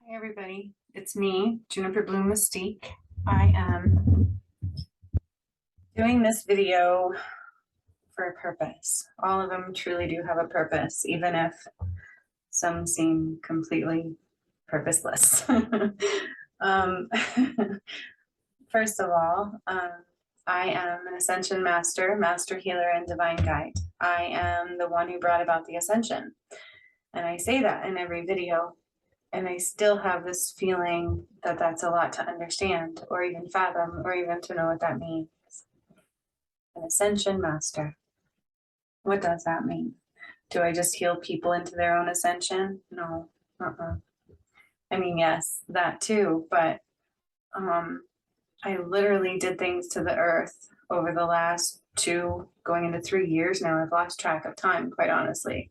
Hi everybody, it's me, Juniper Bloom Mystique. I am doing this video for a purpose. All of them truly do have a purpose, even if some seem completely purposeless. um, First of all, I am an Ascension Master, Master Healer, and Divine Guide. I am the one who brought about the Ascension. And I say that in every video. And I still have this feeling that that's a lot to understand or even fathom or even to know what that means. An Ascension Master. What does that mean? Do I just heal people into their own ascension? No. I mean, yes, that too, but I literally did things to the earth over the last 2, going into 3 years now. I've lost track of time, quite honestly.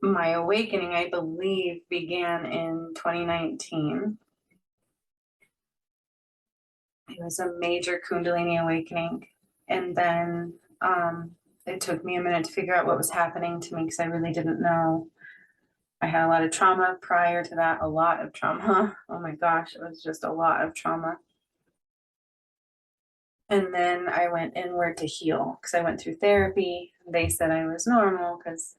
My awakening, I believe, began in 2019. It was a major Kundalini awakening. And then it took me a minute to figure out what was happening to me because I really didn't know. I had a lot of trauma prior to that, a lot of trauma. Oh my gosh, it was just a lot of trauma. And then I went inward to heal because I went through therapy. They said I was normal because,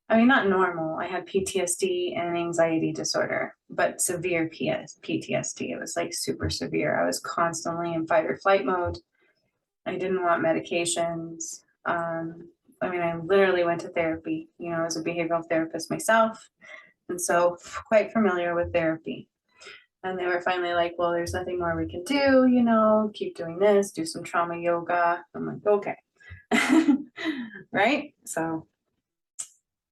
I mean, not normal. I had PTSD and anxiety disorder, but severe PTSD. It was like super severe. I was constantly in fight or flight mode. I didn't want medications. I mean, I literally went to therapy, you know, as a behavioral therapist myself. And so quite familiar with therapy. And they were finally like, well, there's nothing more we can do, you know, keep doing this, do some trauma yoga. I'm like, okay. Right? So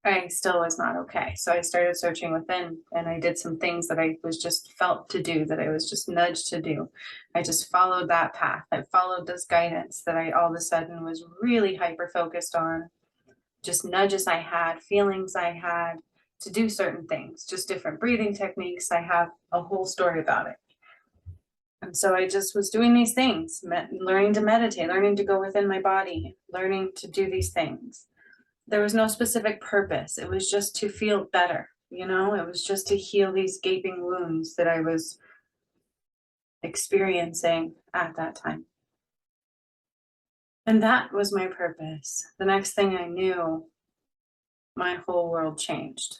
I still was not okay. So I started searching within and I did some things that I was just felt to do, that I was just nudged to do. I just followed that path. I followed this guidance that I all of a sudden was really hyper focused on. Just nudges I had, feelings I had to do certain things, just different breathing techniques. I have a whole story about it. And so I just was doing these things, learning to meditate, learning to go within my body, learning to do these things. There was no specific purpose. It was just to feel better, you know? It was just to heal these gaping wounds that I was experiencing at that time. And that was my purpose. The next thing I knew, my whole world changed.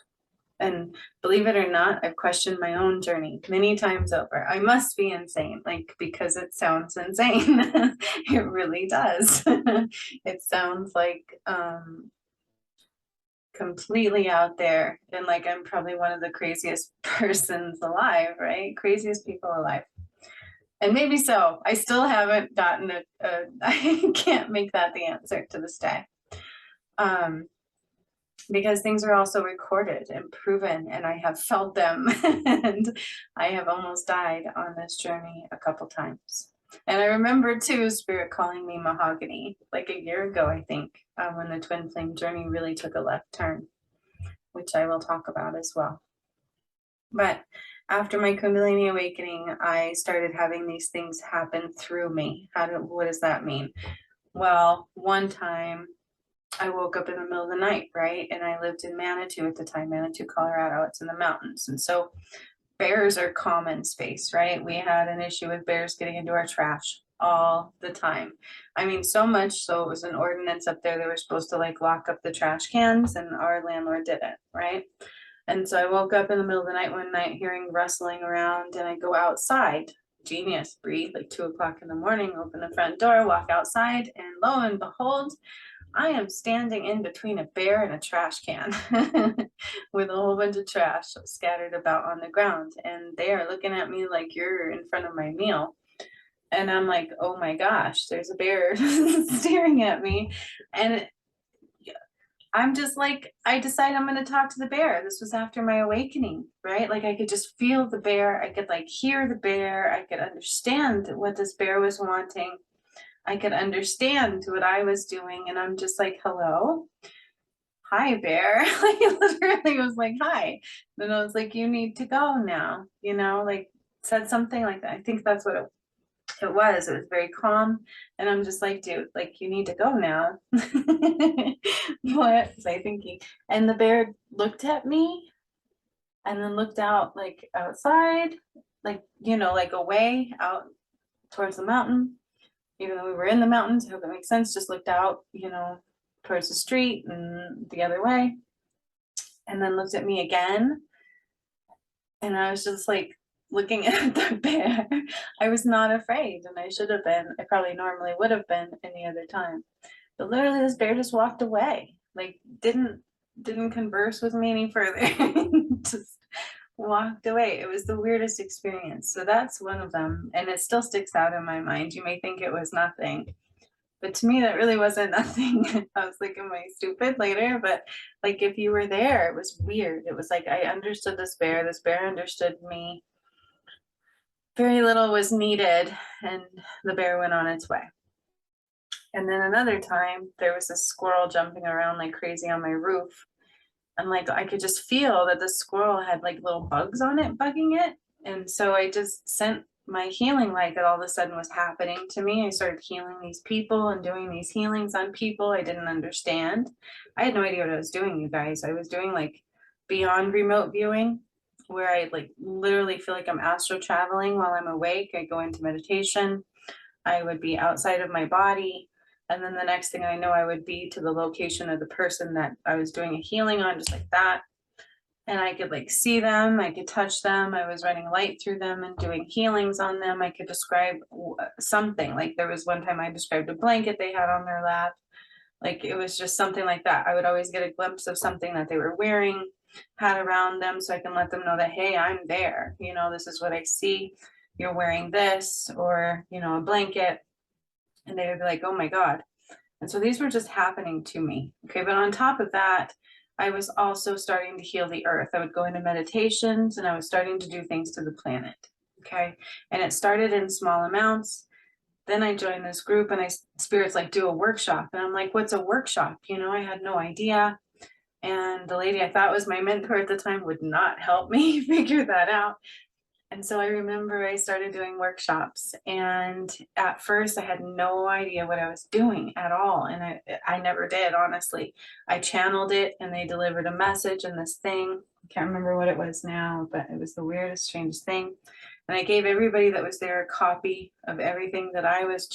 And believe it or not, I've questioned my own journey many times over. I must be insane, like, because it sounds insane. It really does. It sounds like completely out there, and like I'm probably one of the craziest persons alive, right? Craziest people alive. And maybe so. I still haven't gotten I can't make that the answer to this day. Because things are also recorded and proven, and I have felt them, and I have almost died on this journey a couple times. And I remember too, Spirit calling me Mahogany like a year ago, I think, when the twin flame journey really took a left turn, which I will talk about as well. But after my Kundalini awakening, I started having these things happen through me. What does that mean? Well, one time I woke up in the middle of the night, right? And I lived in Manitou at the time, Manitou, Colorado. It's in the mountains. And so bears are common space, right? We had an issue with bears getting into our trash all the time. I mean, so much so it was an ordinance up there. They were supposed to like lock up the trash cans, and our landlord didn't, right? And so I woke up in the middle of the night one night hearing rustling around, and I go outside. Genius, breathe, like 2 o'clock in the morning, open the front door, walk outside, and lo and behold, I am standing in between a bear and a trash can with a whole bunch of trash scattered about on the ground. And they are looking at me like, you're in front of my meal. And I'm like, oh my gosh, there's a bear staring at me. And I'm just like, I decide I'm going to talk to the bear. This was after my awakening, right? Like I could just feel the bear. I could like hear the bear. I could understand what this bear was wanting. I could understand what I was doing. And I'm just like, hello, hi bear. Like literally was like, hi. Then I was like, you need to go now, you know, like said something like that. I think that's what it was. It was very calm. And I'm just like, dude, like you need to go now. What was I thinking? And the bear looked at me and then looked out like outside, like, you know, like away out towards the mountain, even though we were in the mountains. I hope that makes sense. Just looked out, you know, towards the street and the other way, and then looked at me again. And I was just like looking at the bear. I was not afraid, and I should have been. I probably normally would have been any other time. But literally this bear just walked away. Like didn't converse with me any further. Just walked away. It was the weirdest experience. So that's one of them. And it still sticks out in my mind. You may think it was nothing, but to me that really wasn't nothing. I was like, am I stupid later? But like if you were there, it was weird. It was like I understood this bear understood me. Very little was needed, and the bear went on its way. And then another time there was a squirrel jumping around like crazy on my roof, and like I could just feel that the squirrel had like little bugs on it bugging it. And so I just sent my healing light that all of a sudden was happening to me. I started healing these people and doing these healings on people I didn't understand. I had no idea what I was doing, you guys. I was doing like beyond remote viewing, where I like literally feel like I'm astral traveling while I'm awake. I go into meditation. I would be outside of my body. And then the next thing I know, I would be to the location of the person that I was doing a healing on, just like that. And I could like see them, I could touch them. I was running light through them and doing healings on them. I could describe something. Like there was one time I described a blanket they had on their lap. Like it was just something like that. I would always get a glimpse of something that they were wearing, had around them, so I can let them know that, hey, I'm there. You know, this is what I see. You're wearing this, or, you know, a blanket. And they would be like, oh my God. And so these were just happening to me. Okay. But on top of that, I was also starting to heal the earth. I would go into meditations and I was starting to do things to the planet. Okay. And it started in small amounts. Then I joined this group and spirits like do a workshop. And I'm like, what's a workshop? You know, I had no idea. And the lady I thought was my mentor at the time would not help me figure that out. And so I remember I started doing workshops, and at first I had no idea what I was doing at all. And I never did, honestly. I channeled it and they delivered a message and this thing. I can't remember what it was now, but it was the weirdest, strangest thing. And I gave everybody that was there a copy of everything that I was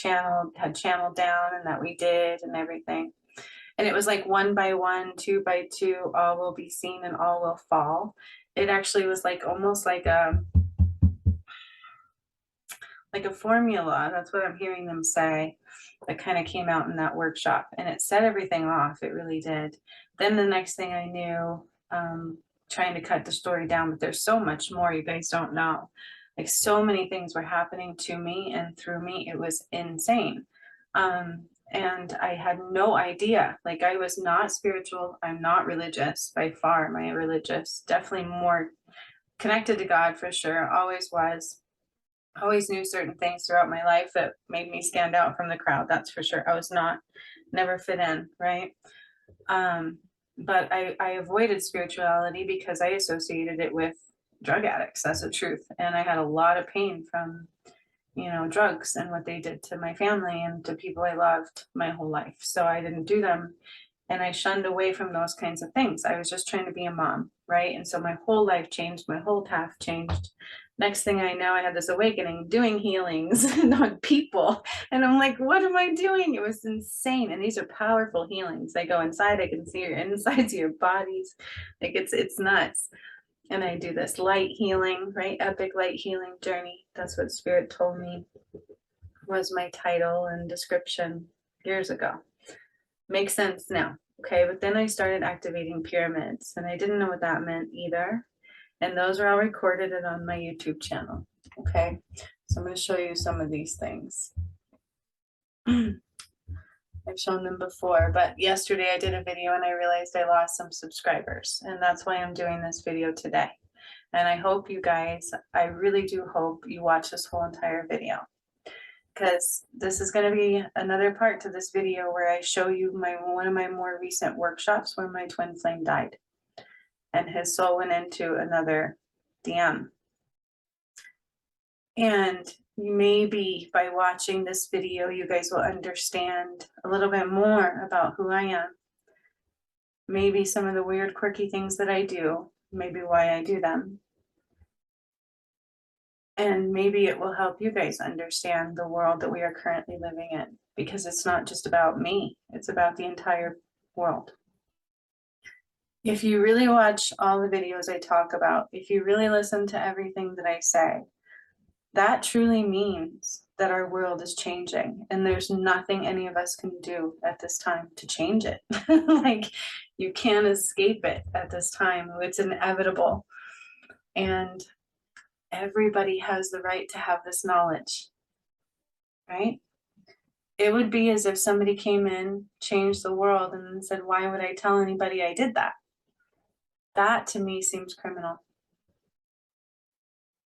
had channeled down and that we did and everything. And it was like 1 by 1, 2 by 2, all will be seen and all will fall. It actually was like almost like a formula. That's what I'm hearing them say, that kind of came out in that workshop, and it set everything off. It really did. Then the next thing I knew, trying to cut the story down, but there's so much more you guys don't know. Like so many things were happening to me and through me. It was insane. And I had no idea. Like I was not spiritual. I'm not religious by far. My religious, definitely more connected to God for sure. Always was. Always knew certain things throughout my life that made me stand out from the crowd. That's for sure. I was never fit in, right? But I avoided spirituality because I associated it with drug addicts. That's the truth. And I had a lot of pain from, you know, drugs and what they did to my family and to people I loved my whole life. So I didn't do them. And I shunned away from those kinds of things. I was just trying to be a mom, right? And so my whole life changed, my whole path changed. Next thing I know, I had this awakening, doing healings on people. And I'm like, what am I doing? It was insane. And these are powerful healings. They go inside, I can see your insides of your bodies. Like it's nuts. And I do this light healing, right? Epic light healing journey. That's what Spirit told me was my title and description years ago. Makes sense now. Okay, but then I started activating pyramids, and I didn't know what that meant either. And those are all recorded and on my YouTube channel. Okay, so I'm going to show you some of these things. I've shown them before, but yesterday I did a video and I realized I lost some subscribers, and that's why I'm doing this video today. And I hope you guys, I really do hope you watch this whole entire video, because this is going to be another part to this video where I show you one of my more recent workshops where my twin flame died and his soul went into another DM. And maybe by watching this video, you guys will understand a little bit more about who I am. Maybe some of the weird, quirky things that I do. maybe why I do them. And maybe it will help you guys understand the world that we are currently living in, because it's not just about me, it's about the entire world. If you really watch all the videos I talk about, if you really listen to everything that I say, that truly means that our world is changing, and there's nothing any of us can do at this time to change it. Like, you can't escape it at this time. It's inevitable. And everybody has the right to have this knowledge, right? It would be as if somebody came in, changed the world, and then said, why would I tell anybody I did that? That to me seems criminal.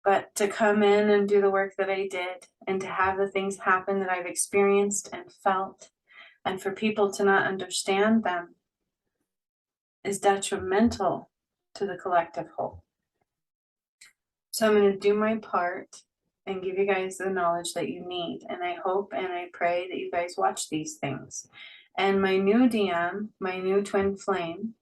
But to come in and do the work that I did, and to have the things happen that I've experienced and felt, and for people to not understand them, is detrimental to the collective whole. So I'm going to do my part and give you guys the knowledge that you need. And I hope and I pray that you guys watch these things. And my new DM, my new twin flame,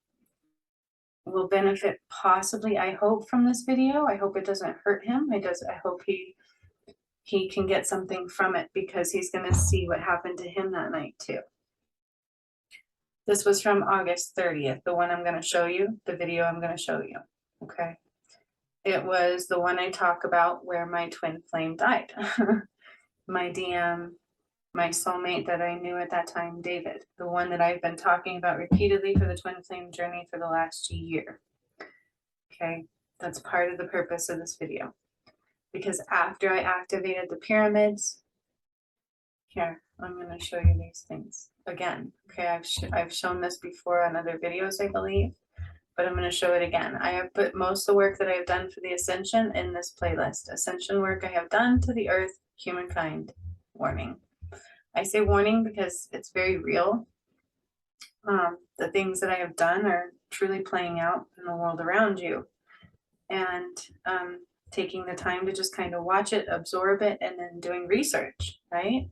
will benefit possibly, I hope, from this video. I hope it doesn't hurt him. I hope he can get something from it, because he's going to see what happened to him that night too. This was from August 30th, the one I'm going to show you, the video I'm going to show you. Okay. It was the one I talk about where my twin flame died. My DM, my soulmate that I knew at that time, David, the one that I've been talking about repeatedly for the twin flame journey for the last year. Okay, that's part of the purpose of this video. Because after I activated the pyramids, here, I'm going to show you these things again. Okay, I've shown this before on other videos, I believe, but I'm going to show it again. I have put most of the work that I have done for the Ascension in this playlist. Ascension work I have done to the earth, humankind, warning. I say warning because it's very real. The things that I have done are truly playing out in the world around you. And taking the time to just kind of watch it, absorb it, and then doing research, right?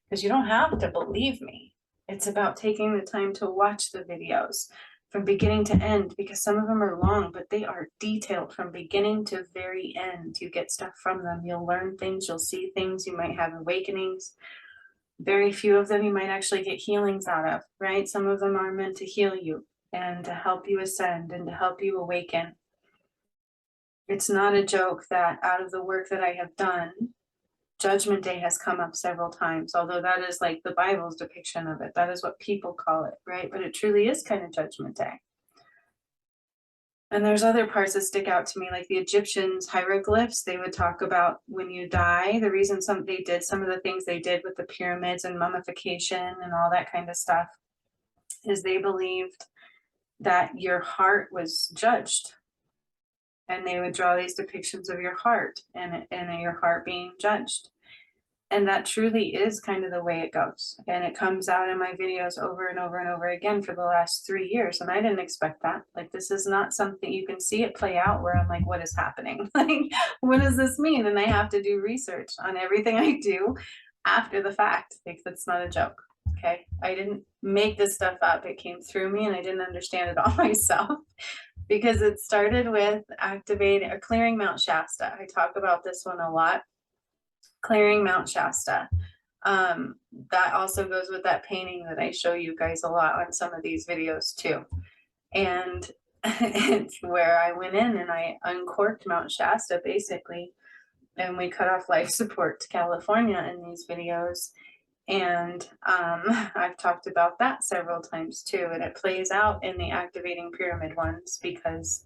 Because you don't have to believe me. It's about taking the time to watch the videos from beginning to end, because some of them are long, but they are detailed from beginning to very end. You get stuff from them. You'll learn things. You'll see things. You might have awakenings. Very few of them you might actually get healings out of, right? Some of them are meant to heal you and to help you ascend and to help you awaken. It's not a joke that out of the work that I have done, Judgment Day has come up several times, although that is like the Bible's depiction of it. That is what people call it, right? But it truly is kind of Judgment Day. And there's other parts that stick out to me, like the Egyptians' hieroglyphs. They would talk about when you die, the reason they did some of the things they did with the pyramids and mummification and all that kind of stuff is they believed that your heart was judged. And they would draw these depictions of your heart and your heart being judged. And that truly is kind of the way it goes. And it comes out in my videos over and over and over again for the last 3 years. And I didn't expect that. Like, this is not something you can see it play out where I'm like, what is happening? Like, what does this mean? And I have to do research on everything I do after the fact. Like, that's not a joke. Okay. I didn't make this stuff up. It came through me and I didn't understand it all myself. Because it started with activating or clearing Mount Shasta. I talk about this one a lot. Clearing Mount Shasta. That also goes with that painting that I show you guys a lot on some of these videos too. And it's where I went in and I uncorked Mount Shasta basically. And we cut off life support to California in these videos. And I've talked about that several times too, and it plays out in the activating pyramid ones, because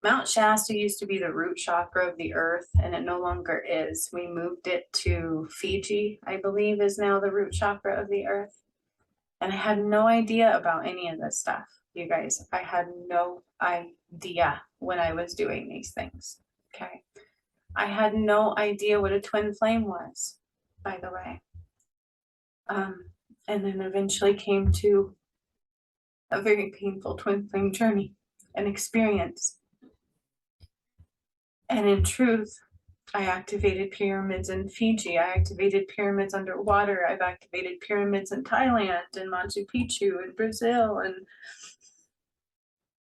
Mount Shasta used to be the root chakra of the earth, and it no longer is. We moved it to Fiji, I believe, is now the root chakra of the earth. And I had no idea about any of this stuff, you guys. I had no idea when I was doing these things, okay? I had no idea what a twin flame was, by the way. And then eventually came to a very painful twin flame journey and experience. And in truth, I activated pyramids in Fiji. I activated pyramids underwater. I've activated pyramids in Thailand and Machu Picchu and Brazil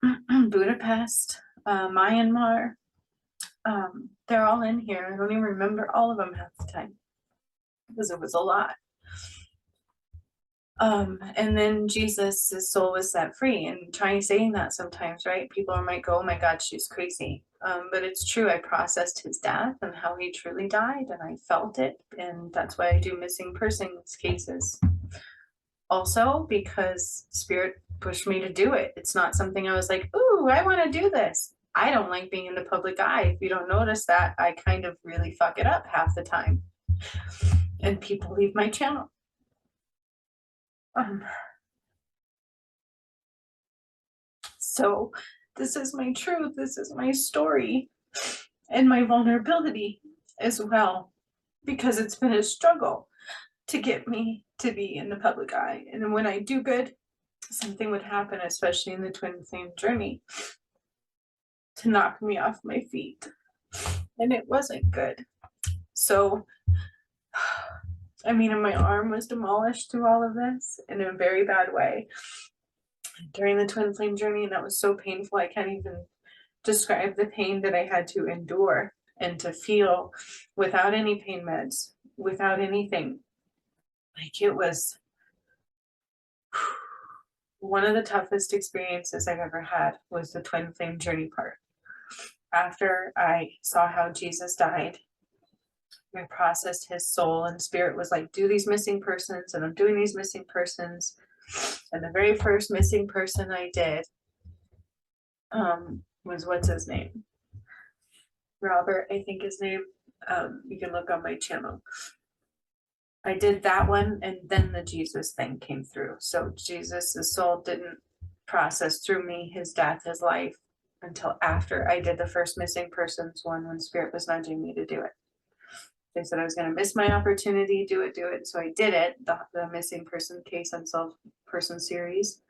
and Budapest. Myanmar. They're all in here. I don't even remember all of them half the time because it was a lot. And then Jesus' soul was set free, and trying saying that sometimes, right? People might go, oh my God, she's crazy. But it's true. I processed his death and how he truly died, and I felt it. And that's why I do missing persons cases. Also, because Spirit pushed me to do it. It's not something I was like, ooh, I want to do this. I don't like being in the public eye. If you don't notice that, I kind of really fuck it up half the time. And people leave my channel. So this is my truth. This is my story and my vulnerability as well, because it's been a struggle to get me to be in the public eye. And when I do good, something would happen, especially in the twin flame journey, to knock me off my feet. And it wasn't good. So, I mean, and my arm was demolished through all of this in a very bad way during the twin flame journey, and that was so painful. I can't even describe the pain that I had to endure and to feel without any pain meds, without anything. Like, it was one of the toughest experiences I've ever had was the twin flame journey part. After I saw how Jesus died, I processed his soul, and Spirit was like, do these missing persons, and I'm doing these missing persons. And the very first missing person I did was, what's his name? Robert, I think his name. You can look on my channel. I did that one, and then the Jesus thing came through. So Jesus' soul didn't process through me his death, his life, until after I did the first missing persons one, when Spirit was nudging me to do it. They said I was going to miss my opportunity, do it. So I did it, the missing person case unsolved person series,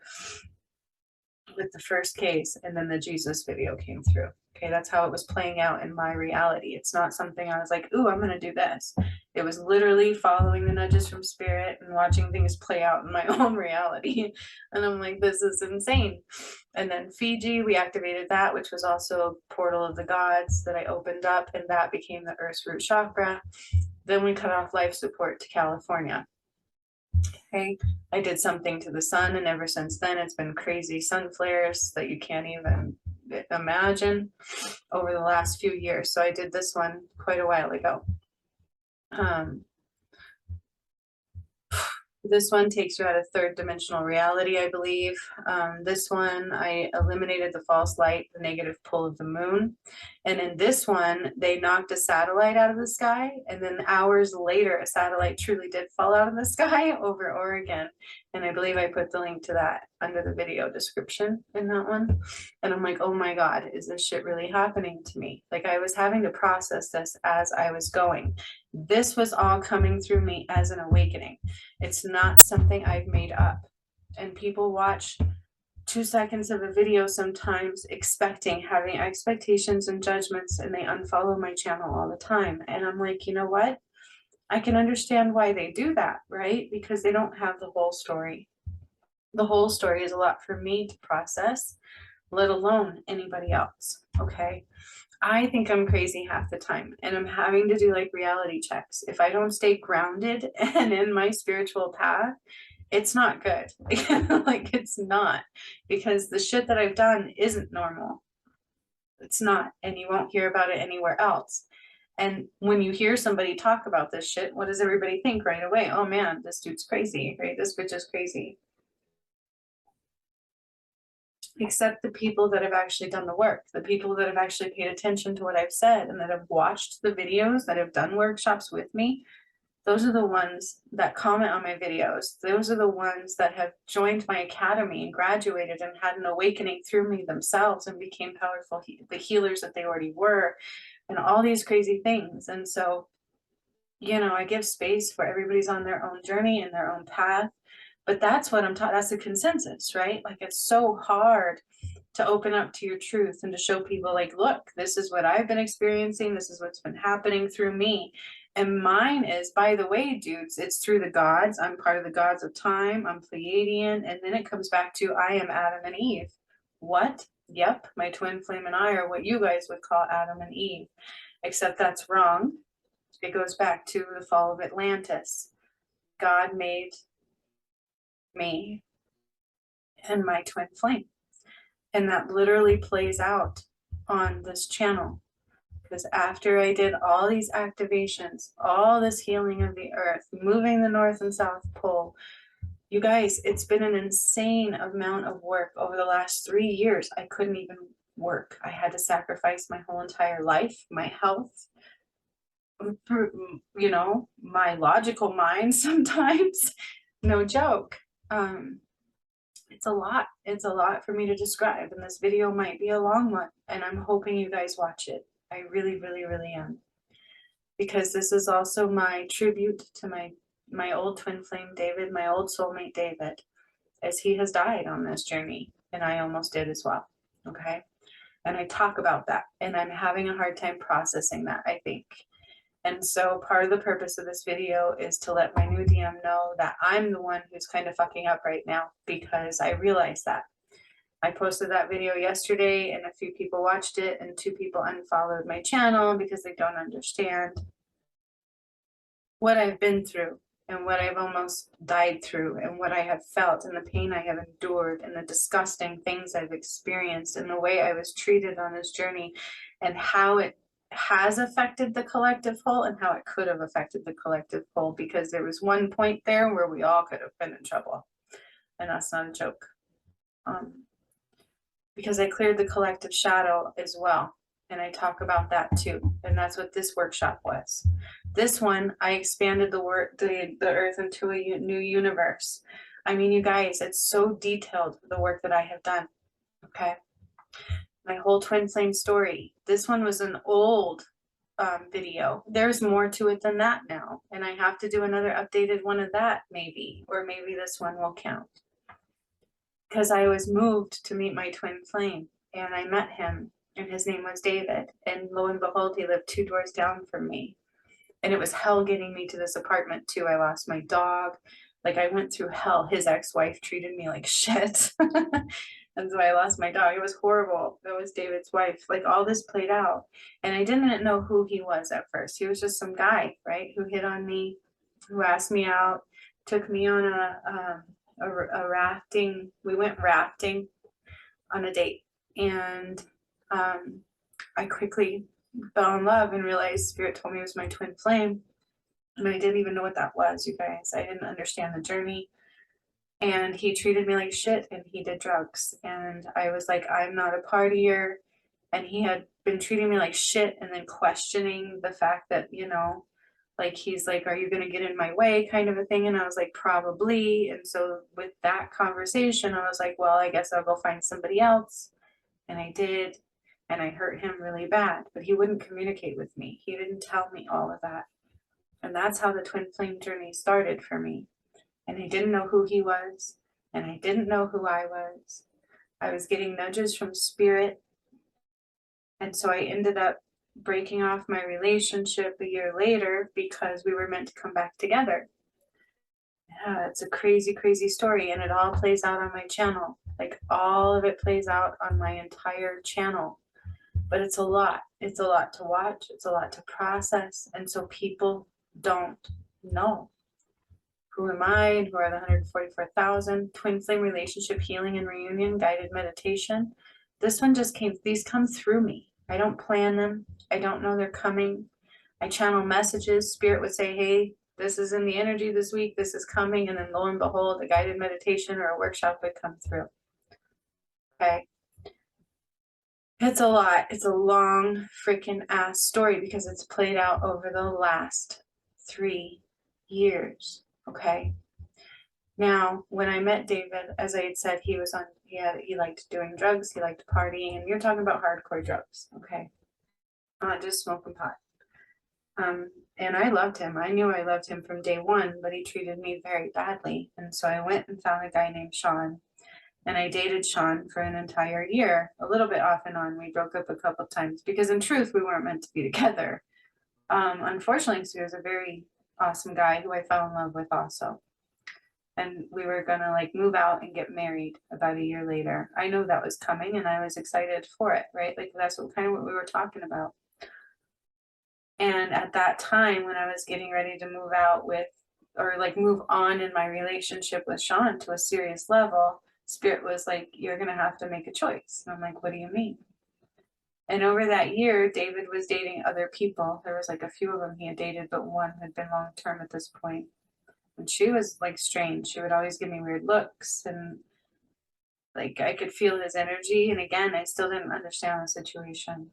with the first case, and then the Jesus video came through. Okay, that's how it was playing out in my reality. It's not something I was like, ooh, I'm going to do this. It was literally following the nudges from Spirit and watching things play out in my own reality. And I'm like, this is insane. And then Fiji, we activated that, which was also a portal of the gods that I opened up, and that became the Earth's root chakra. Then we cut off life support to California. Okay, I did something to the sun, and ever since then it's been crazy sun flares that you can't even imagine over the last few years. So I did this one quite a while ago. This one takes you out of third dimensional reality, I believe. This one, I eliminated the false light, the negative pull of the moon. And in this one, they knocked a satellite out of the sky. And then hours later, a satellite truly did fall out of the sky over Oregon. And I believe I put the link to that under the video description in that one. And I'm like, oh my God, is this shit really happening to me? Like, I was having to process this as I was going. This was all coming through me as an awakening. It's not something I've made up. And people watch 2 seconds of a video sometimes having expectations and judgments, and they unfollow my channel all the time. And I'm like, you know what? I can understand why they do that, right? Because they don't have the whole story. The whole story is a lot for me to process, let alone anybody else, okay? I think I'm crazy half the time, and I'm having to do like reality checks. If I don't stay grounded and in my spiritual path, it's not good. Like, it's not, because the shit that I've done isn't normal. It's not, and you won't hear about it anywhere else. And when you hear somebody talk about this shit, what does everybody think right away? Oh man, this dude's crazy, right? This bitch is crazy. Except the people that have actually done the work, the people that have actually paid attention to what I've said and that have watched the videos, that have done workshops with me. Those are the ones that comment on my videos. Those are the ones that have joined my academy and graduated and had an awakening through me themselves and became powerful, the healers that they already were, and all these crazy things. And so, you know, I give space for everybody's on their own journey and their own path. But that's what I'm taught. That's the consensus, right? Like, it's so hard to open up to your truth and to show people, like, look, this is what I've been experiencing. This is what's been happening through me. And mine is, by the way, dudes, it's through the gods. I'm part of the gods of time. I'm Pleiadian. And then it comes back to, I am Adam and Eve. What? Yep, my twin flame and I are what you guys would call Adam and Eve, except that's wrong. It goes back to the fall of Atlantis. God made me and my twin flame. And that literally plays out on this channel. Because after I did all these activations, all this healing of the earth, moving the North and South Pole, you guys, it's been an insane amount of work over the last 3 years. I couldn't even work. I had to sacrifice my whole entire life, my health, you know, my logical mind sometimes. No joke. It's a lot. It's a lot for me to describe, and this video might be a long one, and I'm hoping you guys watch it. I really, really, really am. Because this is also my tribute to my old twin flame David, my old soulmate David, as he has died on this journey, and I almost did as well. Okay? And I talk about that, and I'm having a hard time processing that, I think. And so part of the purpose of this video is to let my new DM know that I'm the one who's kind of fucking up right now, because I realized that. I posted that video yesterday and a few people watched it and 2 people unfollowed my channel because they don't understand what I've been through and what I've almost died through and what I have felt and the pain I have endured and the disgusting things I've experienced and the way I was treated on this journey and how it has affected the collective whole and how it could have affected the collective whole, because there was one point there where we all could have been in trouble, and that's not a joke. Because I cleared the collective shadow as well, and I talk about that too, and that's what this workshop was. This one, I expanded the earth into a new universe. I mean, you guys, it's so detailed, the work that I have done. Okay, my whole twin flame story. This one was an old video. There's more to it than that now, and I have to do another updated one of that maybe, or maybe this one will count. Because I was moved to meet my twin flame, and I met him, and his name was David, and lo and behold, he lived 2 doors down from me. And it was hell getting me to this apartment too. I lost my dog. Like, I went through hell. His ex-wife treated me like shit. And so I lost my dog. It was horrible. That was David's wife. Like, all this played out. And I didn't know who he was at first. He was just some guy, right, who hit on me, who asked me out, took me on a rafting. We went rafting on a date, and I quickly fell in love and realized Spirit told me it was my twin flame, and I didn't even know what that was, you guys. I didn't understand the journey, and he treated me like shit, and he did drugs, and I was like, I'm not a partier, and he had been treating me like shit, and then questioning the fact that, you know, like, he's like, are you going to get in my way, kind of a thing. And I was like, probably. And so with that conversation, I was like, well, I guess I'll go find somebody else. And I did. And I hurt him really bad, but he wouldn't communicate with me. He didn't tell me all of that. And that's how the twin flame journey started for me. And I didn't know who he was, and I didn't know who I was. I was getting nudges from Spirit. And so I ended up breaking off my relationship a year later because we were meant to come back together. Yeah, it's a crazy, crazy story, and it all plays out on my channel. Like, all of it plays out on my entire channel. But it's a lot. It's a lot to watch. It's a lot to process. And so people don't know. Who am I? Who are the 144,000? Twin flame relationship healing and reunion, guided meditation. This one just came, these come through me. I don't plan them. I don't know they're coming. I channel messages. Spirit would say, hey, this is in the energy this week. This is coming. And then lo and behold, a guided meditation or a workshop would come through. Okay. It's a lot. It's a long freaking ass story because it's played out over the last 3 years. Okay. Now, when I met David, as I had said, he liked doing drugs, he liked partying, and you're talking about hardcore drugs, okay? Not just smoking pot. And I loved him. I knew I loved him from day one, but he treated me very badly. And so I went and found a guy named Sean, and I dated Sean for an entire year, a little bit off and on. We broke up a couple of times because in truth, we weren't meant to be together. Unfortunately, he was a very awesome guy who I fell in love with also. And we were gonna like move out and get married about a year later. I know that was coming and I was excited for it, right? Like that's what kind of what we were talking about. And at that time when I was getting ready to move out with, or like move on in my relationship with Sean to a serious level, Spirit was like, you're gonna have to make a choice. And I'm like, what do you mean? And over that year, David was dating other people. There was like a few of them he had dated, but one had been long term at this point. And she was like strange. She would always give me weird looks, and like I could feel his energy. And again, I still didn't understand the situation.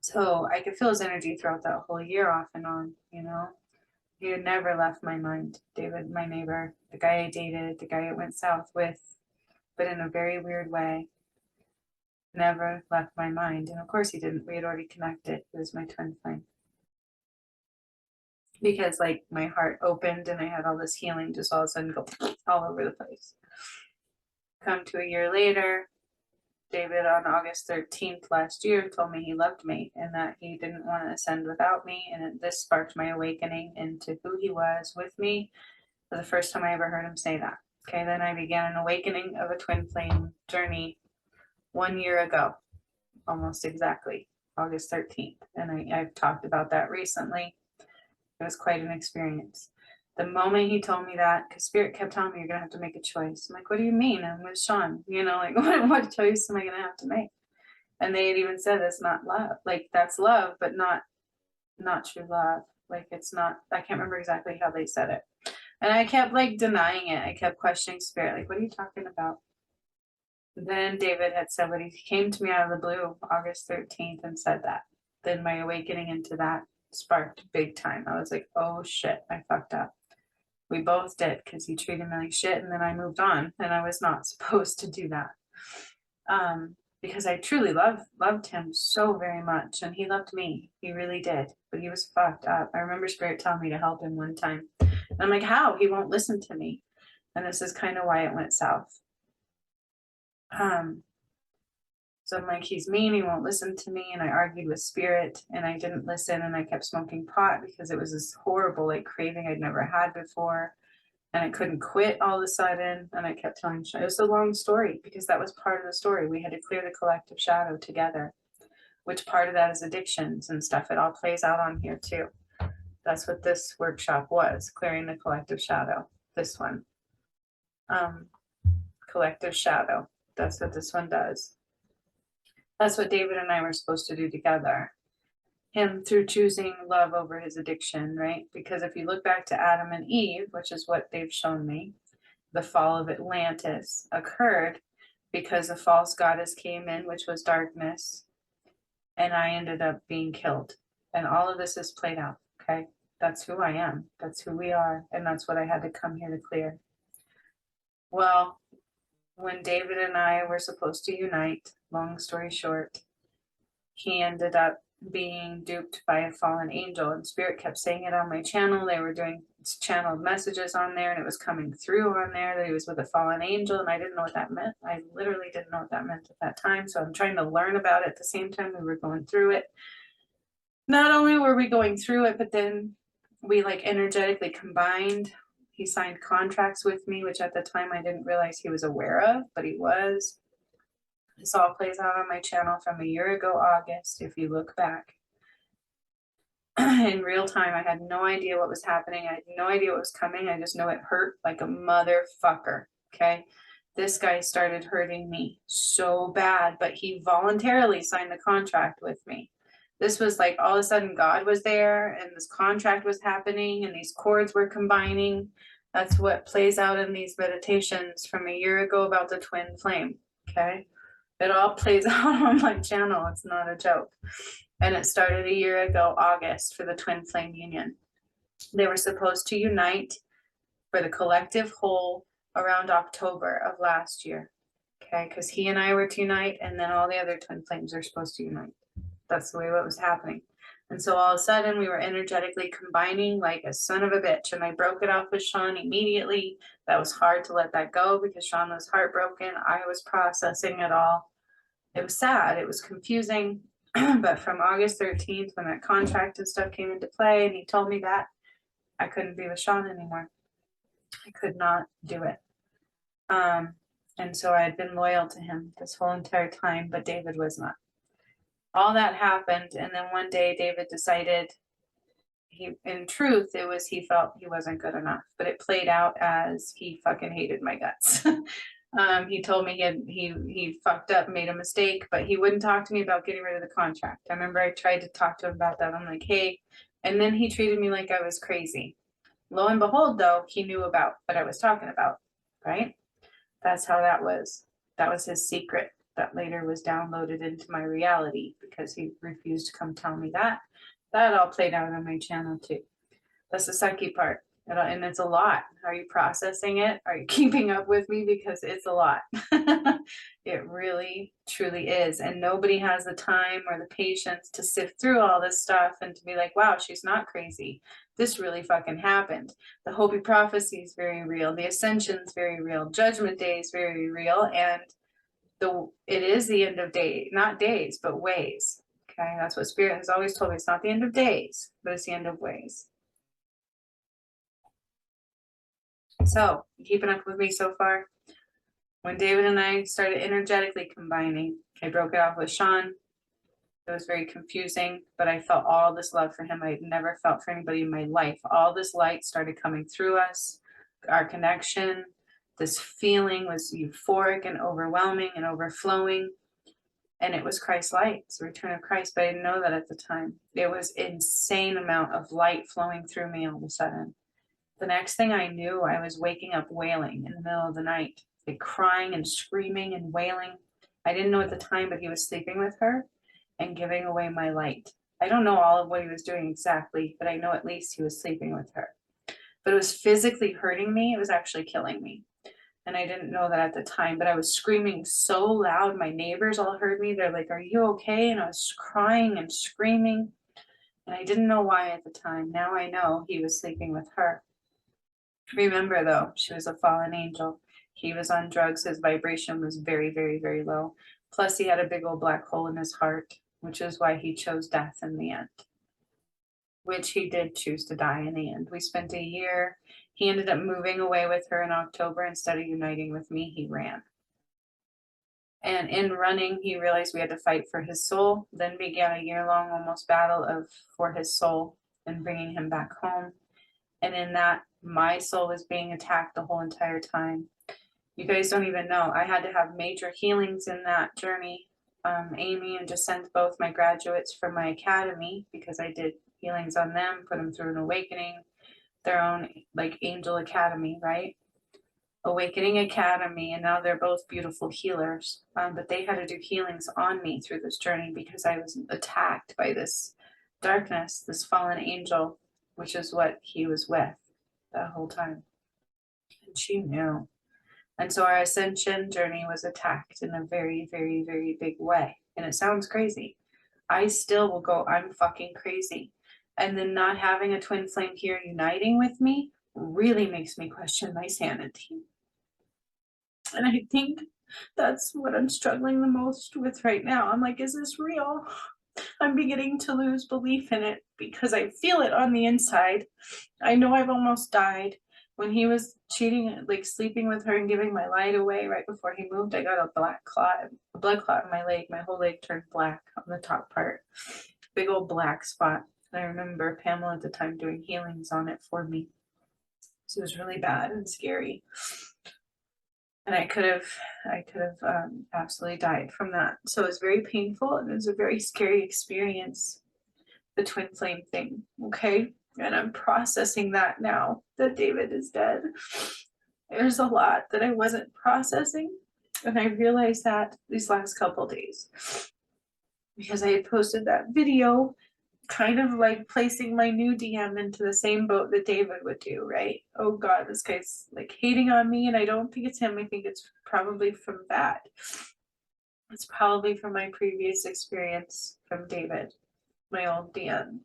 So I could feel his energy throughout that whole year off and on, you know. He had never left my mind. David, my neighbor, the guy I dated, the guy I went south with, but in a very weird way, never left my mind. And of course he didn't. We had already connected. He was my twin flame. Because like my heart opened and I had all this healing just all of a sudden go all over the place. Come to a year later, David on August 13th last year told me he loved me and that he didn't want to ascend without me. And this sparked my awakening into who he was with me for the first time I ever heard him say that. Okay, then I began an awakening of a twin flame journey 1 year ago, almost exactly, August 13th. And I've talked about that recently. It was quite an experience. The moment he told me that, because Spirit kept telling me, you're going to have to make a choice. I'm like, what do you mean? I'm with Sean. You know, like, what choice am I going to have to make? And they had even said it's not love. Like, that's love, but not true love. Like, it's not, I can't remember exactly how they said it. And I kept, like, denying it. I kept questioning Spirit. Like, what are you talking about? Then David had said, when he came to me out of the blue, August 13th, and said that. Then my awakening into that sparked big time. I was like, oh shit, I fucked up. We both did, because he treated me like shit, and then I moved on, and I was not supposed to do that. Because I truly loved him so very much, and he loved me. He really did, but he was fucked up. I remember Spirit telling me to help him one time. And I'm like, how? He won't listen to me. And this is kind of why it went south. So I'm like, he's mean, he won't listen to me. And I argued with Spirit and I didn't listen, and I kept smoking pot because it was this horrible like craving I'd never had before. And I couldn't quit all of a sudden. And I kept telling Sean, it was a long story because that was part of the story. We had to clear the collective shadow together, which part of that is addictions and stuff. It all plays out on here too. That's what this workshop was, clearing the collective shadow. This one. Collective shadow. That's what this one does. That's what David and I were supposed to do together. Him through choosing love over his addiction, right? Because if you look back to Adam and Eve, which is what they've shown me, the fall of Atlantis occurred because a false goddess came in, which was darkness, and I ended up being killed. And all of this is played out, okay? That's who I am. That's who we are. And that's what I had to come here to clear. Well, when David and I were supposed to unite, long story short, he ended up being duped by a fallen angel, and Spirit kept saying it on my channel. They were doing channeled messages on there, and it was coming through on there that he was with a fallen angel, and I didn't know what that meant. I literally didn't know what that meant at that time. So I'm trying to learn about it at the same time we were going through it. Not only were we going through it, but then we like energetically combined. He signed contracts with me, which at the time I didn't realize he was aware of, but he was. This all plays out on my channel from a year ago, August, if you look back. In real time, I had no idea what was happening. I had no idea what was coming. I just know it hurt like a motherfucker, okay? This guy started hurting me so bad, but he voluntarily signed the contract with me. This was like all of a sudden God was there and this contract was happening and these cords were combining. That's what plays out in these meditations from a year ago about the twin flame, okay? It all plays out on my channel. It's not a joke. And it started a year ago, August, for the twin flame union. They were supposed to unite for the collective whole around October of last year. Okay, because he and I were to unite, and then all the other twin flames are supposed to unite. That's the way what was happening. And so all of a sudden we were energetically combining like a son of a bitch. And I broke it off with Sean immediately. That was hard to let that go because Sean was heartbroken. I was processing it all. It was sad. It was confusing. But from August 13th, when that contract and stuff came into play and he told me that, I couldn't be with Sean anymore. I could not do it. And so I had been loyal to him this whole entire time, but David was not. All that happened, and then one day David decided, in truth, it was he felt he wasn't good enough, but it played out as he fucking hated my guts. He told me he fucked up, made a mistake, but he wouldn't talk to me about getting rid of the contract. I remember I tried to talk to him about that. I'm like, hey, and then he treated me like I was crazy. Lo and behold, though, he knew about what I was talking about, right? That's how that was. That was his secret that later was downloaded into my reality because he refused to come tell me that. That all played out on my channel too. That's the sucky part. And it's a lot. Are you processing it? Are you keeping up with me? Because it's a lot. It really, truly is. And nobody has the time or the patience to sift through all this stuff and to be like, wow, she's not crazy. This really fucking happened. The Hopi prophecy is very real. The Ascension is very real. Judgment Day is very real. And it is the end of day, not days, but ways. Okay, that's what Spirit has always told me. It's not the end of days, but it's the end of ways. So, keeping up with me so far? When David and I started energetically combining, I broke it off with Sean. It was very confusing, but I felt all this love for him I had never felt for anybody in my life. All this light started coming through us, our connection. This feeling was euphoric and overwhelming and overflowing. And it was Christ's light. It's the return of Christ, but I didn't know that at the time. It was insane amount of light flowing through me all of a sudden. The next thing I knew, I was waking up wailing in the middle of the night, like crying and screaming and wailing. I didn't know at the time, but he was sleeping with her and giving away my light. I don't know all of what he was doing exactly, but I know at least he was sleeping with her. But it was physically hurting me. It was actually killing me. And I didn't know that at the time, but I was screaming so loud. My neighbors all heard me. They're like, are you okay? And I was crying and screaming. And I didn't know why at the time. Now I know he was sleeping with her. Remember, though, she was a fallen angel. He was on drugs. His vibration was very, very, very low. Plus, he had a big old black hole in his heart, which is why he chose death in the end, which he did choose to die in the end. We spent a year. He ended up moving away with her in October. Instead of uniting with me, he ran. And in running, he realized we had to fight for his soul. Then began a year-long almost battle for his soul and bringing him back home. And in that, my soul was being attacked the whole entire time. You guys don't even know. I had to have major healings in that journey. Amy and Judgement, both my graduates from my academy, because I did healings on them, put them through an awakening, their own like angel academy, right? Awakening Academy, and now they're both beautiful healers. But they had to do healings on me through this journey because I was attacked by this darkness, this fallen angel, which is what he was with that whole time. And she knew. And so our ascension journey was attacked in a very, very, very big way. And it sounds crazy. I still will go, I'm fucking crazy. And then not having a twin flame here uniting with me really makes me question my sanity. And I think that's what I'm struggling the most with right now. I'm like, is this real? I'm beginning to lose belief in it because I feel it on the inside. I know I've almost died. When he was cheating, like sleeping with her and giving my light away right before he moved, I got a blood clot in my leg. My whole leg turned black on the top part. Big old black spot. I remember Pamela at the time doing healings on it for me. So it was really bad and scary. And I could have absolutely died from that. So it was very painful and it was a very scary experience, the twin flame thing, okay? And I'm processing that now that David is dead. There's a lot that I wasn't processing, and I realized that these last couple days because I had posted that video kind of like placing my new DM into the same boat that David would do, right? Oh God, this guy's like hating on me, and I don't think it's him. I think it's probably from that. It's probably from my previous experience from David, my old DM.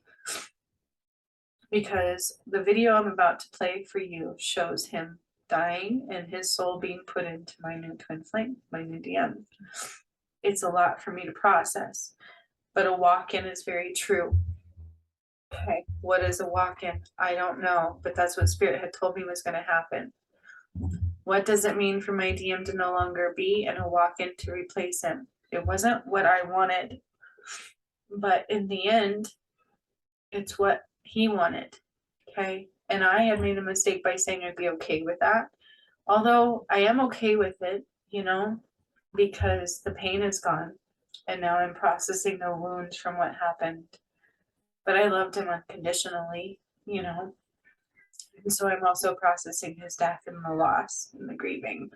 Because the video I'm about to play for you shows him dying and his soul being put into my new twin flame, my new DM. It's a lot for me to process, but a walk-in is very true. Okay, what is a walk-in? I don't know, but that's what Spirit had told me was going to happen. What does it mean for my DM to no longer be and a walk-in to replace him? It wasn't what I wanted, but in the end, it's what he wanted. Okay, and I had made a mistake by saying I'd be okay with that. Although I am okay with it, you know, because the pain is gone and now I'm processing the wounds from what happened. But I loved him unconditionally, you know, and so I'm also processing his death and the loss and the grieving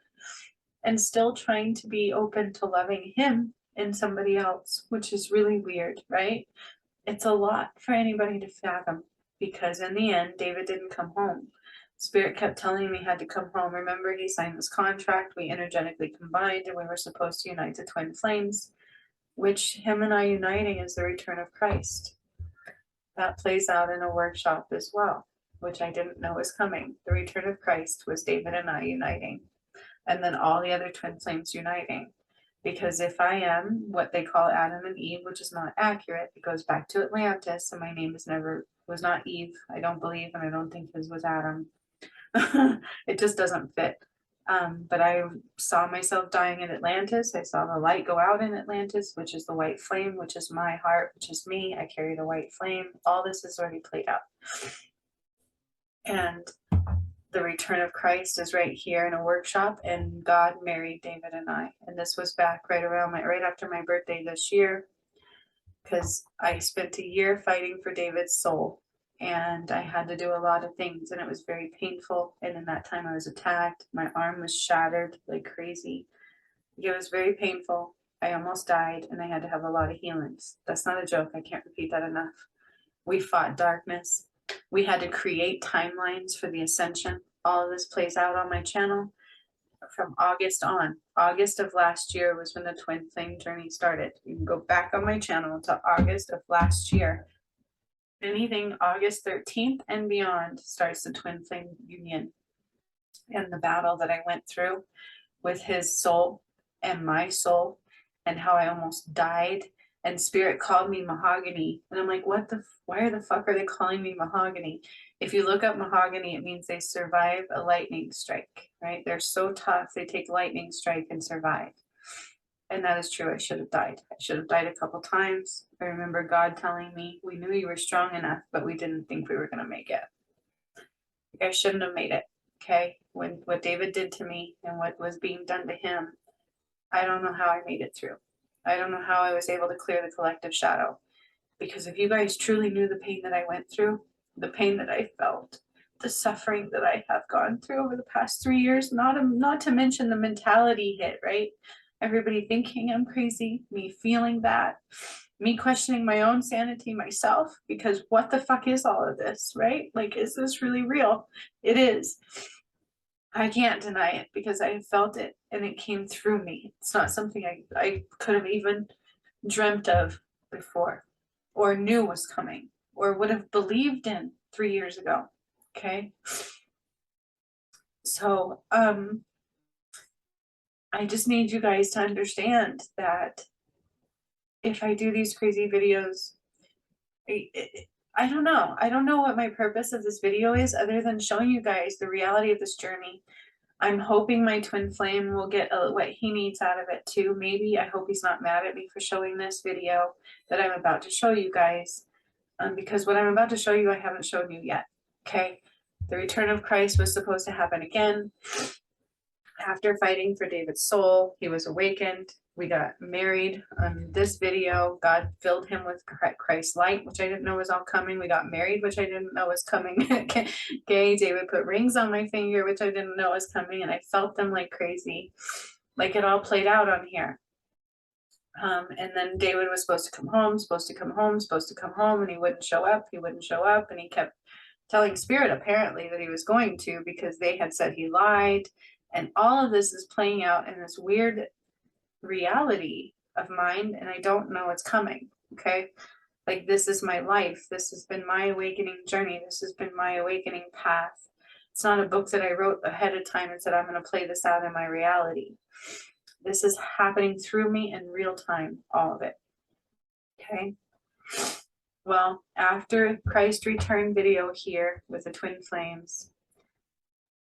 and still trying to be open to loving him and somebody else, which is really weird, right? It's a lot for anybody to fathom because in the end, David didn't come home. Spirit kept telling me he had to come home. Remember, he signed this contract. We energetically combined and we were supposed to unite to twin flames, which him and I uniting is the return of Christ. That plays out in a workshop as well, which I didn't know was coming. The return of Christ was David and I uniting, and then all the other twin flames uniting. Because if I am what they call Adam and Eve, which is not accurate, it goes back to Atlantis, and my name was not Eve, I don't believe, and I don't think his was Adam. It just doesn't fit. But I saw myself dying in Atlantis. I saw the light go out in Atlantis, which is the white flame, which is my heart, which is me. I carry the white flame. All this is already played out. And the return of Christ is right here in a workshop, and God married David and I. And this was back right after my birthday this year, because I spent a year fighting for David's soul. And I had to do a lot of things, and it was very painful. And in that time I was attacked. My arm was shattered like crazy. It was very painful. I almost died, and I had to have a lot of healings. That's not a joke. I can't repeat that enough. We fought darkness. We had to create timelines for the Ascension. All of this plays out on my channel from August on. August of last year was when the twin flame journey started. You can go back on my channel to August of last year. Anything August 13th and beyond starts the twin flame union and the battle that I went through with his soul and my soul, and how I almost died. And Spirit called me mahogany, and I'm like, why the fuck are they calling me mahogany? If you look up mahogany, it means they survive a lightning strike, right? They're so tough, they take lightning strike and survive. And that is true. I should have died. I should have died a couple times. I remember God telling me, we knew you were strong enough, but we didn't think we were going to make it. I shouldn't have made it. Okay. When what David did to me and what was being done to him, I don't know how I made it through. I don't know how I was able to clear the collective shadow. Because if you guys truly knew the pain that I went through, the pain that I felt, the suffering that I have gone through over the past 3 years, not to mention the mentality hit, right? Everybody thinking I'm crazy, me feeling that, me questioning my own sanity myself, because what the fuck is all of this, right? Like, is this really real? It is. I can't deny it because I felt it and it came through me. It's not something I could have even dreamt of before or knew was coming or would have believed in 3 years ago. Okay. So, I just need you guys to understand that if I do these crazy videos, I don't know. I don't know what my purpose of this video is other than showing you guys the reality of this journey. I'm hoping my twin flame will get what he needs out of it too. Maybe. I hope he's not mad at me for showing this video that I'm about to show you guys. Because what I'm about to show you, I haven't shown you yet. Okay. The return of Christ was supposed to happen again. After fighting for David's soul, he was awakened. We got married. This video, God filled him with Christ's light, which I didn't know was all coming. We got married, which I didn't know was coming. Okay, David put rings on my finger, which I didn't know was coming, and I felt them like crazy. Like it all played out on here. And then David was supposed to come home, and he wouldn't show up. And he kept telling Spirit apparently that he was going to, because they had said he lied. And all of this is playing out in this weird reality of mine, and I don't know what's coming. Okay, like this is my life. This has been my awakening journey. This has been my awakening path. It's not a book that I wrote ahead of time and said I'm going to play this out in my reality. This is happening through me in real time, all of it. Okay, Well, after Christ Return video here with the twin flames,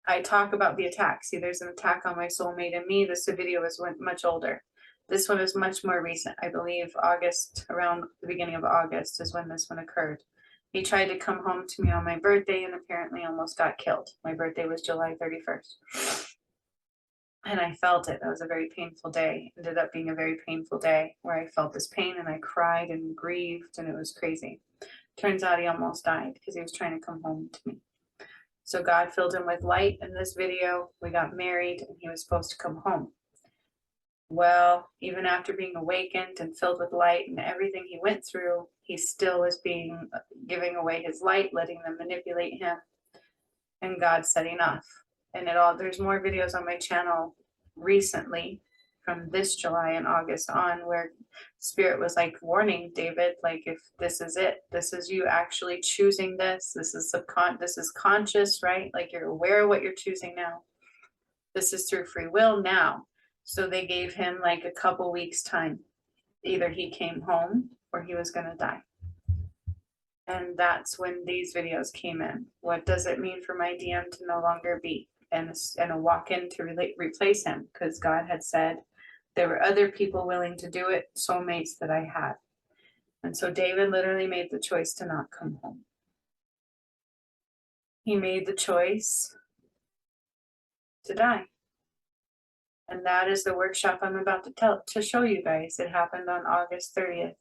I talk about the attack. See, there's an attack on my soulmate and me. This video is much older. This one is much more recent. I believe August, around the beginning of August is when this one occurred. He tried to come home to me on my birthday and apparently almost got killed. My birthday was July 31st. And I felt it. That was a very painful day. It ended up being a very painful day where I felt this pain and I cried and grieved and it was crazy. Turns out he almost died because he was trying to come home to me. So God filled him with light in this video. We got married and he was supposed to come home. Well, even after being awakened and filled with light and everything he went through, he still was giving away his light, letting them manipulate him. And God said enough. And there's more videos on my channel recently from this July and August on where Spirit was like warning David, like, if this is it, this is you actually choosing this. This is this is conscious, right? Like you're aware of what you're choosing now. This is through free will now. So they gave him like a couple weeks time. Either he came home or he was going to die. And that's when these videos came in. What does it mean for my DM to no longer be and a walk-in to replace him? Because God had said there were other people willing to do it, soulmates that I had. And so David literally made the choice to not come home. He made the choice to die. And that is the workshop I'm about to show you guys. It happened on August 30th.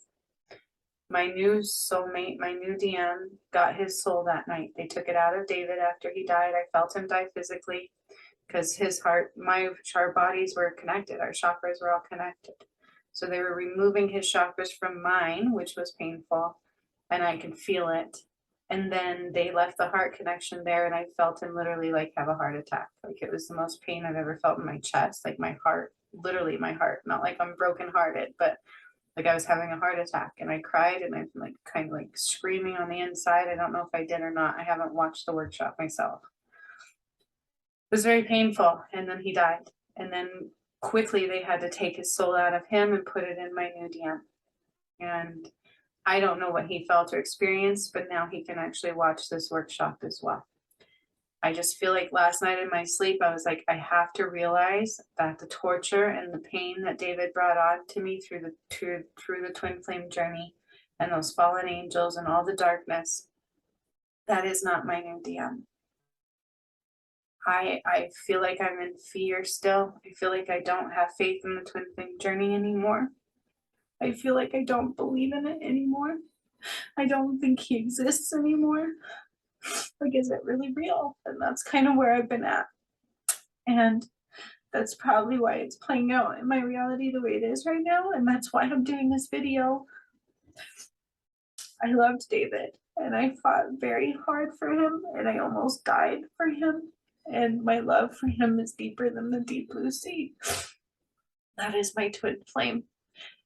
My new soulmate, my new DM, got his soul that night. They took it out of David after he died. I felt him die physically because his heart, our bodies were connected. Our chakras were all connected. So they were removing his chakras from mine, which was painful, and I could feel it. And then they left the heart connection there, and I felt him literally like have a heart attack. Like it was the most pain I've ever felt in my chest, like my heart, literally my heart. Not like I'm brokenhearted, but like I was having a heart attack, and I cried, and I'm like kind of like screaming on the inside. I don't know if I did or not. I haven't watched the workshop myself. It was very painful, and then he died. And then quickly they had to take his soul out of him and put it in my new DM. And I don't know what he felt or experienced, but now he can actually watch this workshop as well. I just feel like last night in my sleep, I was like, I have to realize that the torture and the pain that David brought on to me through the twin flame journey and those fallen angels and all the darkness, that is not my new DM. I feel like I'm in fear still. I feel like I don't have faith in the twin flame journey anymore. I feel like I don't believe in it anymore. I don't think he exists anymore. Like, is it really real? And that's kind of where I've been at. And that's probably why it's playing out in my reality the way it is right now. And that's why I'm doing this video. I loved David and I fought very hard for him and I almost died for him. And my love for him is deeper than the deep blue sea. That is my twin flame.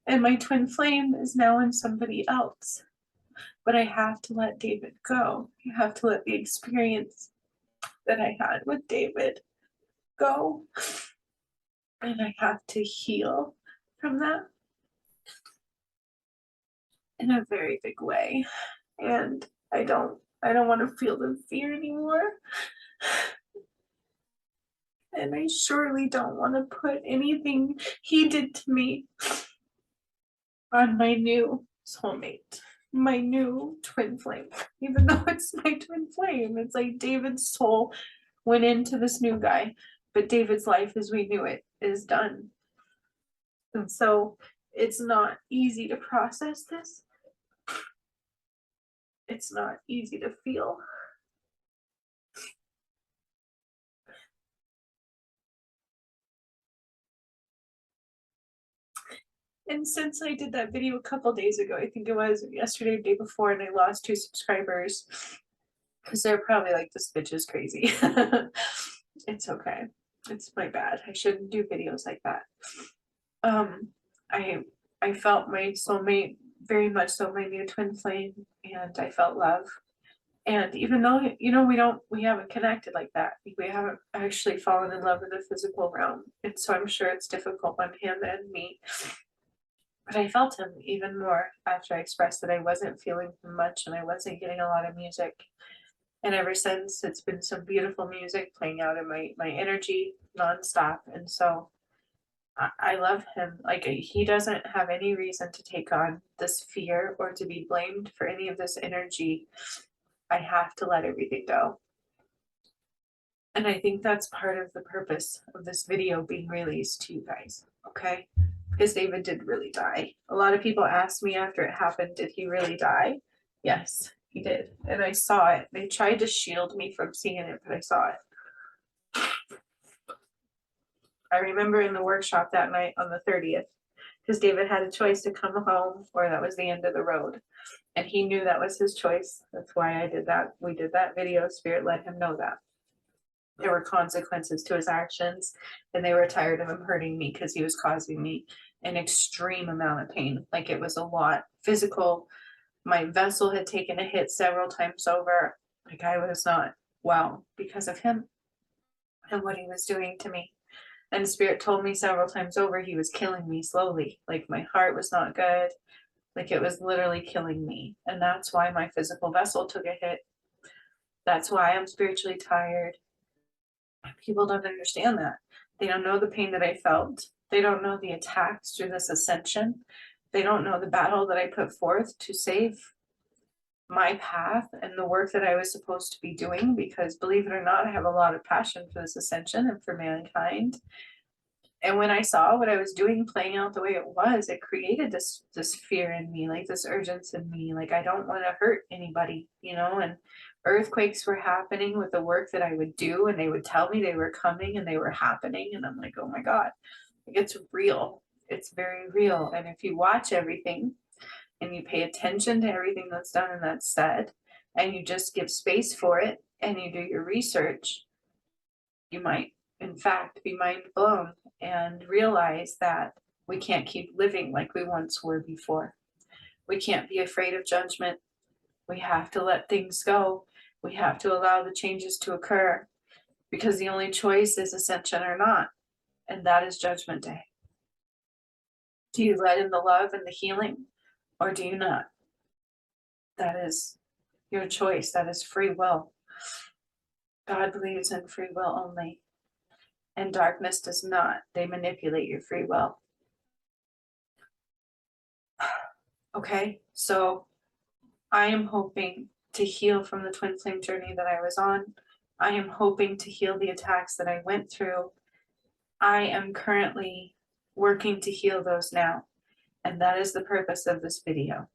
And my twin flame is now in somebody else. But I have to let David go. You have to let the experience that I had with David go. And I have to heal from that in a very big way. And I don't want to feel the fear anymore. And I surely don't want to put anything he did to me on my new soulmate, my new twin flame, even though it's my twin flame. It's like David's soul went into this new guy, but David's life as we knew it is done. And so it's not easy to process this. It's not easy to feel. And since I did that video a couple days ago, I think it was yesterday or the day before, and I lost 2 subscribers because they're probably like, this bitch is crazy. It's okay. It's my bad. I shouldn't do videos like that. I felt my soulmate very much so, my new twin flame, and I felt love. And even though, you know, we haven't connected like that. We haven't actually fallen in love in the physical realm. And so I'm sure it's difficult on him and me. But I felt him even more after I expressed that I wasn't feeling him much and I wasn't getting a lot of music. And ever since, it's been some beautiful music playing out in my energy nonstop. And so I love him. Like, he doesn't have any reason to take on this fear or to be blamed for any of this energy. I have to let everything go. And I think that's part of the purpose of this video being released to you guys, okay? Because David did really die. A lot of people asked me after it happened, did he really die? Yes, he did. And I saw it. They tried to shield me from seeing it, but I saw it. I remember in the workshop that night on the 30th, because David had a choice to come home or that was the end of the road. And he knew that was his choice. That's why I did that. We did that video. Spirit let him know that there were consequences to his actions, and they were tired of him hurting me because he was causing me an extreme amount of pain. Like, it was a lot physical. My vessel had taken a hit several times over. Like, I was not well because of him and what he was doing to me. And Spirit told me several times over he was killing me slowly. Like, my heart was not good. Like, it was literally killing me. And that's why my physical vessel took a hit. That's why I'm spiritually tired. People don't understand that. They don't know the pain that I felt. They don't know the attacks through this ascension. They don't know the battle that I put forth to save my path and the work that I was supposed to be doing, because believe it or not, I have a lot of passion for this ascension and for mankind. And when I saw what I was doing playing out the way it was, it created this fear in me, like this urgency in me, like I don't want to hurt anybody, you know. And earthquakes were happening with the work that I would do, and they would tell me they were coming and they were happening, and I'm like, oh my God, like, it's real. It's very real. And if you watch everything and you pay attention to everything that's done and that's said, and you just give space for it and you do your research, you might in fact be mind blown and realize that we can't keep living like we once were before. We can't be afraid of judgment. We have to let things go. We have to allow the changes to occur, because the only choice is ascension or not, and that is Judgment Day. Do you let in the love and the healing, or do you not? That is your choice. That is free will. God believes in free will only, and darkness does not. They manipulate your free will. Okay, so I am hoping to heal from the twin flame journey that I was on. I am hoping to heal the attacks that I went through. I am currently working to heal those now, and that is the purpose of this video.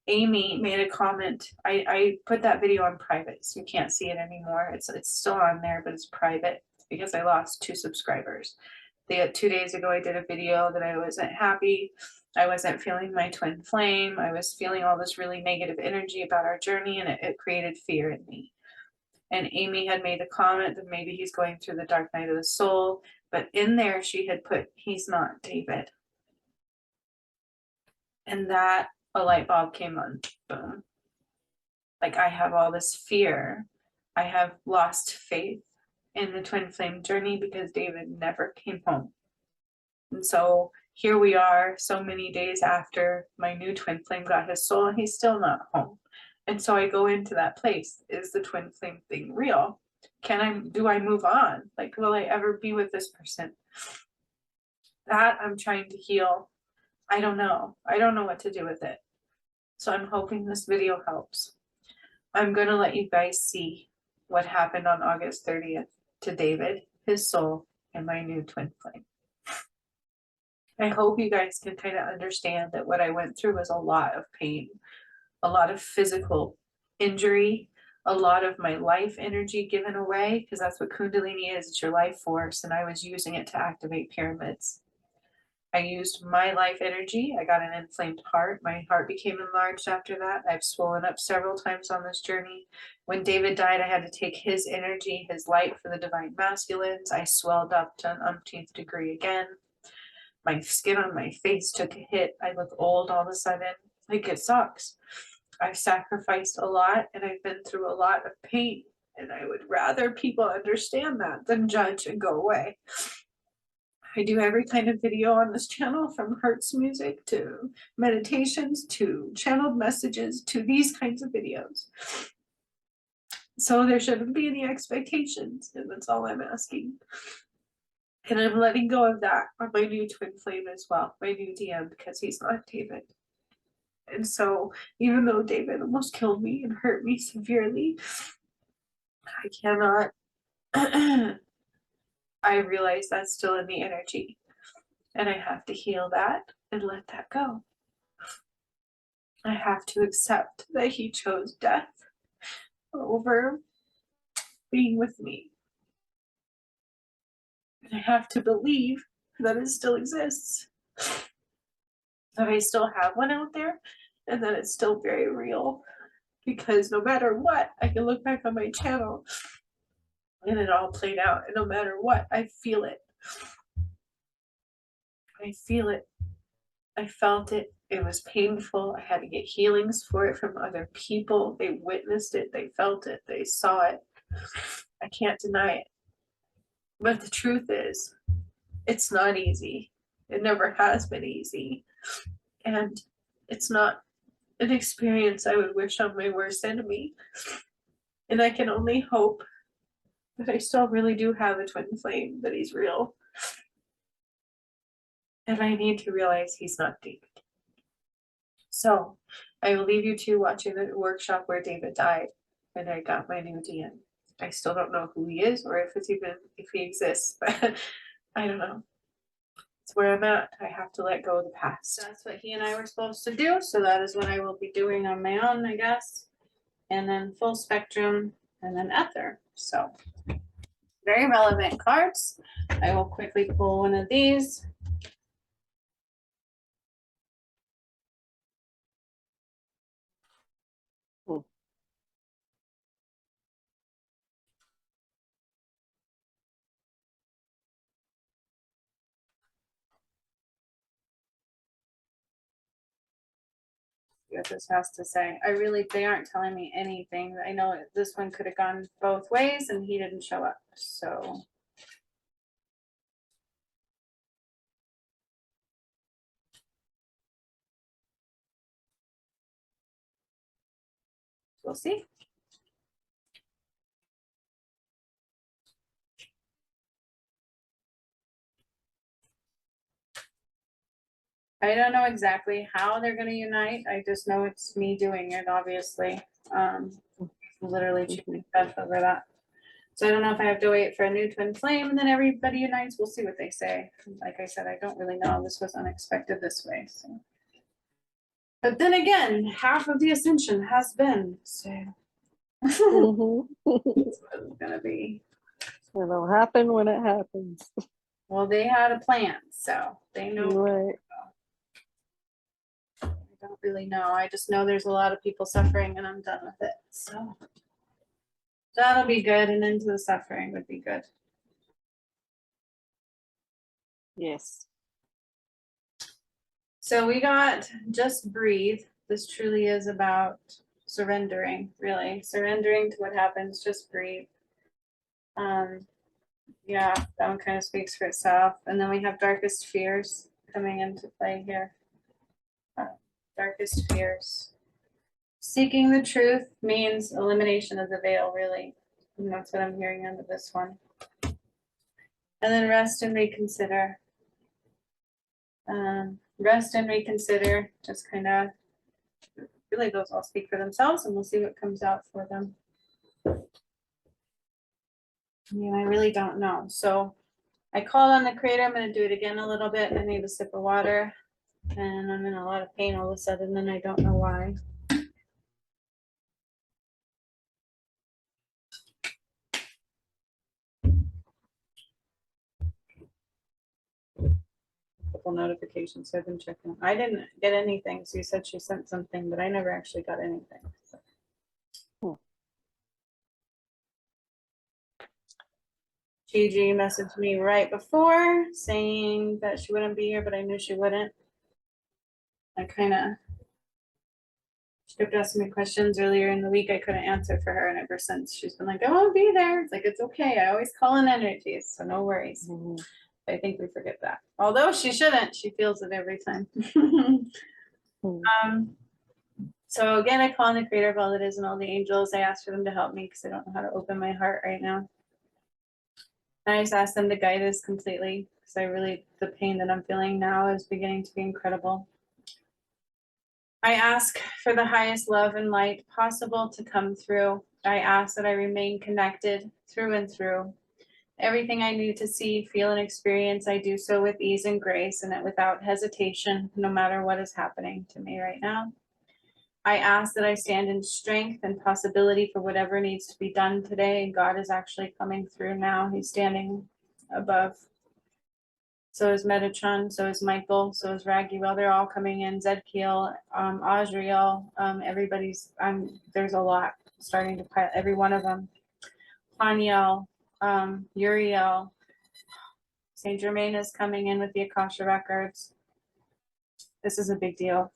Amy made a comment. I put that video on private, so you can't see it anymore. It's still on there, but it's private because I lost 2 subscribers. 2 days ago, I did a video that I wasn't happy. I wasn't feeling my twin flame. I was feeling all this really negative energy about our journey, and it created fear in me. And Amy had made a comment that maybe he's going through the dark night of the soul, but in there she had put, he's not David. And that, a light bulb came on, boom. Like, I have all this fear. I have lost faith in the twin flame journey because David never came home. And so here we are so many days after my new twin flame got his soul, and he's still not home. And so I go into that place. Is the twin flame thing real? Do I move on? Like, will I ever be with this person? That I'm trying to heal. I don't know. I don't know what to do with it. So I'm hoping this video helps. I'm going to let you guys see what happened on August 30th to David, his soul, and my new twin flame. I hope you guys can kind of understand that what I went through was a lot of pain, a lot of physical injury, a lot of my life energy given away, because that's what Kundalini is. It's your life force, and I was using it to activate pyramids. I used my life energy. I got an inflamed heart. My heart became enlarged after that. I've swollen up several times on this journey. When David died, I had to take his energy, his light for the divine masculines. I swelled up to an umpteenth degree again. My skin on my face took a hit. I look old all of a sudden. Like, it sucks. I've sacrificed a lot, and I've been through a lot of pain, and I would rather people understand that than judge and go away. I do every kind of video on this channel, from Hertz music to meditations to channeled messages to these kinds of videos. So there shouldn't be any expectations, and that's all I'm asking. And I'm letting go of that on my new twin flame as well, my new DM, because he's not David. And so even though David almost killed me and hurt me severely, I cannot, I realize that's still in the energy. And I have to heal that and let that go. I have to accept that he chose death over being with me. And I have to believe that it still exists. That I still have one out there, and that it's still very real. Because no matter what, I can look back on my channel and it all played out. And no matter what, I feel it. I feel it. I felt it. It was painful. I had to get healings for it from other people. They witnessed it. They felt it. They saw it. I can't deny it. But the truth is, it's not easy. It never has been easy. And it's not an experience I would wish on my worst enemy. And I can only hope that I still really do have a twin flame, that he's real. And I need to realize he's not David. So I will leave you two watching the workshop where David died, and I got my new DM. I still don't know who he is, or if he exists, but I don't know. It's where I'm at. I have to let go of the past. That's what he and I were supposed to do, so that is what I will be doing on my own, I guess. And then full spectrum, and then ether. So very relevant cards. I will quickly pull one of these. What this has to say. They aren't telling me anything. I know this one could have gone both ways and he didn't show up. So we'll see. I don't know exactly how they're going to unite. I just know it's me doing it, obviously. Literally choosing death over that. So I don't know if I have to wait for a new twin flame and then everybody unites. We'll see what they say. Like I said, I don't really know. This was unexpected this way. So. But then again, half of the Ascension has been. So that's what it's going to be. It'll happen when it happens. Well, they had a plan, so they know. Right. I don't really know. I just know there's a lot of people suffering and I'm done with it. So that'll be good. An end to the suffering would be good. Yes. So we got Just Breathe. This truly is about surrendering, really. Surrendering to what happens. Just breathe. Yeah, that one kind of speaks for itself. And then we have Darkest Fears coming into play here. Darkest Fears. Seeking the truth means elimination of the veil, really. And that's what I'm hearing under this one. And then Rest and Reconsider. Rest and Reconsider, just kind of, really those all speak for themselves, and we'll see what comes out for them. I mean, I really don't know. So I called on the Creator. I'm going to do it again a little bit. I need a sip of water. And I'm in a lot of pain all of a sudden, and I don't know why. Couple notifications, so I've been checking. I didn't get anything. So you said she sent something, but I never actually got anything. So. Gigi messaged me right before saying that she wouldn't be here, but I knew she wouldn't. She kept asking me questions earlier in the week. I couldn't answer for her, and ever since she's been like, I won't be there. It's like, it's okay. I always call in energies, so no worries. I think we forget that. Although she shouldn't, she feels it every time. So again, I call on the creator of all that is and all the angels. I ask for them to help me because I don't know how to open my heart right now. And I just ask them to guide us completely because the pain that I'm feeling now is beginning to be incredible. I ask for the highest love and light possible to come through. I ask that I remain connected through and through. Everything I need to see, feel, and experience, I do so with ease and grace and without hesitation, no matter what is happening to me right now. I ask that I stand in strength and possibility for whatever needs to be done today. And God is actually coming through now. He's standing above. So is Metatron, so is Michael, so is Raguel. They're all coming in. Zedkiel, Azriel, there's a lot starting to pile, every one of them. Haniel, Uriel, Saint Germain is coming in with the Akasha records. This is a big deal.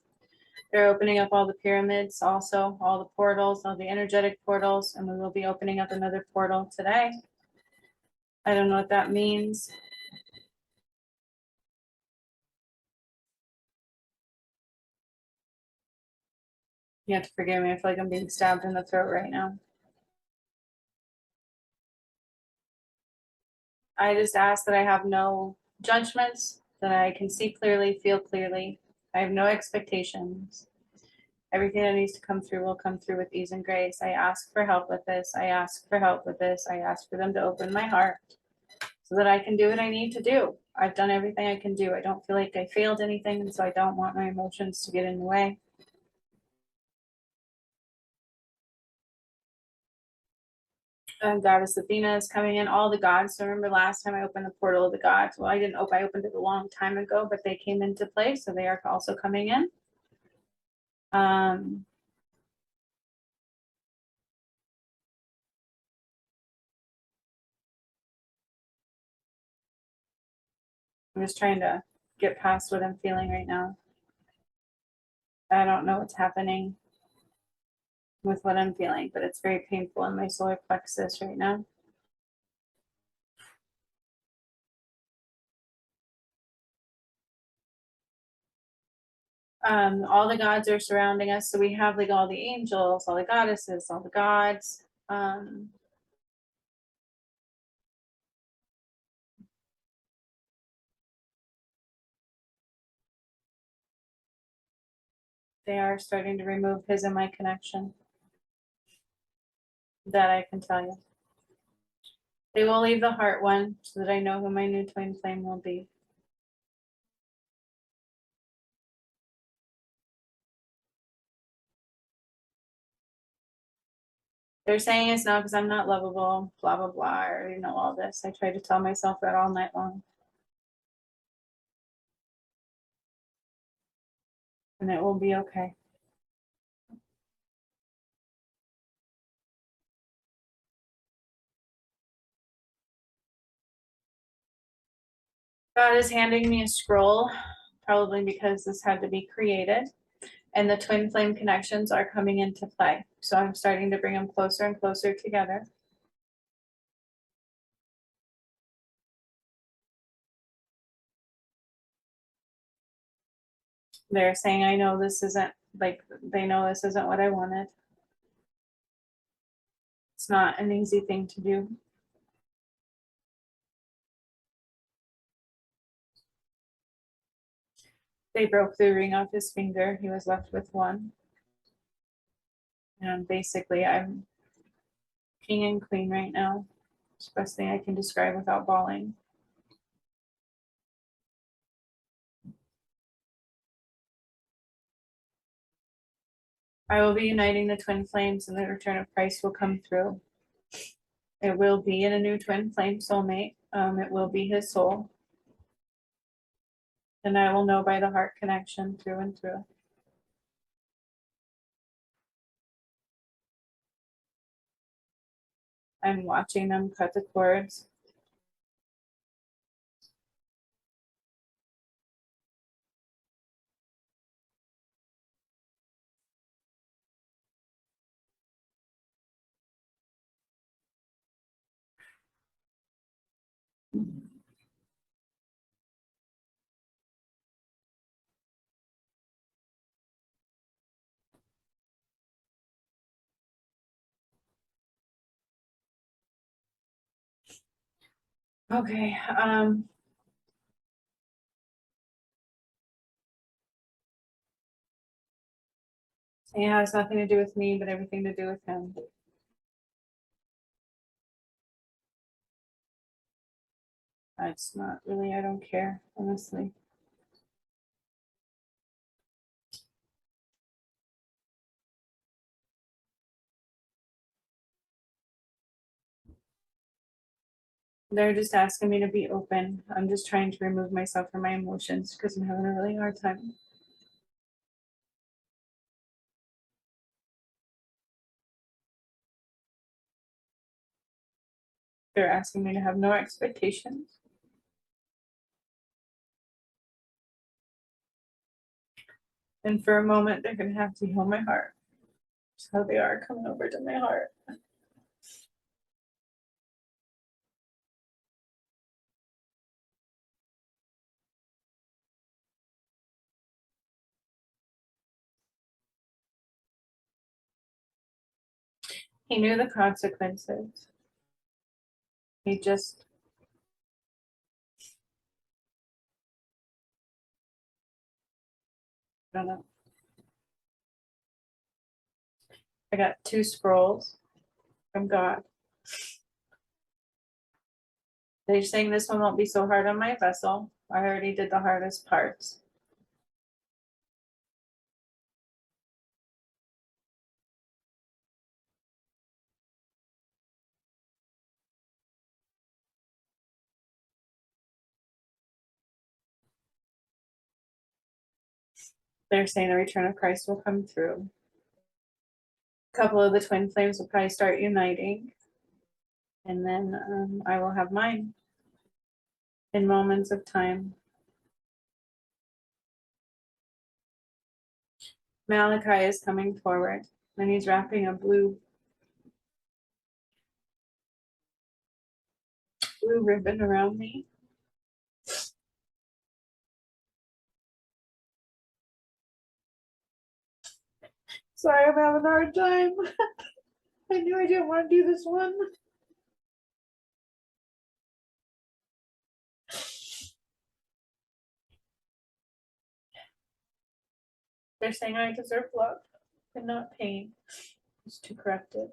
They're opening up all the pyramids, also all the portals, all the energetic portals, and we will be opening up another portal today. I don't know what that means. You have to forgive me. I feel like I'm being stabbed in the throat right now. I just ask that I have no judgments, that I can see clearly, feel clearly. I have no expectations. Everything that needs to come through will come through with ease and grace. I ask for help with this. I ask for help with this. I ask for them to open my heart so that I can do what I need to do. I've done everything I can do. I don't feel like I failed anything, and so I don't want my emotions to get in the way. Goddess Athena is coming in, all the gods. So remember last time I opened the portal of the gods. Well, I didn't open, I opened it a long time ago, but they came into play, so they are also coming in. I'm just trying to get past what I'm feeling right now. I don't know what's happening with what I'm feeling, but it's very painful in my solar plexus right now. All the gods are surrounding us. So we have like all the angels, all the goddesses, all the gods. They are starting to remove his and my connection. That I can tell you. They will leave the heart one so that I know who my new twin flame will be. They're saying it's not because I'm not lovable, blah, blah, blah. I already know all this. I try to tell myself that all night long. And it will be okay. God is handing me a scroll, probably because this had to be created. And the twin flame connections are coming into play. So I'm starting to bring them closer and closer together. They're saying, I know this isn't, like, they know this isn't what I wanted. It's not an easy thing to do. They broke the ring off his finger. He was left with one. And basically, I'm king and queen right now. It's the best thing I can describe without bawling. I will be uniting the twin flames and the return of Christ will come through. It will be in a new twin flame soulmate. It will be his soul. And I will know by the heart connection through and through. I'm watching them cut the cords. Okay. It has nothing to do with me, but everything to do with him. It's not really, I don't care, honestly. They're just asking me to be open. I'm just trying to remove myself from my emotions because I'm having a really hard time. They're asking me to have no expectations. And for a moment, they're going to have to heal my heart. That's how they are coming over to my heart. He knew the consequences. He just, I don't know. I got 2 scrolls from God. They're saying this one won't be so hard on my vessel. I already did the hardest parts. They're saying the return of Christ will come through. A couple of the twin flames will probably start uniting. And then I will have mine in moments of time. Malachi is coming forward and he's wrapping a blue ribbon around me. Sorry, I'm having a hard time. I knew I didn't want to do this one. They're saying I deserve love and not pain. It's too corrupted.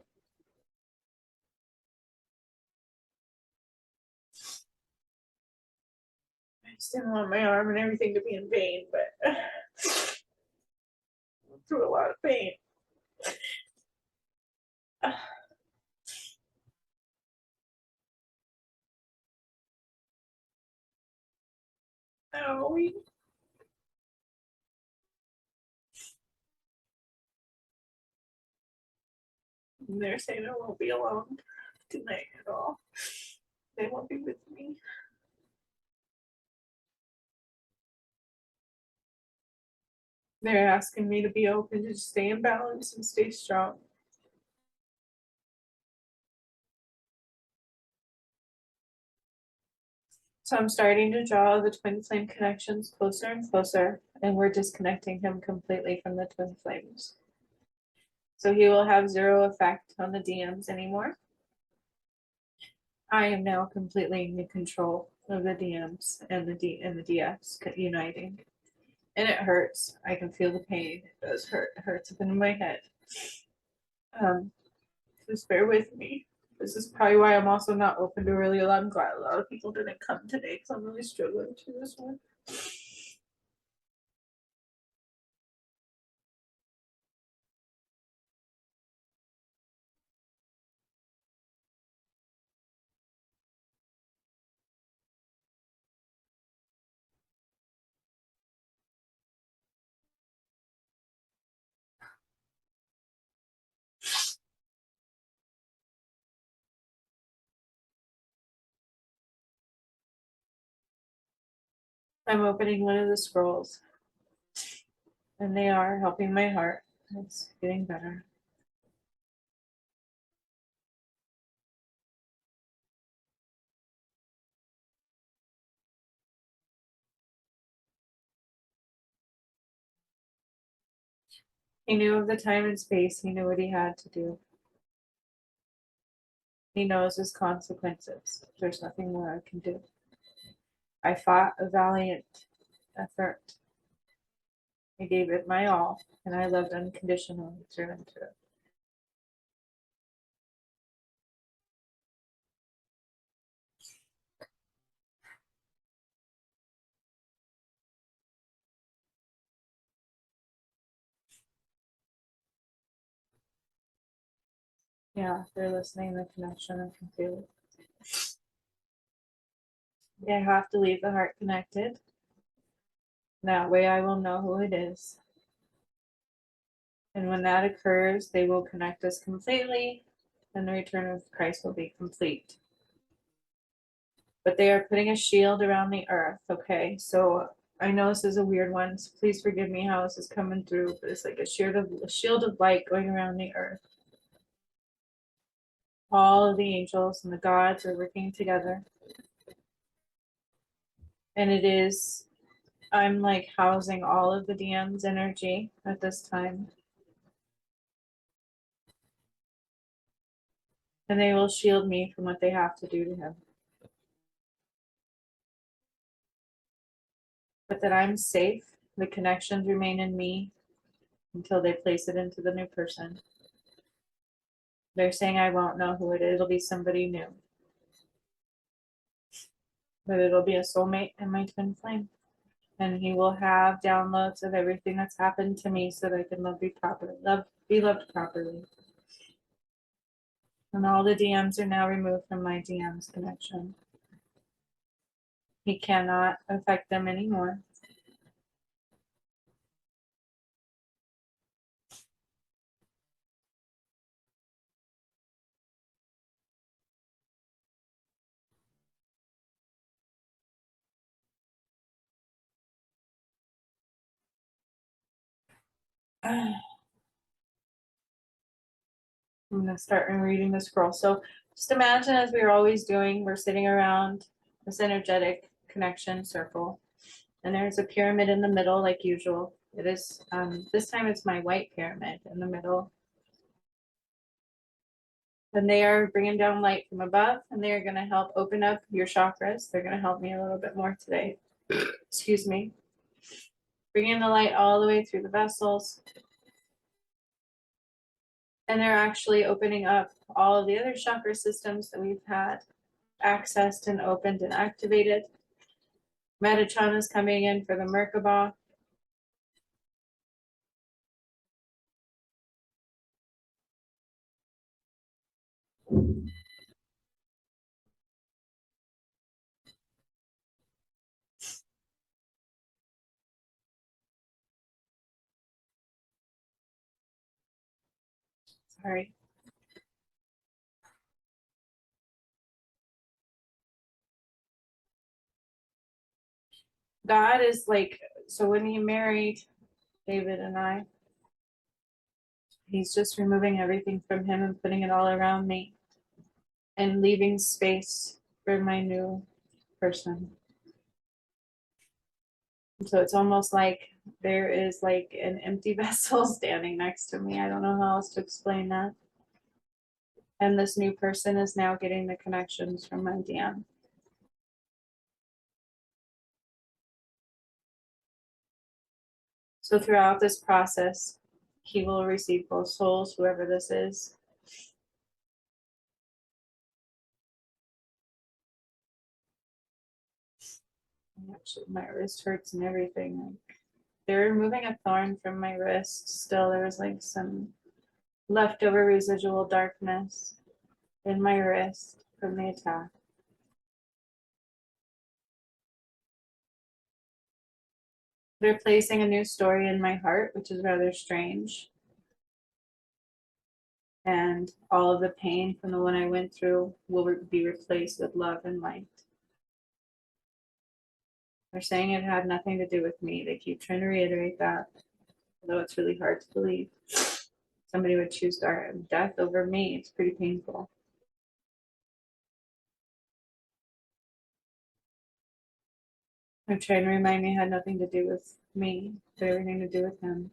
I just didn't want my arm and everything to be in pain, but through a lot of pain. Oh, they're saying I won't be alone tonight at all. They won't be with me. They're asking me to be open, to stay in balance and stay strong. So I'm starting to draw the twin flame connections closer and closer, and we're disconnecting him completely from the twin flames. So he will have 0 effect on the DMs anymore. I am now completely in control of the DMs and the DFs uniting. And it hurts. I can feel the pain. It does hurt. It hurts up in my head. Just bear with me. This is probably why I'm also not open to really a lot. I'm glad a lot of people didn't come today because I'm really struggling through this one. I'm opening one of the scrolls, and they are helping my heart. It's getting better. He knew of the time and space. He knew what he had to do. He knows his consequences. There's nothing more I can do. I fought a valiant effort. I gave it my all, and I loved unconditionally through and through. Yeah, they're listening, the connection, I can feel it. I have to leave the heart connected. That way I will know who it is. And when that occurs, they will connect us completely, and the return of Christ will be complete. But they are putting a shield around the earth, okay? So I know this is a weird one, so please forgive me how this is coming through, but it's like a shield of light going around the earth. All of the angels and the gods are working together. And it is, I'm like housing all of the DM's energy at this time. And they will shield me from what they have to do to him. But that I'm safe, the connections remain in me until they place it into the new person. They're saying I won't know who it is, it'll be somebody new. But it'll be a soulmate and my twin flame. And he will have downloads of everything that's happened to me so that I can be loved properly. And all the DMs are now removed from my DM's connection. He cannot affect them anymore. I'm gonna start reading the scroll. So just imagine, as we are always doing, we're sitting around this energetic connection circle. And there's a pyramid in the middle, like usual. It is, this time it's my white pyramid in the middle. And they are bringing down light from above, and they are going to help open up your chakras. They're going to help me a little bit more today. Excuse me. Bringing the light all the way through the vessels. And they're actually opening up all of the other chakra systems that we've had accessed and opened and activated. Metatron is coming in for the Merkaba. Sorry. God is like, so when he married David and I, he's just removing everything from him and putting it all around me and leaving space for my new person. So it's almost like there is like an empty vessel standing next to me. I don't know how else to explain that. And this new person is now getting the connections from my DM. So throughout this process, he will receive both souls, whoever this is. Actually, my wrist hurts and everything. Like, they're removing a thorn from my wrist. Still, there was like some leftover residual darkness in my wrist from the attack. They're placing a new story in my heart, which is rather strange. And all of the pain from the one I went through will be replaced with love and light. They're saying it had nothing to do with me. They keep trying to reiterate that, although it's really hard to believe. Somebody would choose death over me. It's pretty painful. They're trying to remind me it had nothing to do with me, but everything to do with him.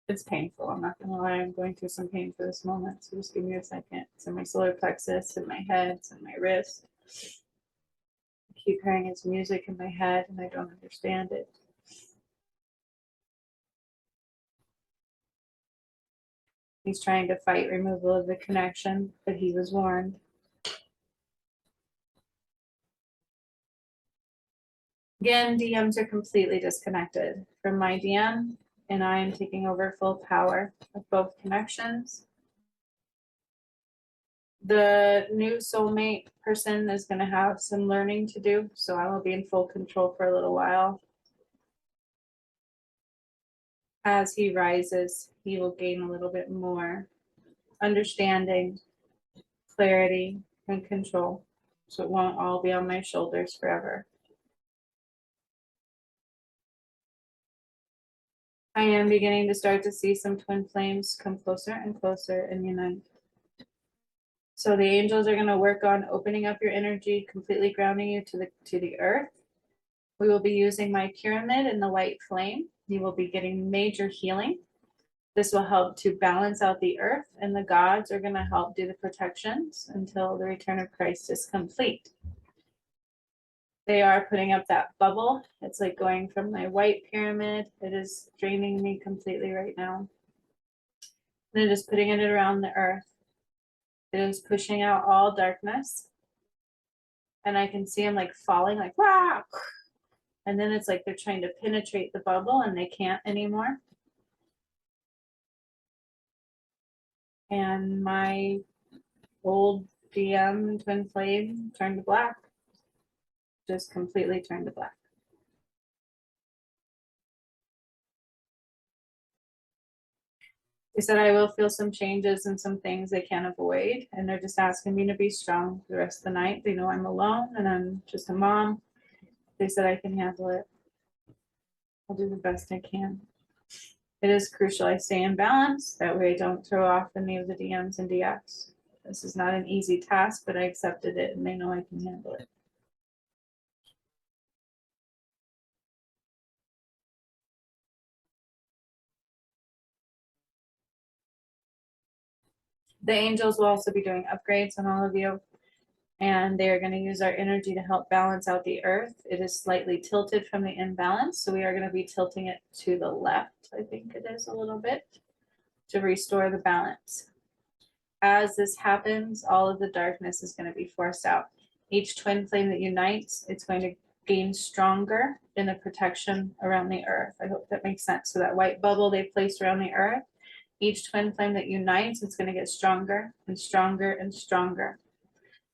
It's painful. I'm not gonna lie. I'm going through some pain for this moment. So just give me a second. It's in my solar plexus, in my head, it's in my wrist. I keep hearing his music in my head and I don't understand it. He's trying to fight removal of the connection, but he was warned. Again, DMs are completely disconnected from my DM, and I am taking over full power of both connections. The new soulmate person is going to have some learning to do, so I will be in full control for a little while. As he rises, he will gain a little bit more understanding, clarity, and control, so it won't all be on my shoulders forever. I am beginning to start to see some twin flames come closer and closer and unite. So the angels are going to work on opening up your energy, completely grounding you to the earth. We will be using my pyramid and the white flame. You will be getting major healing. This will help to balance out the earth, and the gods are going to help do the protections until the return of Christ is complete. They are putting up that bubble. It's like going from my white pyramid. It is draining me completely right now. They're just putting it around the earth. It is pushing out all darkness. And I can see them like falling, like, wow. And then it's like they're trying to penetrate the bubble and they can't anymore. And my old DM twin flame turned to black. Just completely turned to black. They said I will feel some changes and some things they can't avoid, and they're just asking me to be strong for the rest of the night. They know I'm alone and I'm just a mom. They said I can handle it. I'll do the best I can. It is crucial I stay in balance. That way I don't throw off any of the DMs and DX. This is not an easy task, but I accepted it and they know I can handle it. The angels will also be doing upgrades on all of you, and they are going to use our energy to help balance out the earth. It is slightly tilted from the imbalance, so we are going to be tilting it to the left, I think it is a little bit, to restore the balance. As this happens, all of the darkness is going to be forced out. Each twin flame that unites, it's going to gain stronger in the protection around the earth. I hope that makes sense. So that white bubble they placed around the earth, each twin flame that unites, it's going to get stronger and stronger and stronger.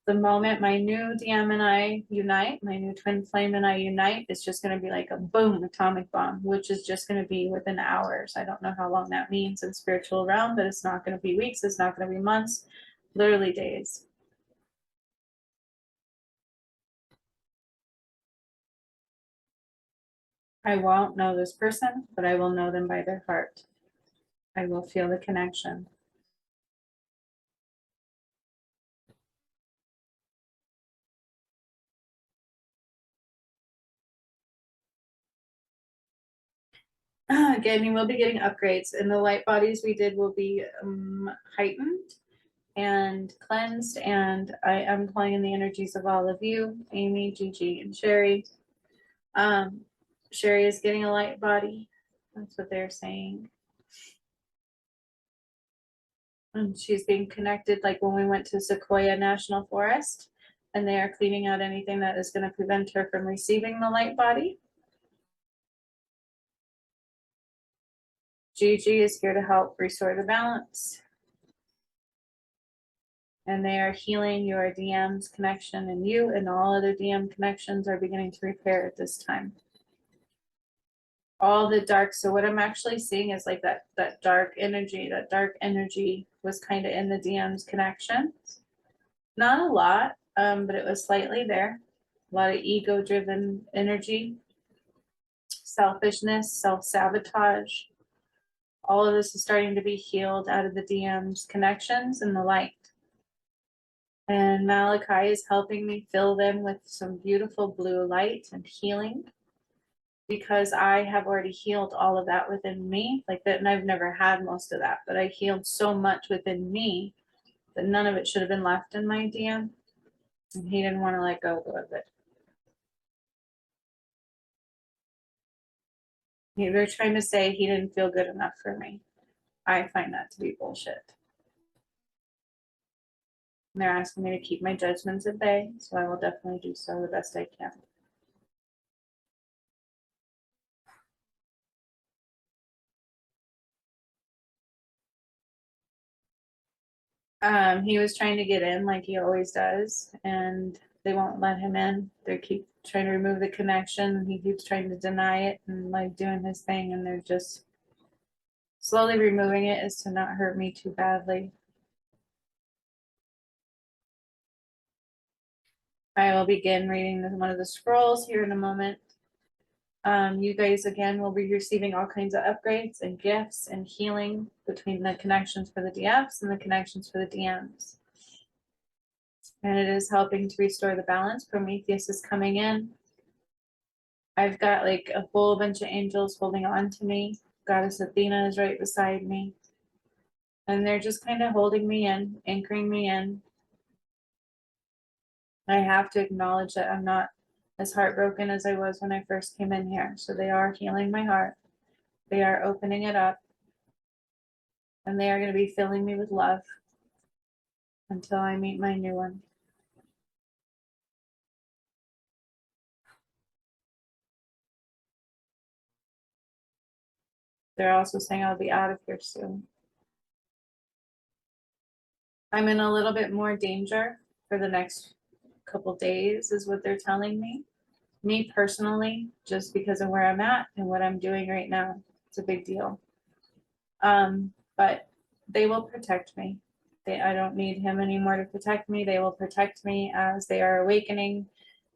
The moment my new DM and I unite, my new twin flame and I unite, it's just going to be like a boom atomic bomb, which is just going to be within hours. I don't know how long that means in spiritual realm, but it's not going to be weeks. It's not going to be months, literally days. I won't know this person, but I will know them by their heart. I will feel the connection. Again, you will be getting upgrades, and the light bodies we did will be heightened and cleansed, and I am calling in the energies of all of you, Amy, Gigi, and Sherry. Sherry is getting a light body. That's what they're saying. And she's being connected, like when we went to Sequoia National Forest, and they are cleaning out anything that is going to prevent her from receiving the light body. Gigi is here to help restore the balance. And they are healing your DM's connection, and you and all other DM connections are beginning to repair at this time. All the dark, so what I'm actually seeing is like that dark energy was kind of in the DM's connections. Not a lot, but it was slightly there. A lot of ego-driven energy, selfishness, self-sabotage. All of this is starting to be healed out of the DM's connections in the light. And Malachi is helping me fill them with some beautiful blue light and healing. because I have already healed all of that within me, like that, and I've never had most of that, but I healed so much within me that none of it should have been left in my DM, and he didn't want to let go of it. They're trying to say he didn't feel good enough for me. I find that to be bullshit. And they're asking me to keep my judgments at bay, so I will definitely do so the best I can. He was trying to get in like he always does, and they won't let him in. They keep trying to remove the connection, and he keeps trying to deny it and like doing his thing, and they're just slowly removing it is to not hurt me too badly. I will begin reading one of the scrolls here in a moment. You guys again will be receiving all kinds of upgrades and gifts and healing between the connections for the DFs and the connections for the DMs. And it is helping to restore the balance. Prometheus is coming in. I've got like a whole bunch of angels holding on to me. Goddess Athena is right beside me. And they're just kind of holding me in, anchoring me in. I have to acknowledge that I'm not as heartbroken as I was when I first came in here. So they are healing my heart. They are opening it up. And they are going to be filling me with love until I meet my new one. They're also saying I'll be out of here soon. I'm in a little bit more danger for the next couple days is what they're telling me. Me personally, just because of where I'm at and what I'm doing right now, it's a big deal. But they will protect me. I don't need him anymore to protect me. They will protect me as they are awakening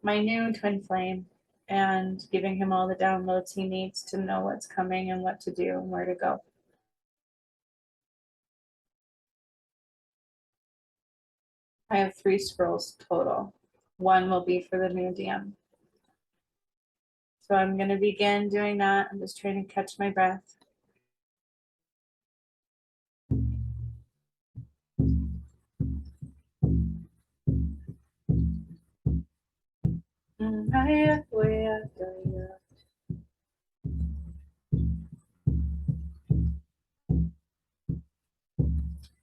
my new twin flame and giving him all the downloads he needs to know what's coming and what to do and where to go. I have 3 scrolls total. 1 will be for the new DM. So I'm going to begin doing that. I'm just trying to catch my breath.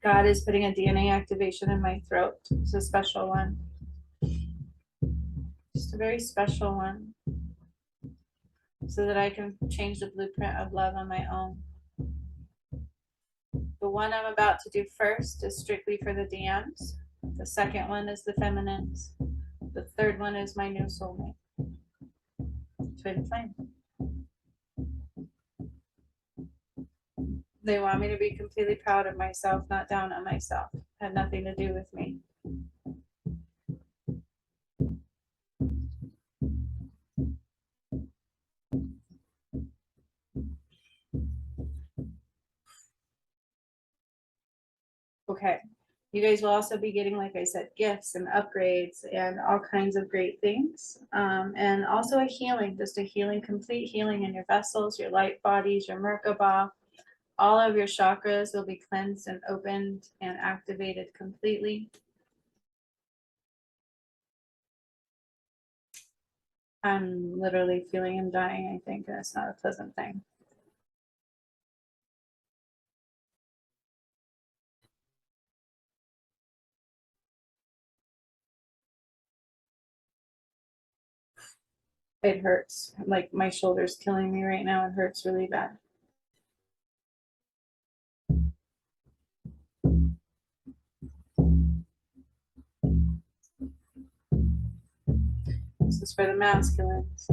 God is putting a DNA activation in my throat. It's a special one. Just a very special one. So that I can change the blueprint of love on my own. The one I'm about to do first is strictly for the DMs. The second one is the feminines. The third one is my new soulmate. Twin flame. They want me to be completely proud of myself, not down on myself. Had nothing to do with me. Okay. You guys will also be getting, like I said, gifts and upgrades and all kinds of great things. And also a healing, just a healing, complete healing in your vessels, your light bodies, your Merkaba. All of your chakras will be cleansed and opened and activated completely. I'm literally feeling him dying, I think. That's not a pleasant thing. It hurts. Like my shoulder's killing me right now. It hurts really bad. This is for the masculines.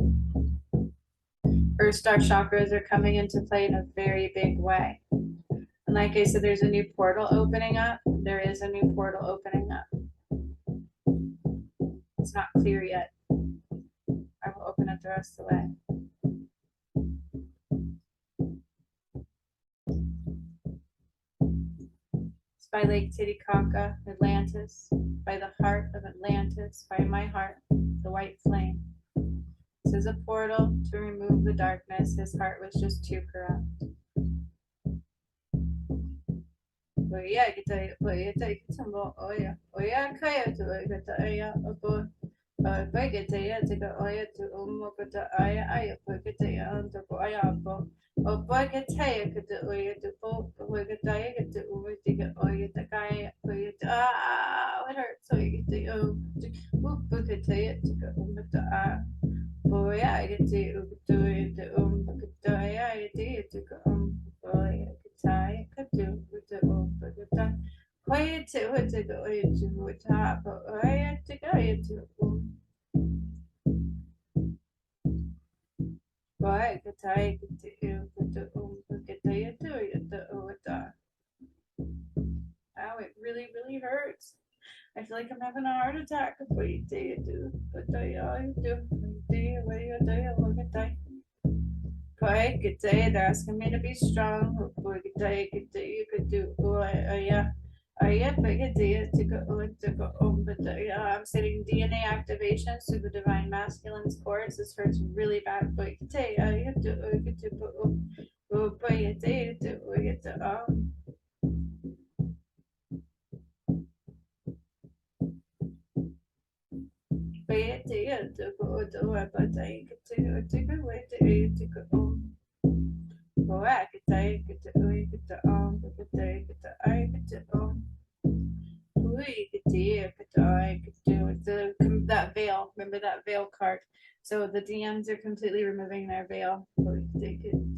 Earth star chakras are coming into play in a very big way. And like I said, there's a new portal opening up. There is a new portal opening up. It's not clear yet. I will open it the rest of the way. It's by Lake Titicaca, Atlantis, by the heart of Atlantis, by my heart, the white flame. It's This is a portal to remove the darkness. His heart was just too corrupt. But yeah, get that. But yeah, take some more. Oh yeah, kaya to get that. Yeah, okay. But get that. Take a oh yeah to get that. I get that. To go yeah, go. Oh boy, get that. Get the oh yeah to go. Boy, get that. Get the oh get oh yeah the kaya. Boy, get it hurts. So you get the oh. Boy, get that. To go get the boy, I get to do it. Get the I get to go. Boy, I get to do the quiet to what to go into a top. I had to go into why could I get to get the ow, it really, really hurts. I feel like I'm having a heart attack. What do you do? What do you do? What do you do? Look at that. Quiet, good day. They're asking me to be strong. Good day, you could do. Yeah. Yeah, but good day to go. But I'm setting DNA activations to the divine masculine's course. This hurts really bad. But good day, you have to get to but good day to get to but yeah, to go to but I get to go away to go. Go back, get to get to get to I get to we could do, I could do it. That veil. Remember that veil card. So the DMs are completely removing their veil. They could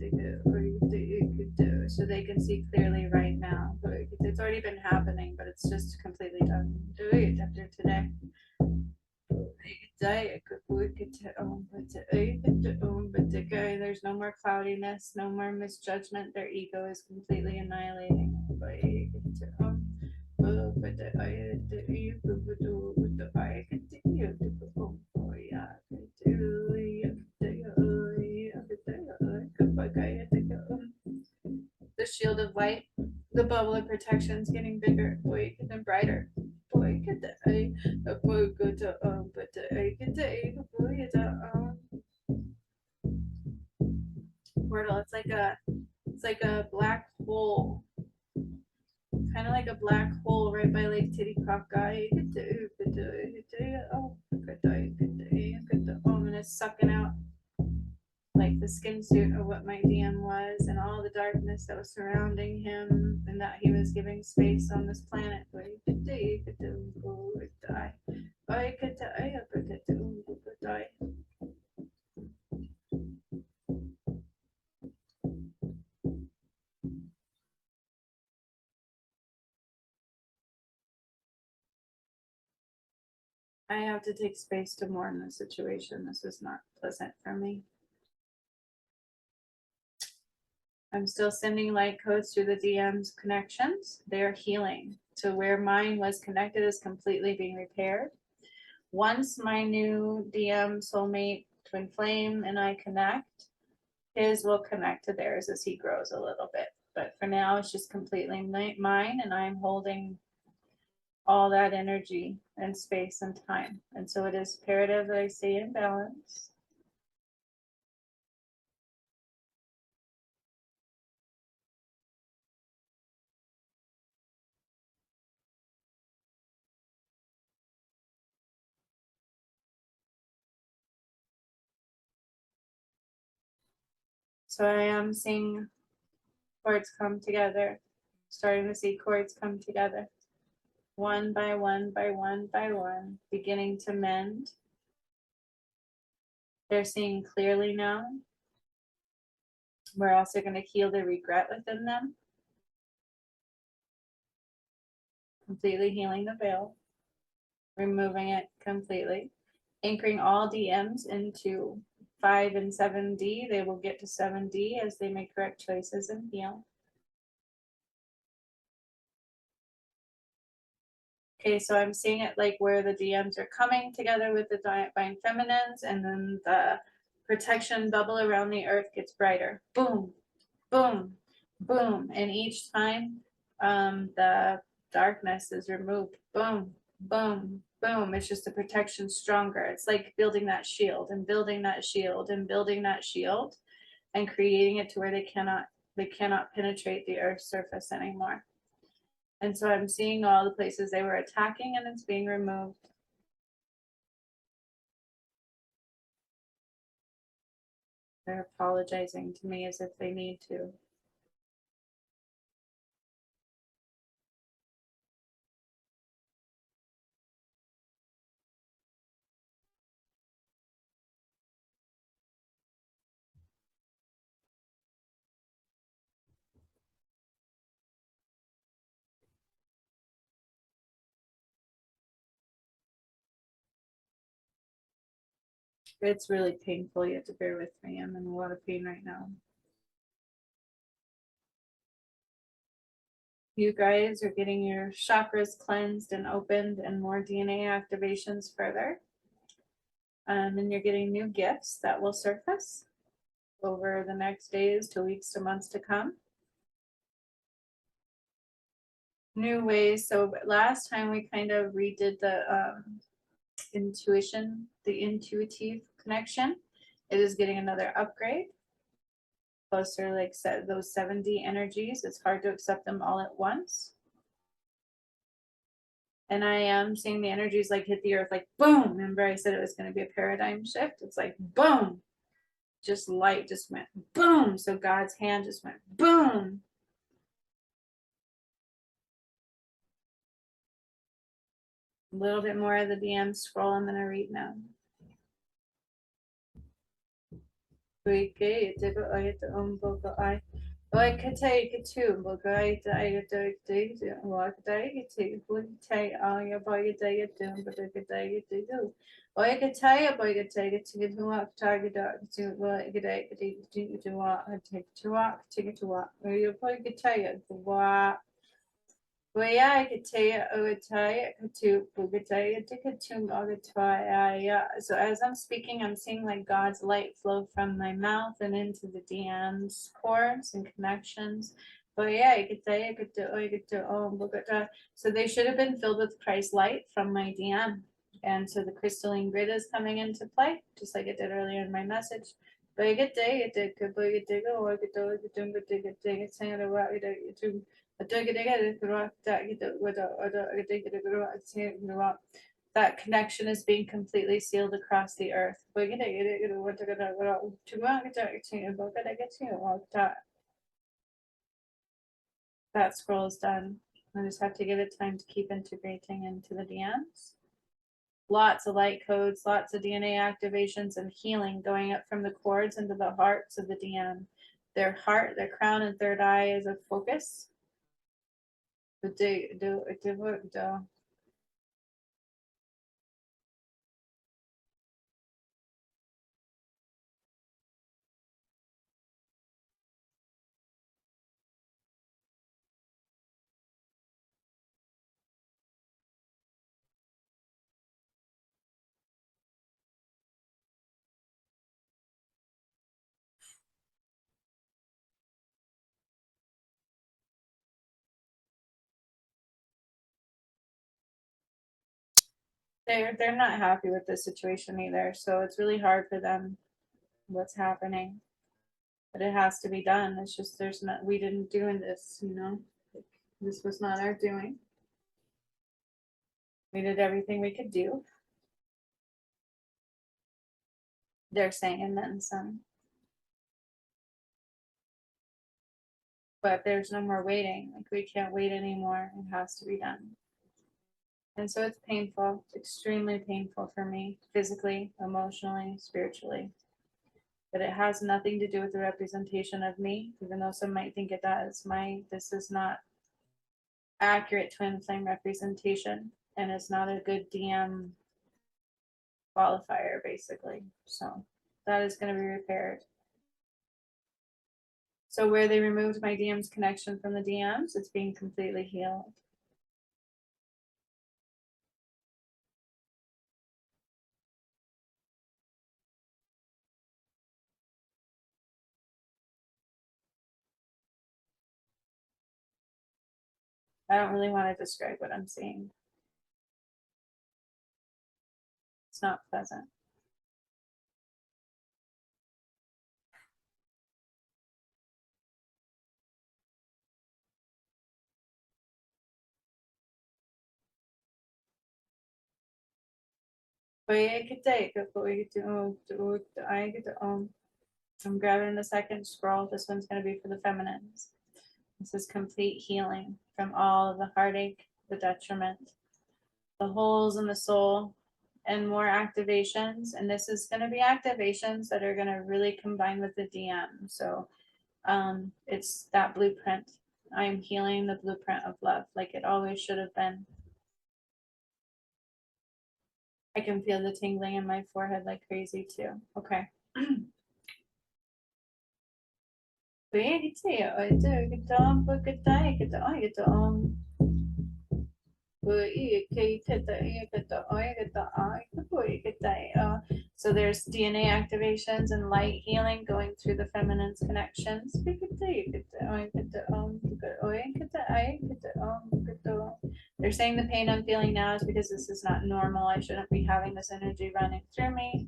do, so they can see clearly right now. It's already been happening, but it's just completely done. Do it after today. But the guy, there's no more cloudiness, no more misjudgment. Their ego is completely annihilating. The shield of light, the bubble of protection is getting bigger, and brighter. Boy, get the boy, good to but the get the boy, the portal. It's like a black hole, kind of like a black hole right by Lake Titicaca. Get the and it's sucking out like the skin suit of what my DM was and all the darkness that was surrounding him and that he was giving space on this planet. I have to take space to mourn the situation. This is not pleasant for me. I'm still sending light codes through the DM's connections. They're healing. So where mine was connected is completely being repaired. Once my new DM, soulmate, twin flame, and I connect, his will connect to theirs as he grows a little bit. But for now, it's just completely mine, and I'm holding all that energy and space and time. And so it is imperative that I stay in balance. So I am seeing chords come together, starting to see chords come together. One by one by one by one, beginning to mend. They're seeing clearly now. We're also going to heal the regret within them. Completely healing the veil. Removing it completely. Anchoring all DMs into 5 and 7D. They will get to 7D as they make correct choices and heal. Okay, so I'm seeing it like where the DMs are coming together with the divine feminines, and then the protection bubble around the earth gets brighter. Boom, boom, boom. And each time the darkness is removed. Boom, boom, boom. It's just the protection stronger. It's like building that shield and building that shield and building that shield and creating it to where they cannot penetrate the earth's surface anymore. And so I'm seeing all the places they were attacking and it's being removed. They're apologizing to me as if they need to. It's really painful. You have to bear with me. I'm in a lot of pain right now. You guys are getting your chakras cleansed and opened and more DNA activations further. And you're getting new gifts that will surface over the next days to weeks to months to come. New ways. So last time we kind of redid the intuition, the intuitive connection. It is getting another upgrade. Closer, like those 7D energies. It's hard to accept them all at once. And I am seeing the energies like hit the earth, like boom. Remember I said it was going to be a paradigm shift? It's like boom. Just light just went boom. So God's hand just went boom. A little bit more of the DM scroll I'm going to read now. I could take it too, but I walk day to would take all your boy day it do, but I could take it to do. Or I could tell you, boy, could take it to get to walk, target to what I could take it to walk, take it to walk, take it to walk. Or you boy could tell you, what. Well, yeah, I could tell you, I would tell you, to yeah. So as I'm speaking, I'm seeing like God's light flow from my mouth and into the DM's cords and connections. But yeah, I could tell you, I could do, so they should have been filled with Christ light from my DM. And so the crystalline grid is coming into play, just like it did earlier in my message. But I could day it did good, but I could dig it, or I could do it, saying it, what I do. That connection is being completely sealed across the earth. That scroll is done. I just have to give it time to keep integrating into the DMs. Lots of light codes, lots of DNA activations and healing going up from the cords into the hearts of the DM. Their heart, their crown, and third eye is a focus. They're not happy with the situation either, so it's really hard for them what's happening, but it has to be done. It's just there's not, we didn't do this, this was not our doing. We did everything we could do. They're saying, and then some. But there's no more waiting. Like we can't wait anymore. It has to be done. And so it's painful. It's extremely painful for me, physically, emotionally, spiritually. But it has nothing to do with the representation of me, even though some might think it does. This is not accurate twin flame representation, and it's not a good DM qualifier, basically. So that is going to be repaired. So where they removed my DM's connection from the DMs, it's being completely healed. I don't really want to describe what I'm seeing. not pleasant. I'm grabbing the second scroll. This one's going to be for the feminines. This is complete healing from all of the heartache, the detriment, the holes in the soul, and more activations. And this is going to be activations that are going to really combine with the DM. So it's that blueprint. I am healing the blueprint of love like it always should have been. I can feel the tingling in my forehead like crazy too. Okay. So there's DNA activations and light healing going through the feminine's connections. They're saying the pain I'm feeling now is because this is not normal. I shouldn't be having this energy running through me.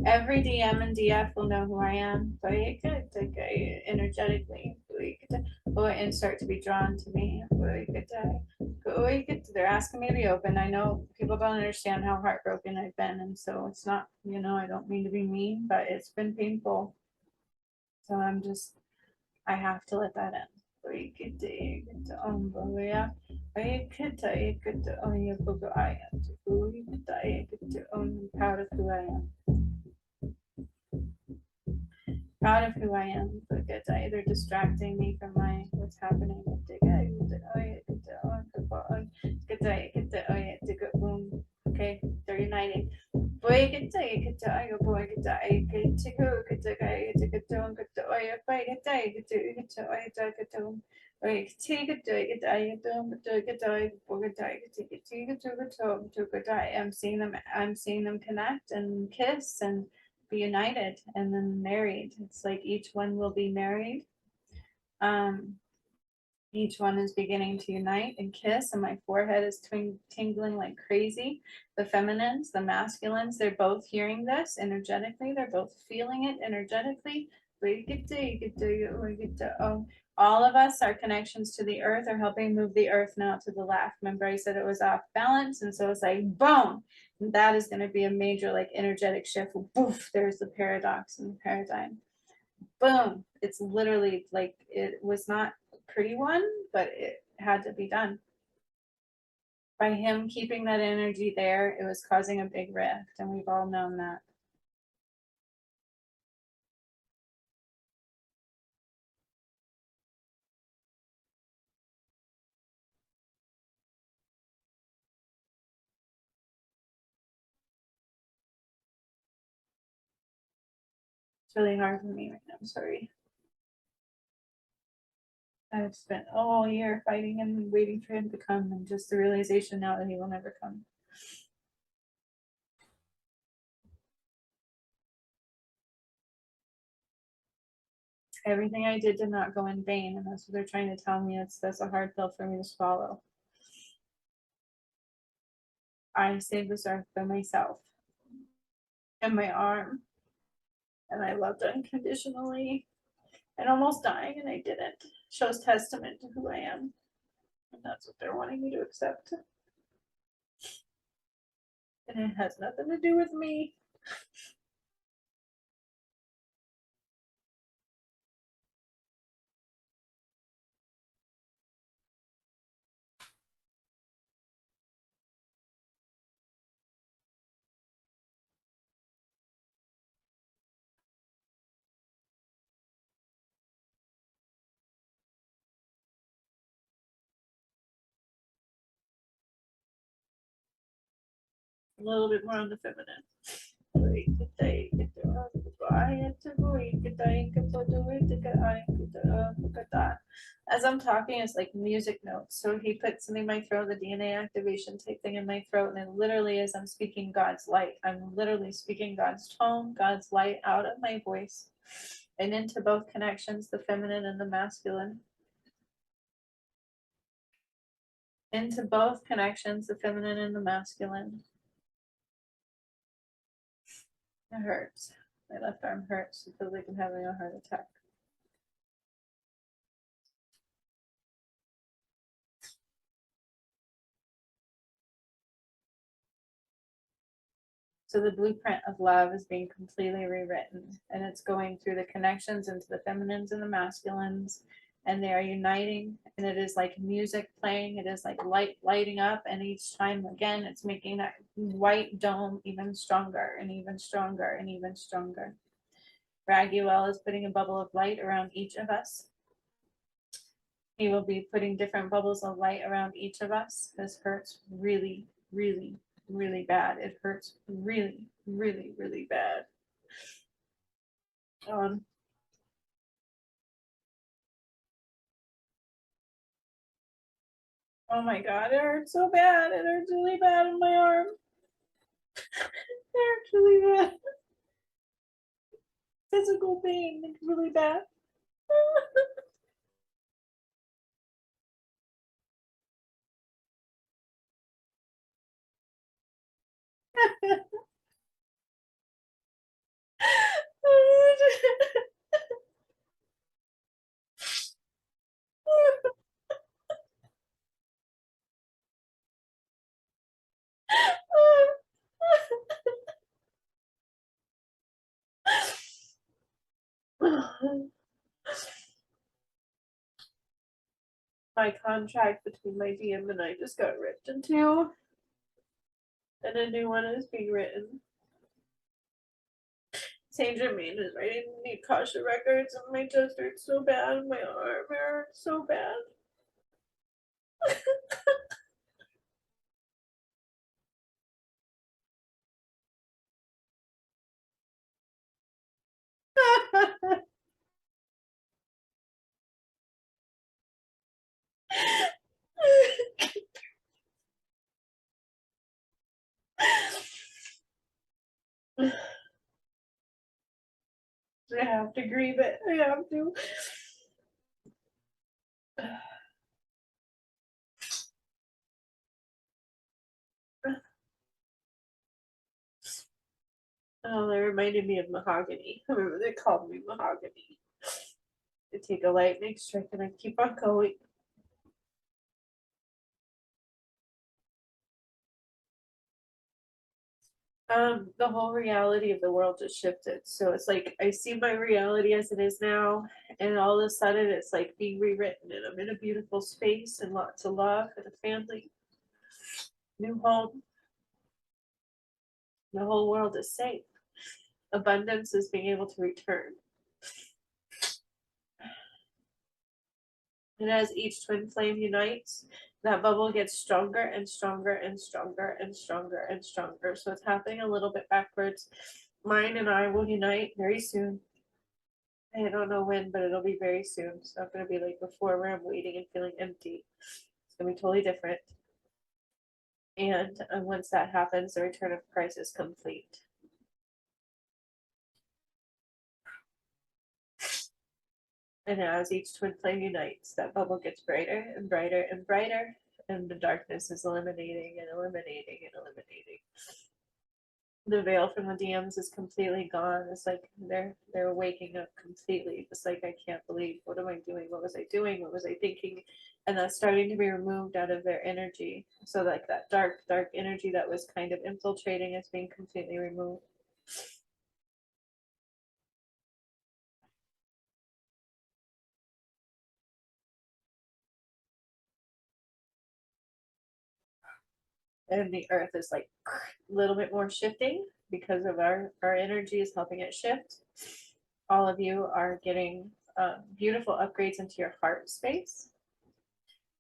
Every DM and DF will know who I am energetically and start to be drawn to me. They're asking me to be open. I know people don't understand how heartbroken I've been, and so it's not, I don't mean to be mean, but it's been painful. So I have to let that in. I'm proud of who I am. Proud of who I am, but they're distracting me from what's happening. Okay, they're uniting. I'm seeing them connect and kiss and be united and then married. It's like each one will be married. Each one is beginning to unite and kiss, and my forehead is tingling like crazy. The feminines, the masculines, they're both hearing this energetically. They're both feeling it energetically. All of us, our connections to the earth are helping move the earth now to the left. Remember, I said it was off balance, and so it's like boom. And that is going to be a major like energetic shift. Boof, there's the paradox and the paradigm. Boom. It's literally like it was not a pretty one, but it had to be done. By him keeping that energy there, it was causing a big rift, and we've all known that. It's really hard for me right now. I'm sorry. I've spent a whole year fighting him and waiting for him to come, and just the realization now that he will never come. Everything I did not go in vain, and that's what they're trying to tell me. That's a hard pill for me to swallow. I saved this earth by myself and my arm, and I loved unconditionally and almost dying, and I didn't. Shows testament to who I am, and that's what they're wanting me to accept. And it has nothing to do with me. A little bit more on the feminine. As I'm talking, it's like music notes. So he put something in my throat, the DNA activation type thing in my throat, and it literally, as I'm speaking God's light, I'm literally speaking God's tone, God's light out of my voice and into both connections, the feminine and the masculine. Into both connections, the feminine and the masculine. It hurts. My left arm hurts. It feels like I'm having a heart attack. So the blueprint of love is being completely rewritten, and it's going through the connections into the feminines and the masculines, and they are uniting, and it is like music playing. It is like lighting up, and each time again it's making that white dome even stronger and even stronger and even stronger. Raguel is putting a bubble of light around each of us. He will be putting different bubbles of light around each of us. This hurts really, really, really bad. It hurts really, really, really bad. Oh my god, it hurts so bad. It hurts really bad in my arm. It hurts really bad. Physical pain. It's really bad. My contract between my DM and I just got ripped in two, and a new one is being written. Saint Germain is writing the Akasha records, and my chest hurts so bad, my arm hurts so bad. I have to grieve it. I have to. Oh, that reminded me of mahogany. I remember they called me mahogany. I take a lightning strike and I keep on going. The whole reality of the world just shifted. So it's like I see my reality as it is now, and all of a sudden it's like being rewritten, and I'm in a beautiful space and lots of love and a family, new home. The whole world is safe. Abundance is being able to return. And as each twin flame unites, that bubble gets stronger and stronger and stronger and stronger and stronger. So it's happening a little bit backwards. Mine and I will unite very soon. I don't know when, but it'll be very soon. It's not going to be like before where I'm waiting and feeling empty. It's going to be totally different. And once that happens, the return of Christ is complete. And as each twin flame unites, that bubble gets brighter and brighter and brighter, and the darkness is eliminating and eliminating and eliminating. The veil from the DMs is completely gone. It's like they're waking up completely. It's like, I can't believe, what am I doing? What was I doing? What was I thinking? And that's starting to be removed out of their energy. So like that dark energy that was kind of infiltrating is being completely removed. And the earth is like a little bit more shifting because of our energy is helping it shift. All of you are getting beautiful upgrades into your heart space.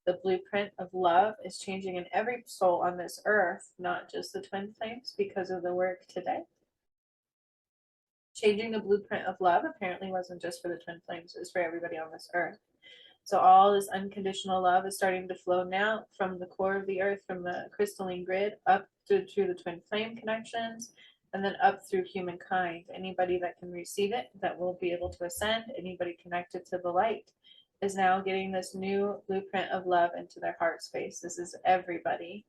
The blueprint of love is changing in every soul on this earth, not just the twin flames, because of the work today. Changing the blueprint of love apparently wasn't just for the twin flames, it was for everybody on this earth. So all this unconditional love is starting to flow now from the core of the earth, from the crystalline grid, up through the twin flame connections, and then up through humankind. Anybody that can receive it, that will be able to ascend, anybody connected to the light, is now getting this new blueprint of love into their heart space. This is everybody.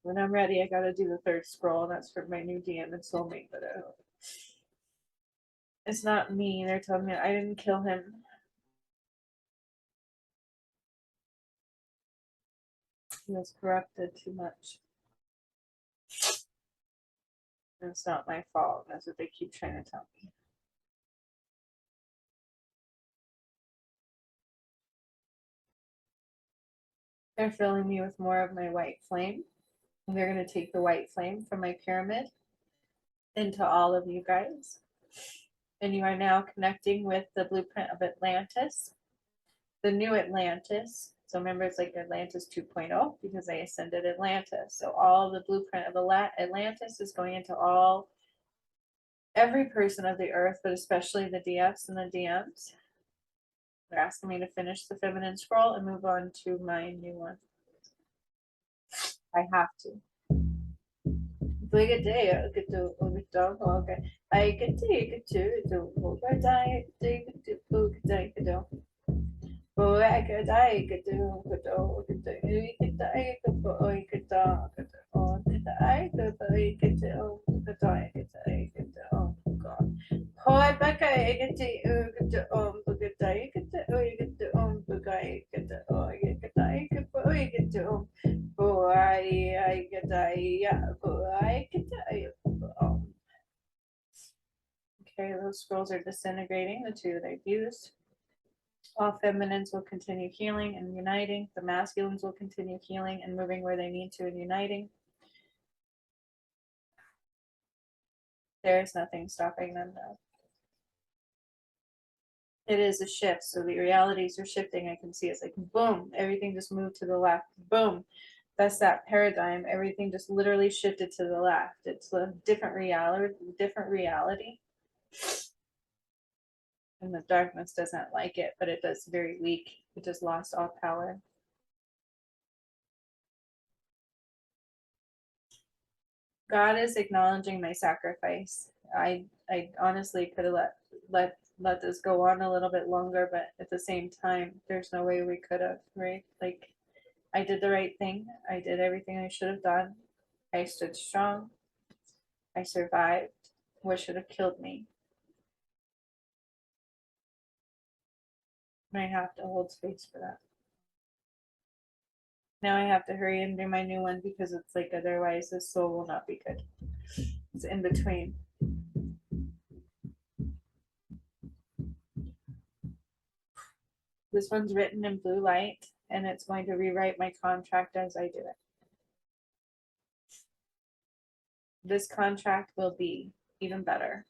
When I'm ready, I gotta do the third scroll, and that's for my new DM and soulmate, but it's not me. They're telling me I didn't kill him. He was corrupted too much. And it's not my fault. That's what they keep trying to tell me. They're filling me with more of my white flame. And they're going to take the white flame from my pyramid into all of you guys. And you are now connecting with the blueprint of Atlantis, the new Atlantis. So remember, it's like Atlantis 2.0 because they ascended Atlantis. So all the blueprint of Atlantis is going into every person of the earth, but especially the DFs and the DMs. They're asking me to finish the feminine scroll and move on to my new one. I have to. Okay. I get to Oh, I could I could do could do could do you could I could I could oh could I could do could I could oh God. Oh, I back I could do could do could I could do you could do could I could oh you could I could do oh I could yeah oh I could oh. Okay, those scrolls are disintegrating, the two they've used. All feminines will continue healing and uniting. The masculines will continue healing and moving where they need to and uniting. There is nothing stopping them though. It is a shift. So the realities are shifting. I can see it's like boom, everything just moved to the left. Boom. That's that paradigm. Everything just literally shifted to the left. It's a different reality. And the darkness doesn't like it, but it does very weak. It just lost all power. God is acknowledging my sacrifice. I honestly could have let this go on a little bit longer, but at the same time, there's no way we could have, right? Like, I did the right thing. I did everything I should have done. I stood strong. I survived. What should have killed me? And I have to hold space for that. Now I have to hurry and do my new one because it's like otherwise this soul will not be good. It's in between. This one's written in blue light and it's going to rewrite my contract as I do it. This contract will be even better.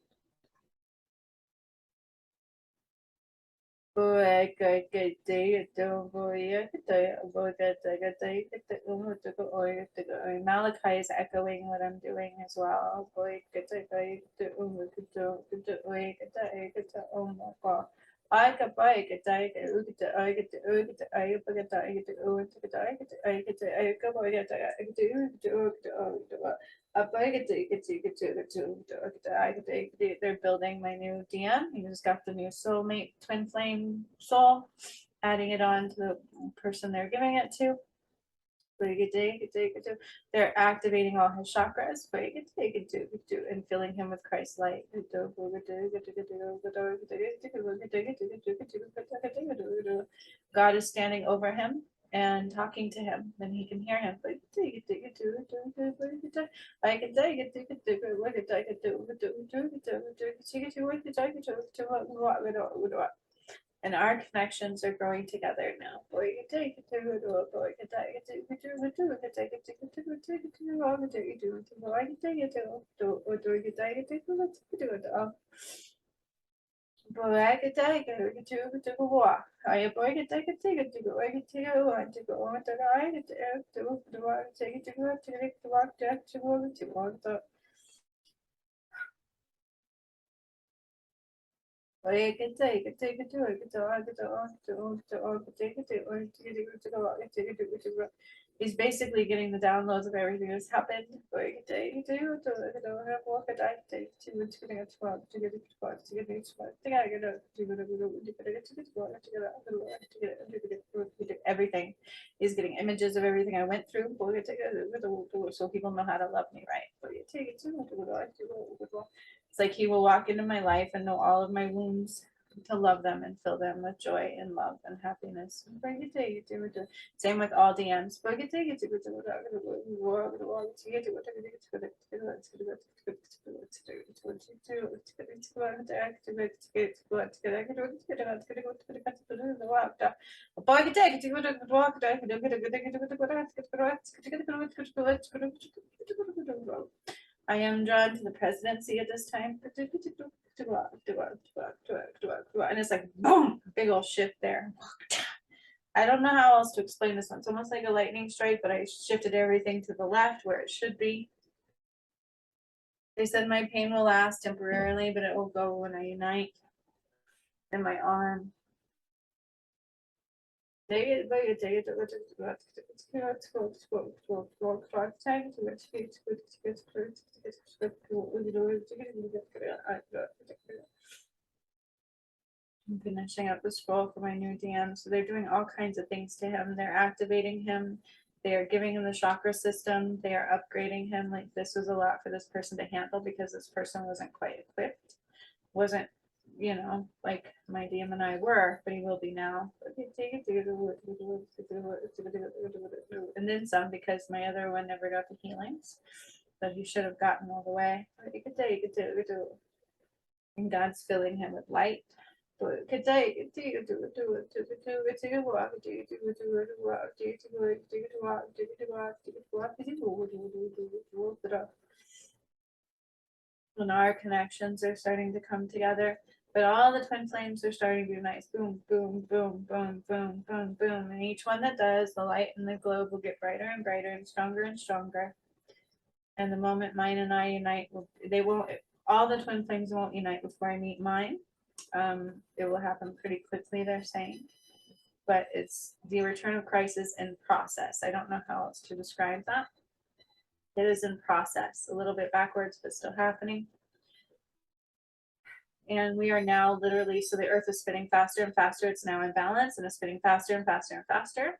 Malachi is echoing what I'm doing as well. I could buy it. I they're building my new DM. You just got the new soulmate twin flame soul, adding it on to the person they're giving it to. They're activating all his chakras and filling him with Christ's light. God is standing over him and talking to him, then he can hear him. And our connections are growing together now. Boy, I could take it. We could do a walk. I boy could take it. To go. I could take it. Want to go on to the I could do the walk. Take it to go. To take the walk. To go to walk. I could take it. Take it to it. I could take it to go. Take it to go. He's basically getting the downloads of everything that's happened. I could take it to walk. I take it to get it to get it to get it to everything. He's getting images of everything I went through. So people know how to love me, right? It's like he will walk into my life and know all of my wounds to love them and fill them with joy and love and happiness. Same with all DMs. I am drawn to the presidency at this time. And it's like, boom, big old shift there. I don't know how else to explain this one. It's almost like a lightning strike, but I shifted everything to the left where it should be. They said my pain will last temporarily, but it will go when I unite in my arm. I'm finishing up the scroll for my new DM. So they're doing all kinds of things to him. They're activating him. They are giving him the chakra system. They are upgrading him. Like this was a lot for this person to handle because this person wasn't quite equipped. Wasn't, you know, like my DM and I were, but he will be now. And then some because my other one never got the healings, but he should have gotten all the way. And God's filling him with light. When our connections are starting to come together, but all the twin flames are starting to do nice boom, boom, boom, boom, boom, boom, boom. And each one that does, the light and the globe will get brighter and brighter and stronger and stronger. And the moment mine and I unite, they won't, all the twin flames won't unite before I meet mine. It will happen pretty quickly, they're saying. But it's the return of Christ is in process. I don't know how else to describe that. It is in process, a little bit backwards, but still happening. And we are now literally, so the earth is spinning faster and faster. It's now in balance and it's spinning faster and faster and faster.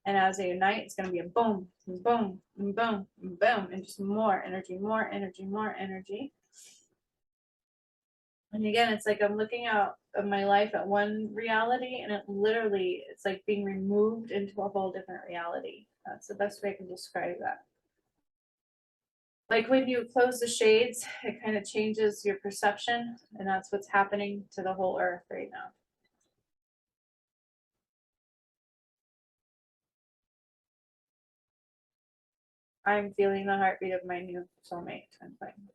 And as they unite, it's going to be a boom, and boom, and boom, and boom, and just more energy, more energy, more energy. And again, it's like I'm looking out of my life at one reality, and it literally, it's like being removed into a whole different reality. That's the best way I can describe that. Like when you close the shades, it kind of changes your perception, and that's what's happening to the whole earth right now. I'm feeling the heartbeat of my new soulmate twin flame.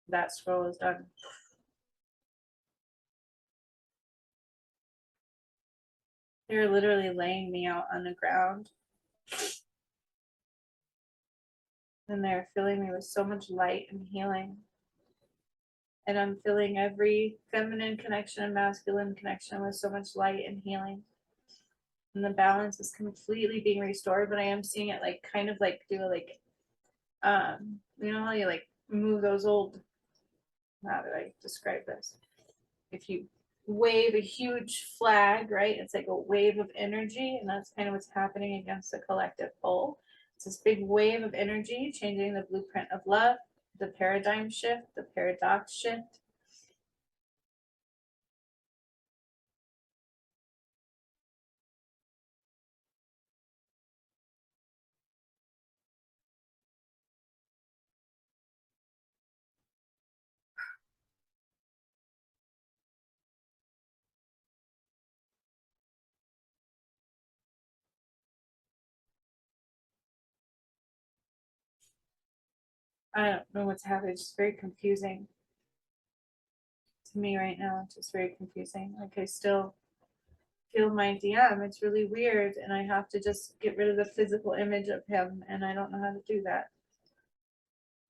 That scroll is done. They're literally laying me out on the ground. And they're filling me with so much light and healing. And I'm filling every feminine connection and masculine connection with so much light and healing. And the balance is completely being restored, but I am seeing it like kind of like do like you know how you like move those old, how do I describe this? If you wave a huge flag, right? It's like a wave of energy, and that's kind of what's happening against the collective whole. It's this big wave of energy changing the blueprint of love, the paradigm shift, the paradox shift. I don't know what's happening. It's just very confusing to me right now. It's just very confusing. Like I still feel my DM. It's really weird, and I have to just get rid of the physical image of him, and I don't know how to do that.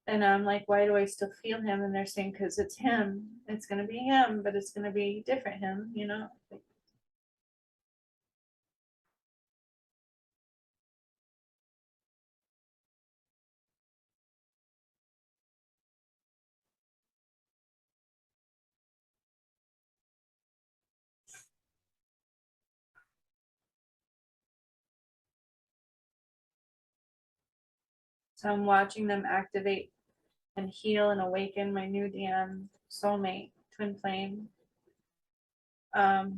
And I'm like, why do I still feel him? And they're saying, because it's him. It's gonna be him, but it's gonna be different him, you know? Like, so I'm watching them activate and heal and awaken my new DM soulmate, twin flame.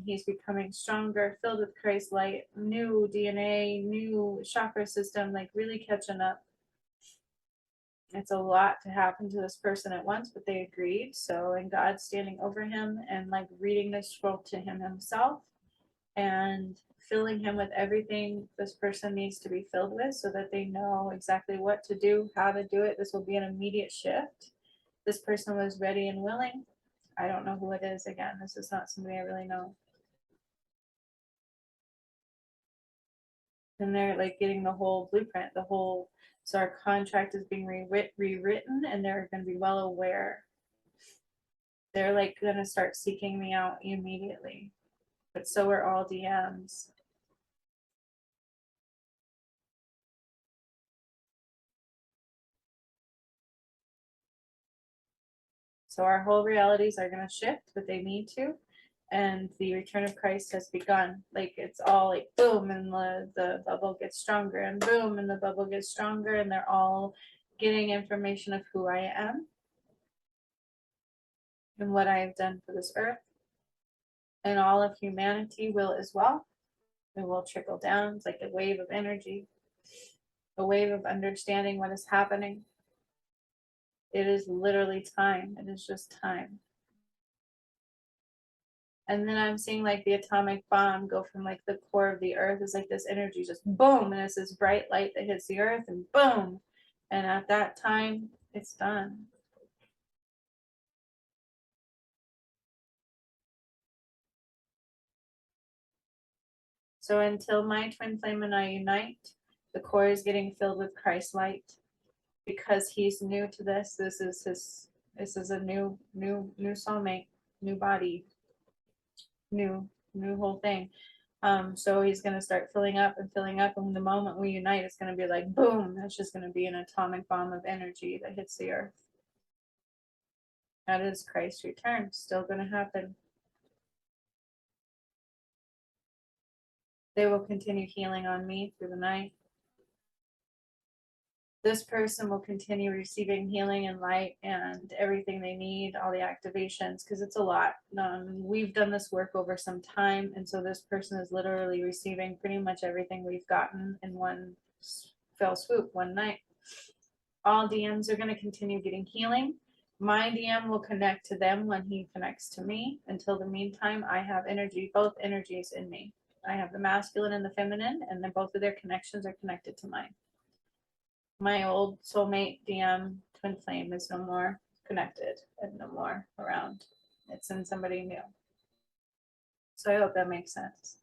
He's becoming stronger, filled with Christ's light, new DNA, new chakra system, like really catching up. It's a lot to happen to this person at once, but they agreed. So, and God's standing over him and like reading this scroll to him himself and filling him with everything this person needs to be filled with so that they know exactly what to do, how to do it. This will be an immediate shift. This person was ready and willing. I don't know who it is again. This is not somebody I really know. And they're like getting the whole blueprint, the whole, so our contract is being rewritten and they're going to be well aware. They're like going to start seeking me out immediately. But so are all DMs. So our whole realities are going to shift, but they need to. And the return of Christ has begun. Like it's all like boom, and the bubble gets stronger, and boom, and the bubble gets stronger, and they're all getting information of who I am and what I have done for this earth. And all of humanity will as well. It will trickle down. It's like a wave of energy, a wave of understanding what is happening. It is literally time. It is just time. And then I'm seeing like the atomic bomb go from like the core of the earth. Is like this energy just boom, and it's this bright light that hits the earth and boom. And at that time, it's done. So until my twin flame and I unite, the core is getting filled with Christ light. Because he's new to this, this is a new soulmate, new body, new whole thing. So he's going to start filling up, and the moment we unite, it's going to be like boom. It's just going to be an atomic bomb of energy that hits the earth. That is Christ's return. Still going to happen. They will continue healing on me through the night. This person will continue receiving healing and light and everything they need, all the activations, because it's a lot. We've done this work over some time, and so this person is literally receiving pretty much everything we've gotten in one fell swoop, one night. All DMs are going to continue getting healing. My DM will connect to them when he connects to me. Until the meantime, I have energy, both energies in me. I have the masculine and the feminine, and then both of their connections are connected to mine. My old soulmate DM twin flame is no more connected and no more around. It's in somebody new. So I hope that makes sense.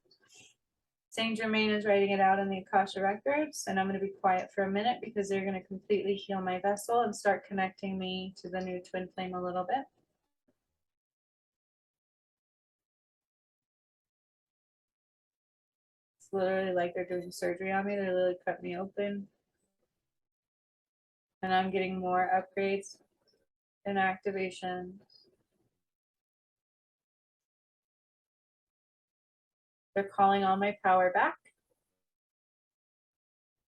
Saint Germain is writing it out in the Akasha records, and I'm going to be quiet for a minute because they're going to completely heal my vessel and start connecting me to the new twin flame a little bit. It's literally like they're doing surgery on me. They're literally cutting me open. And I'm getting more upgrades and activations. They're calling all my power back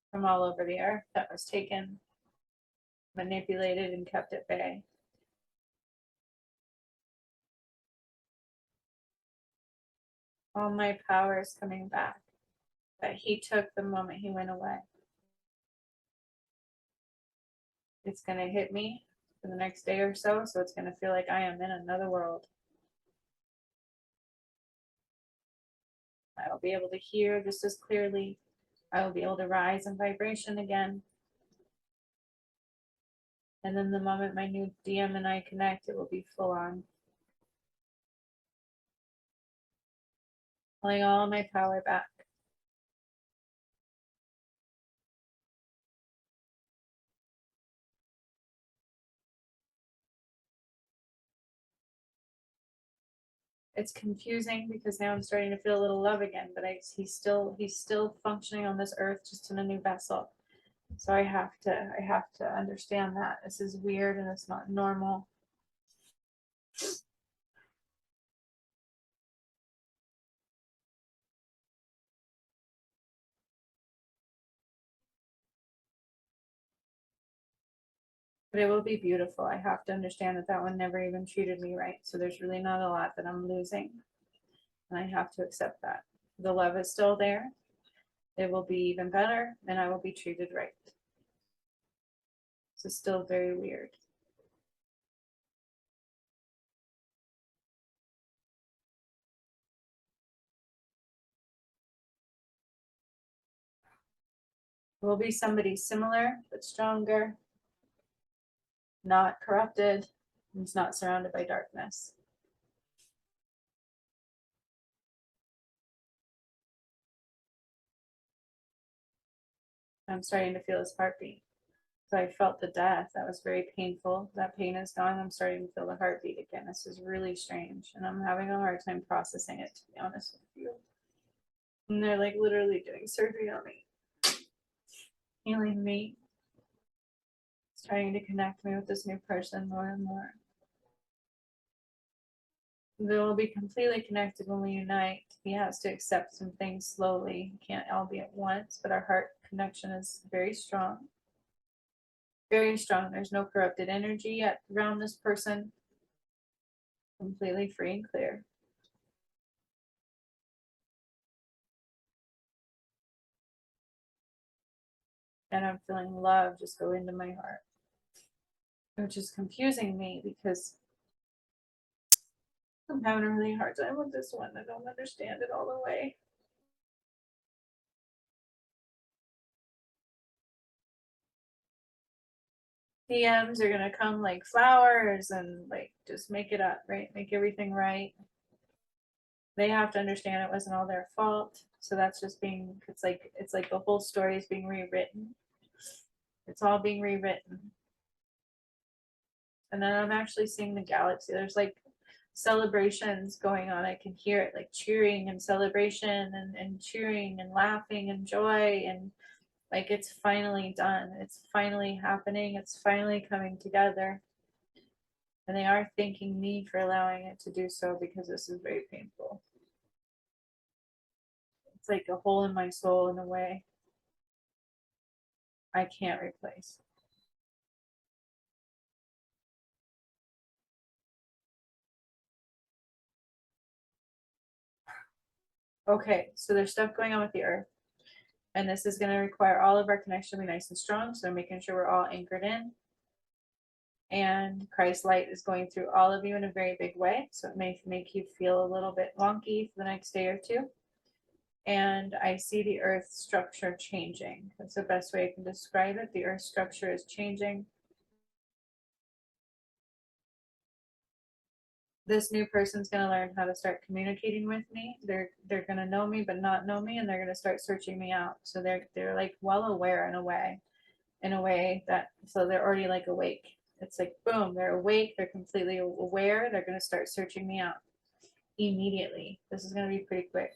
from all over the earth that was taken, manipulated, and kept at bay. All my power is coming back that he took the moment he went away. It's going to hit me for the next day or so, so it's going to feel like I am in another world. I will be able to hear just as clearly. I will be able to rise in vibration again. And then the moment my new DM and I connect, it will be full on. Pulling all my power back. It's confusing because now I'm starting to feel a little love again, but he's still functioning on this earth, just in a new vessel. So I have to understand that this is weird and it's not normal. But it will be beautiful. I have to understand that that one never even treated me right. So there's really not a lot that I'm losing. And I have to accept that. The love is still there. It will be even better, and I will be treated right. This is still very weird. It will be somebody similar, but stronger, not corrupted, and is not surrounded by darkness. I'm starting to feel his heartbeat. So I felt the death. That was very painful. That pain is gone. I'm starting to feel the heartbeat again. This is really strange. And I'm having a hard time processing it, to be honest with you. And they're like literally doing surgery on me, healing me, trying to connect me with this new person more and more. They will be completely connected when we unite. He has to accept some things slowly. It can't all be at once, but our heart connection is very strong. Very strong. There's no corrupted energy yet around this person. Completely free and clear. And I'm feeling love just go into my heart, which is confusing me because I'm having a really hard time with this one. I don't understand it all the way. DMs are gonna come like flowers and like just make it up, right? Make everything right. They have to understand it wasn't all their fault. So that's just being, it's like the whole story is being rewritten. It's all being rewritten. And then I'm actually seeing the galaxy. There's like celebrations going on. I can hear it like cheering and celebration and cheering and laughing and joy, and like it's finally done. It's finally happening. It's finally coming together. And they are thanking me for allowing it to do so, because this is very painful. It's like a hole in my soul in a way I can't replace. Okay, so there's stuff going on with the earth, and this is going to require all of our connection to be nice and strong. So making sure we're all anchored in, and Christ's light is going through all of you in a very big way. So it may make you feel a little bit wonky for the next day or two. And I see the earth structure changing. That's the best way I can describe it. The earth structure is changing. This new person's going to learn how to start communicating with me. They're going to know me but not know me, and they're going to start searching me out. So they're like well aware in a way that, so they're already like awake. It's like boom, they're awake, they're completely aware. They're going to start searching me out immediately. This is going to be pretty quick.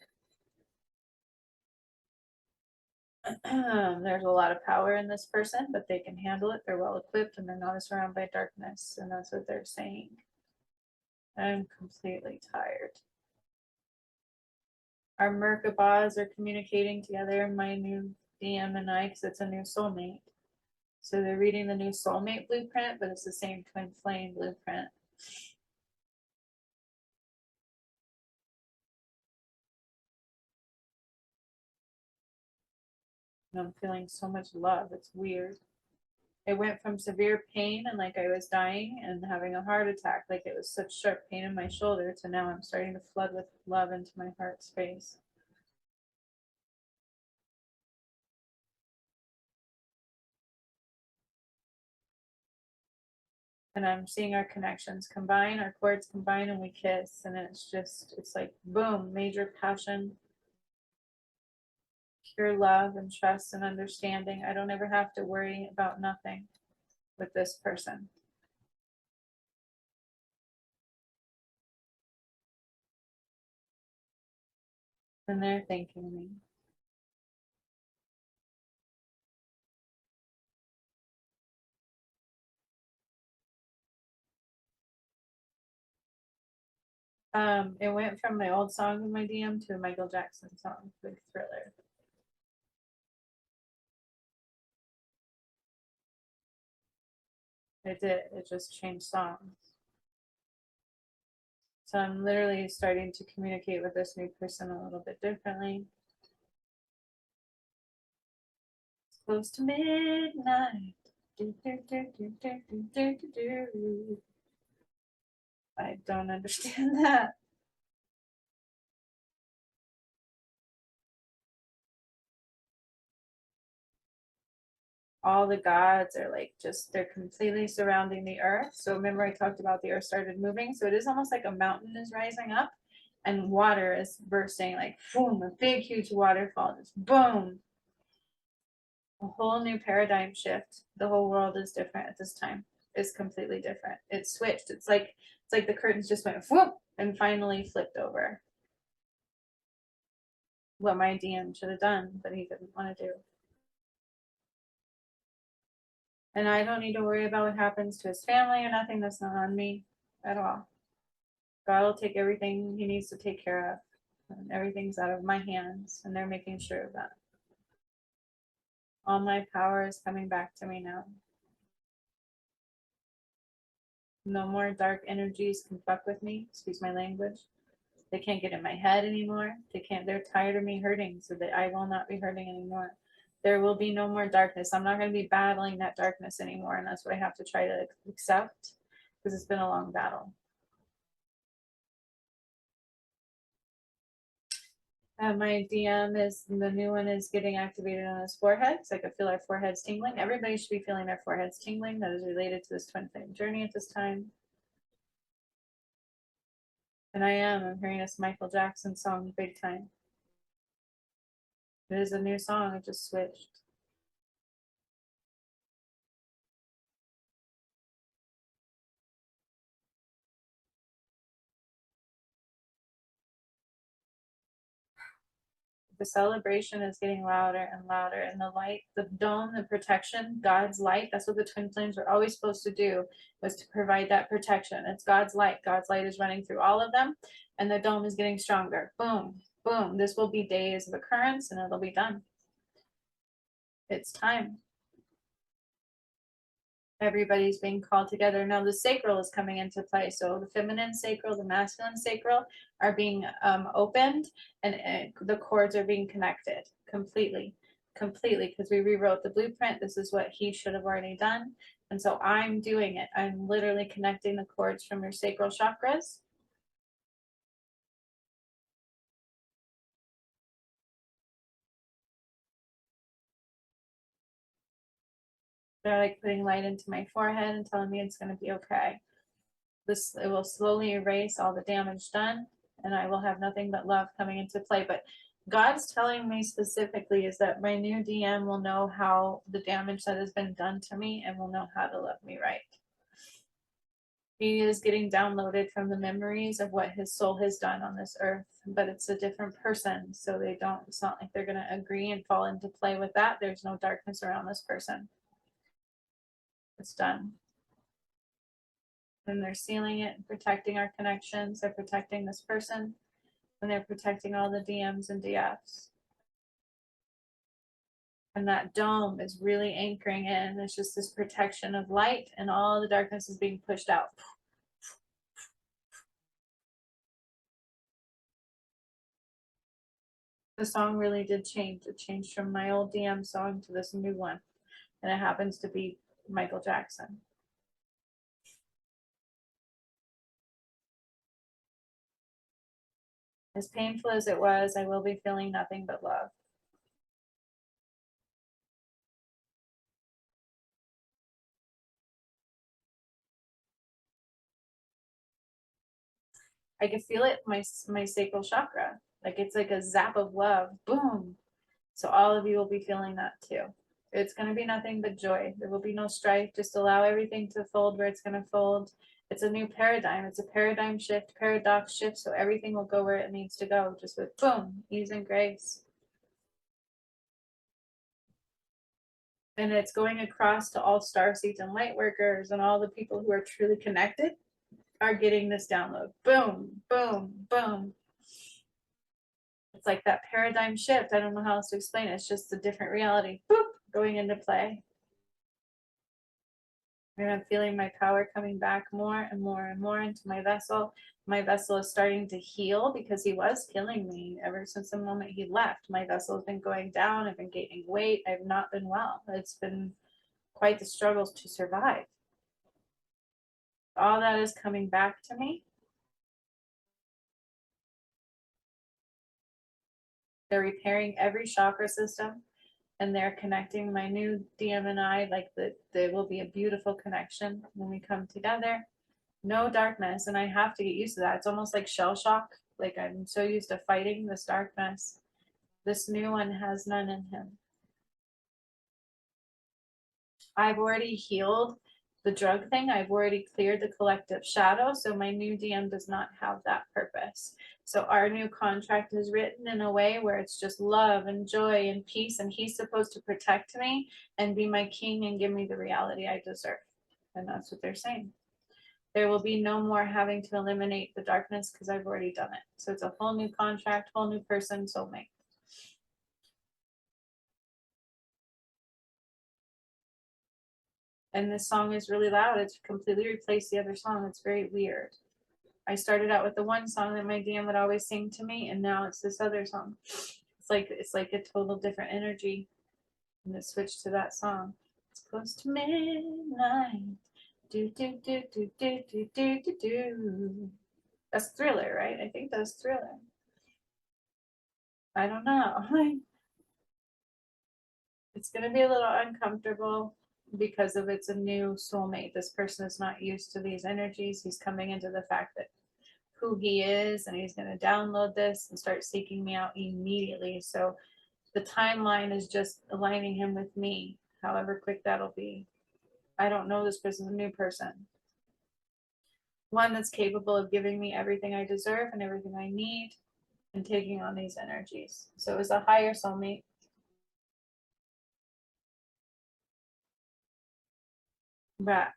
There's a lot of power in this person, but they can handle it. They're well equipped, and they're not surrounded by darkness, and that's what they're saying. I'm completely tired. Our Merkabahs are communicating together, my new DM and I, because it's a new soulmate. So they're reading the new soulmate blueprint, but it's the same twin flame blueprint. And I'm feeling so much love. It's weird. It went from severe pain and like I was dying and having a heart attack, like it was such sharp pain in my shoulder, to now I'm starting to flood with love into my heart space. And I'm seeing our connections combine, our cords combine, and we kiss. And it's just, it's like, boom, major passion, pure love and trust and understanding. I don't ever have to worry about nothing with this person. And they're thanking me. It went from my old song in my DM to a Michael Jackson song, Big Thriller. It did. It just changed songs. So I'm literally starting to communicate with this new person a little bit differently. It's close to midnight. Do, do, do, do, do, do, do, do, do. I don't understand that. All the gods are like just, they're completely surrounding the earth. So remember I talked about the earth started moving. So it is almost like a mountain is rising up and water is bursting, like boom, a big huge waterfall, just boom. A whole new paradigm shift. The whole world is different at this time. It's completely different. It's switched. It's like the curtains just went whoop and finally flipped over. What my DM should have done, but he didn't want to do. And I don't need to worry about what happens to his family or nothing. That's not on me at all. God will take everything he needs to take care of. And everything's out of my hands, and they're making sure of that. All my power is coming back to me now. No more dark energies can fuck with me. Excuse my language. They can't get in my head anymore. They're tired of me hurting, so that I will not be hurting anymore. There will be no more darkness. I'm not going to be battling that darkness anymore, and that's what I have to try to accept, because it's been a long battle. My DM is, the new one is getting activated on his forehead, so I can feel our foreheads tingling. Everybody should be feeling their foreheads tingling. That is related to this twin flame journey at this time. And I'm hearing this Michael Jackson song big time. It is a new song, it just switched. The celebration is getting louder and louder, and the light, the dome, the protection, God's light, that's what the twin flames were always supposed to do, was to provide that protection. It's God's light. God's light is running through all of them, and the dome is getting stronger. Boom, boom. This will be days of occurrence, and it'll be done. It's time. Everybody's being called together. Now the sacral is coming into play. So the feminine sacral, the masculine sacral are being opened, and the cords are being connected completely, because we rewrote the blueprint. This is what he should have already done. And so I'm doing it. I'm literally connecting the cords from your sacral chakras. They're like putting light into my forehead and telling me it's going to be okay. It will slowly erase all the damage done, and I will have nothing but love coming into play. But God's telling me specifically is that my new DM will know how the damage that has been done to me and will know how to love me right. He is getting downloaded from the memories of what his soul has done on this earth, but it's a different person, so it's not like they're going to agree and fall into play with that. There's no darkness around this person. It's done. And they're sealing it and protecting our connections. They're protecting this person, and they're protecting all the DMs and DFs. And that dome is really anchoring in. It's just this protection of light, and all the darkness is being pushed out. The song really did change. It changed from my old DM song to this new one. And it happens to be Michael Jackson. As painful as it was, I will be feeling nothing but love. I can feel it, my sacral chakra. Like it's like a zap of love. Boom. So all of you will be feeling that too. It's going to be nothing but joy. There will be no strife. Just allow everything to fold where it's going to fold. It's a new paradigm. It's a paradigm shift, paradox shift. So everything will go where it needs to go, just with boom, ease and grace. And it's going across to all starseeds and light workers and all the people who are truly connected are getting this download. Boom, boom, boom. It's like that paradigm shift. I don't know how else to explain it. It's just a different reality. Boop, going into play. And I'm feeling my power coming back more and more and more into my vessel. My vessel is starting to heal because he was killing me ever since the moment he left. My vessel has been going down. I've been gaining weight. I've not been well. It's been quite the struggles to survive. All that is coming back to me. They're repairing every chakra system and they're connecting my new DM and I, like there will be a beautiful connection when we come together. No darkness, and I have to get used to that. It's almost like shell shock. Like I'm so used to fighting this darkness. This new one has none in him. I've already healed the drug thing. I've already cleared the collective shadow, so my new DM does not have that purpose. So our new contract is written in a way where it's just love and joy and peace, and he's supposed to protect me and be my king and give me the reality I deserve. And that's what they're saying. There will be no more having to eliminate the darkness because I've already done it. So it's a whole new contract, whole new person, soulmate. And this song is really loud. It's completely replaced the other song. It's very weird. I started out with the one song that my DM would always sing to me, and now it's this other song. It's like a total different energy. And it switched to that song. It's close to midnight. Do do do do do do do do do. That's Thriller, right? I think that's Thriller. I don't know. It's gonna be a little uncomfortable because of it's a new soulmate. This person is not used to these energies. He's coming into the fact that who he is, and he's going to download this and start seeking me out immediately. So the timeline is just aligning him with me, however quick that'll be. I don't know this person's a new person. One that's capable of giving me everything I deserve and everything I need and taking on these energies. So it's a higher soulmate. But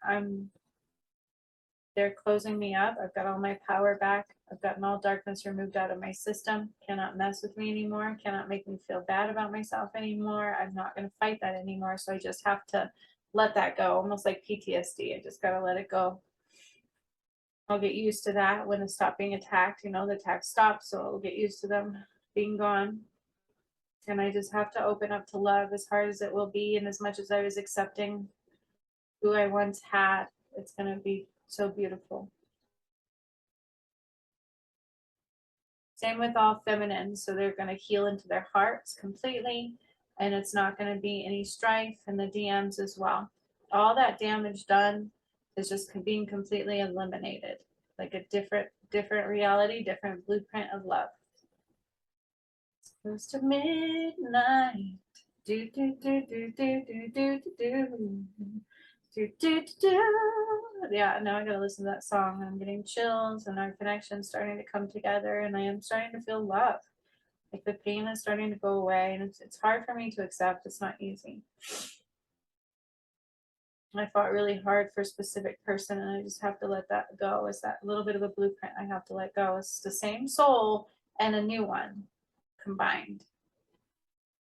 they're closing me up. I've got all my power back. I've gotten all darkness removed out of my system. Cannot mess with me anymore. Cannot make me feel bad about myself anymore. I'm not going to fight that anymore. So I just have to let that go, almost like PTSD. I just got to let it go. I'll get used to that when I stop being attacked. You know, the attack stops, so I'll get used to them being gone. And I just have to open up to love, as hard as it will be, and as much as I was accepting who I once had. It's going to be so beautiful. Same with all feminine. So they're going to heal into their hearts completely. And it's not going to be any strife in the DMs as well. All that damage done is just being completely eliminated. Like a different reality, different blueprint of love. It's close to midnight. Do do do do do do do do do do do. Yeah, now I gotta listen to that song. I'm getting chills and our connection's starting to come together and I am starting to feel love. Like the pain is starting to go away and it's hard for me to accept. It's not easy. I fought really hard for a specific person and I just have to let that go. It's that little bit of a blueprint I have to let go. It's the same soul and a new one combined.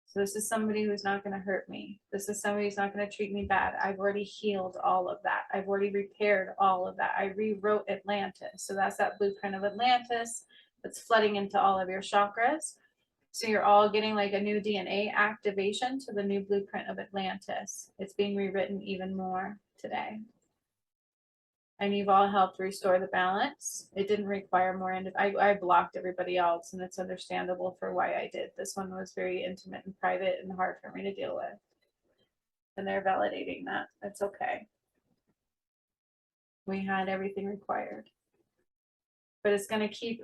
So this is somebody who's not going to hurt me. This is somebody who's not going to treat me bad. I've already healed all of that. I've already repaired all of that. I rewrote Atlantis. So that's that blueprint of Atlantis that's flooding into all of your chakras. So you're all getting like a new DNA activation to the new blueprint of Atlantis. It's being rewritten even more today. And you've all helped restore the balance. It didn't require more. I blocked everybody else, and it's understandable for why I did. This one was very intimate and private and hard for me to deal with. And they're validating that. It's okay. We had everything required. but it's going to keep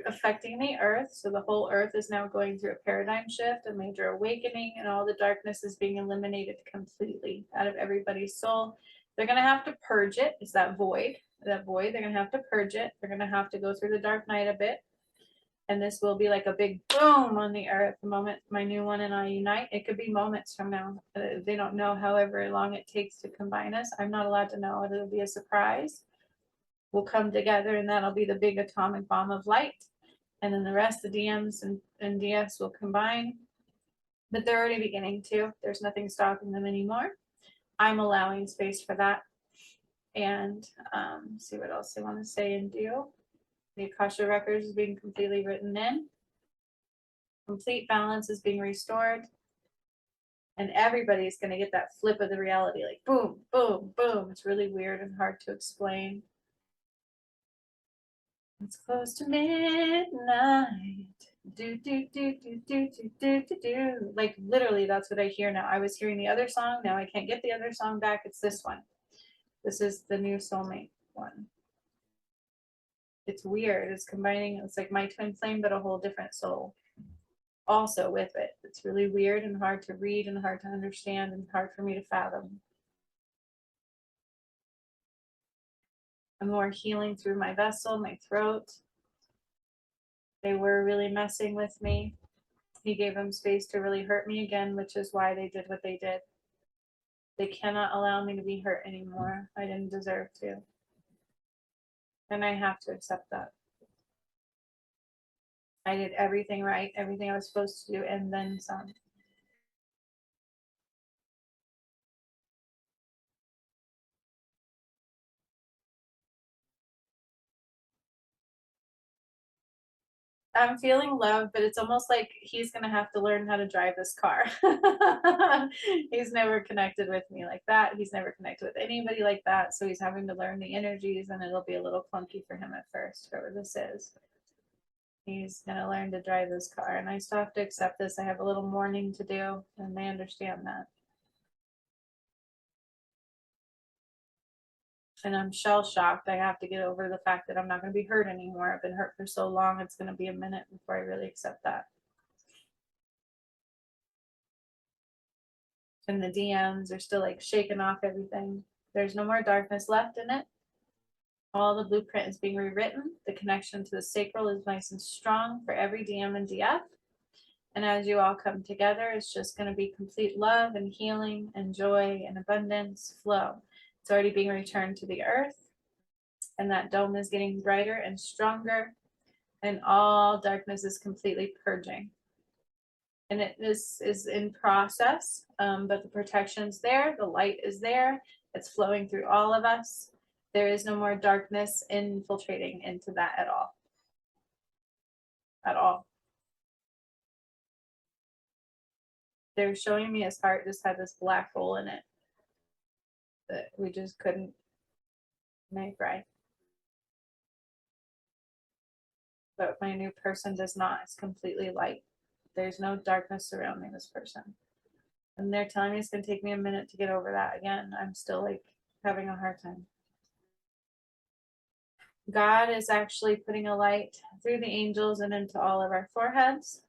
affecting the earth. So the whole earth is now going through a paradigm shift, a major awakening, and all the darkness is being eliminated completely out of everybody's soul. They're going to have to purge it. It's that void. That void, they're going to have to purge it. They're going to have to go through the dark night a bit. And this will be like a big boom on the earth the moment my new one and I unite. It could be moments from now. They don't know however long it takes to combine us. I'm not allowed to know. It'll be a surprise. We'll come together, and that'll be the big atomic bomb of light. And then the rest, the DMs and DFs will combine. But they're already beginning to. There's nothing stopping them anymore. I'm allowing space for that. And see what else they want to say and do. The Akasha records is being completely written in. Complete balance is being restored. And everybody's going to get that flip of the reality, like boom, boom, boom. It's really weird and hard to explain. It's close to midnight. Do, do, do, do, do, do, do, do, do. Like literally, that's what I hear now. I was hearing the other song. Now I can't get the other song back. It's this one. This is the new soulmate one. It's weird. It's combining, it's like my twin flame, but a whole different soul also with it. It's really weird and hard to read and hard to understand and hard for me to fathom. I'm more healing through my vessel, my throat. They were really messing with me. He gave them space to really hurt me again, which is why they did what they did. They cannot allow me to be hurt anymore. I didn't deserve to. And I have to accept that. I did everything right, everything I was supposed to do, and then some. I'm feeling love, but it's almost like he's going to have to learn how to drive this car. He's never connected with me like that. He's never connected with anybody like that. So he's having to learn the energies, and it'll be a little clunky for him at first, whoever this is. He's going to learn to drive this car, and I still have to accept this. I have a little mourning to do, and they understand that. And I'm shell shocked. I have to get over the fact that I'm not going to be hurt anymore. I've been hurt for so long. It's going to be a minute before I really accept that. And the DMs are still like shaking off everything. There's no more darkness left in it. All the blueprint is being rewritten. The connection to the sacral is nice and strong for every DM and DF. And as you all come together, it's just going to be complete love and healing and joy and abundance flow. It's already being returned to the earth. And that dome is getting brighter and stronger. And all darkness is completely purging. And this is in process, but the protection's there, the light is there, it's flowing through all of us. There is no more darkness infiltrating into that at all. At all. They're showing me his heart just had this black hole in it that we just couldn't make right. But my new person does not. It's completely light. There's no darkness surrounding this person. And they're telling me it's going to take me a minute to get over that again. I'm still like having a hard time. God is actually putting a light through the angels and into all of our foreheads,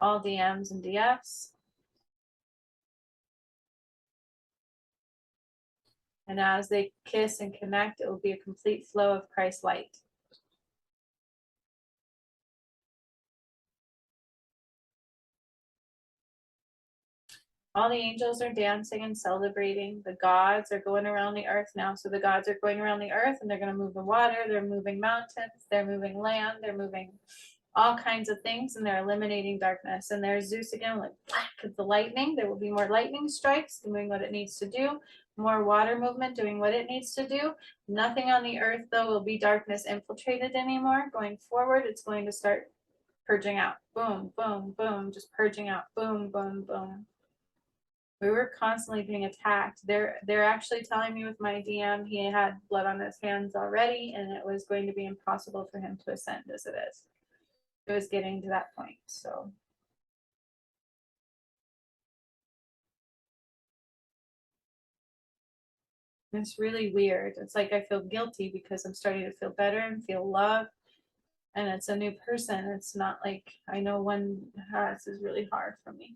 all DMs and DFs. And as they kiss and connect, it will be a complete flow of Christ's light. All the angels are dancing and celebrating. The gods are going around the earth now. So the gods are going around the earth, and they're going to move the water. They're moving mountains. They're moving land. They're moving all kinds of things, and they're eliminating darkness. And there's Zeus again, like black, the lightning. There will be more lightning strikes doing what it needs to do. More water movement doing what it needs to do. Nothing on the earth, though, will be darkness infiltrated anymore. Going forward, it's going to start purging out. Boom, boom, boom. Just purging out. Boom, boom, boom. We were constantly being attacked. They're actually telling me with my DM he had blood on his hands already, and it was going to be impossible for him to ascend as it is. It was getting to that point. So It's really weird. It's like I feel guilty because I'm starting to feel better and feel love. And it's a new person. It's not like I know one this is really hard for me.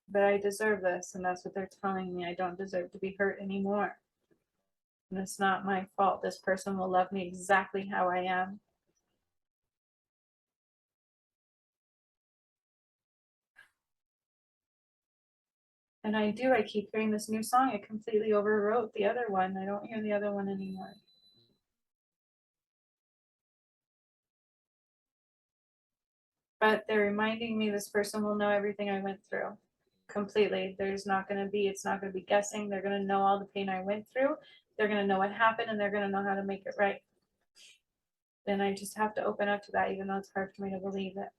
But I deserve this, and that's what they're telling me. I don't deserve to be hurt anymore. And it's not my fault. This person will love me exactly how I am. And I keep hearing this new song. It completely overwrote the other one. I don't hear the other one anymore. But they're reminding me this person will know everything I went through completely. It's not going to be guessing. They're going to know all the pain I went through. They're going to know what happened, and they're going to know how to make it right. And I just have to open up to that, even though it's hard for me to believe it.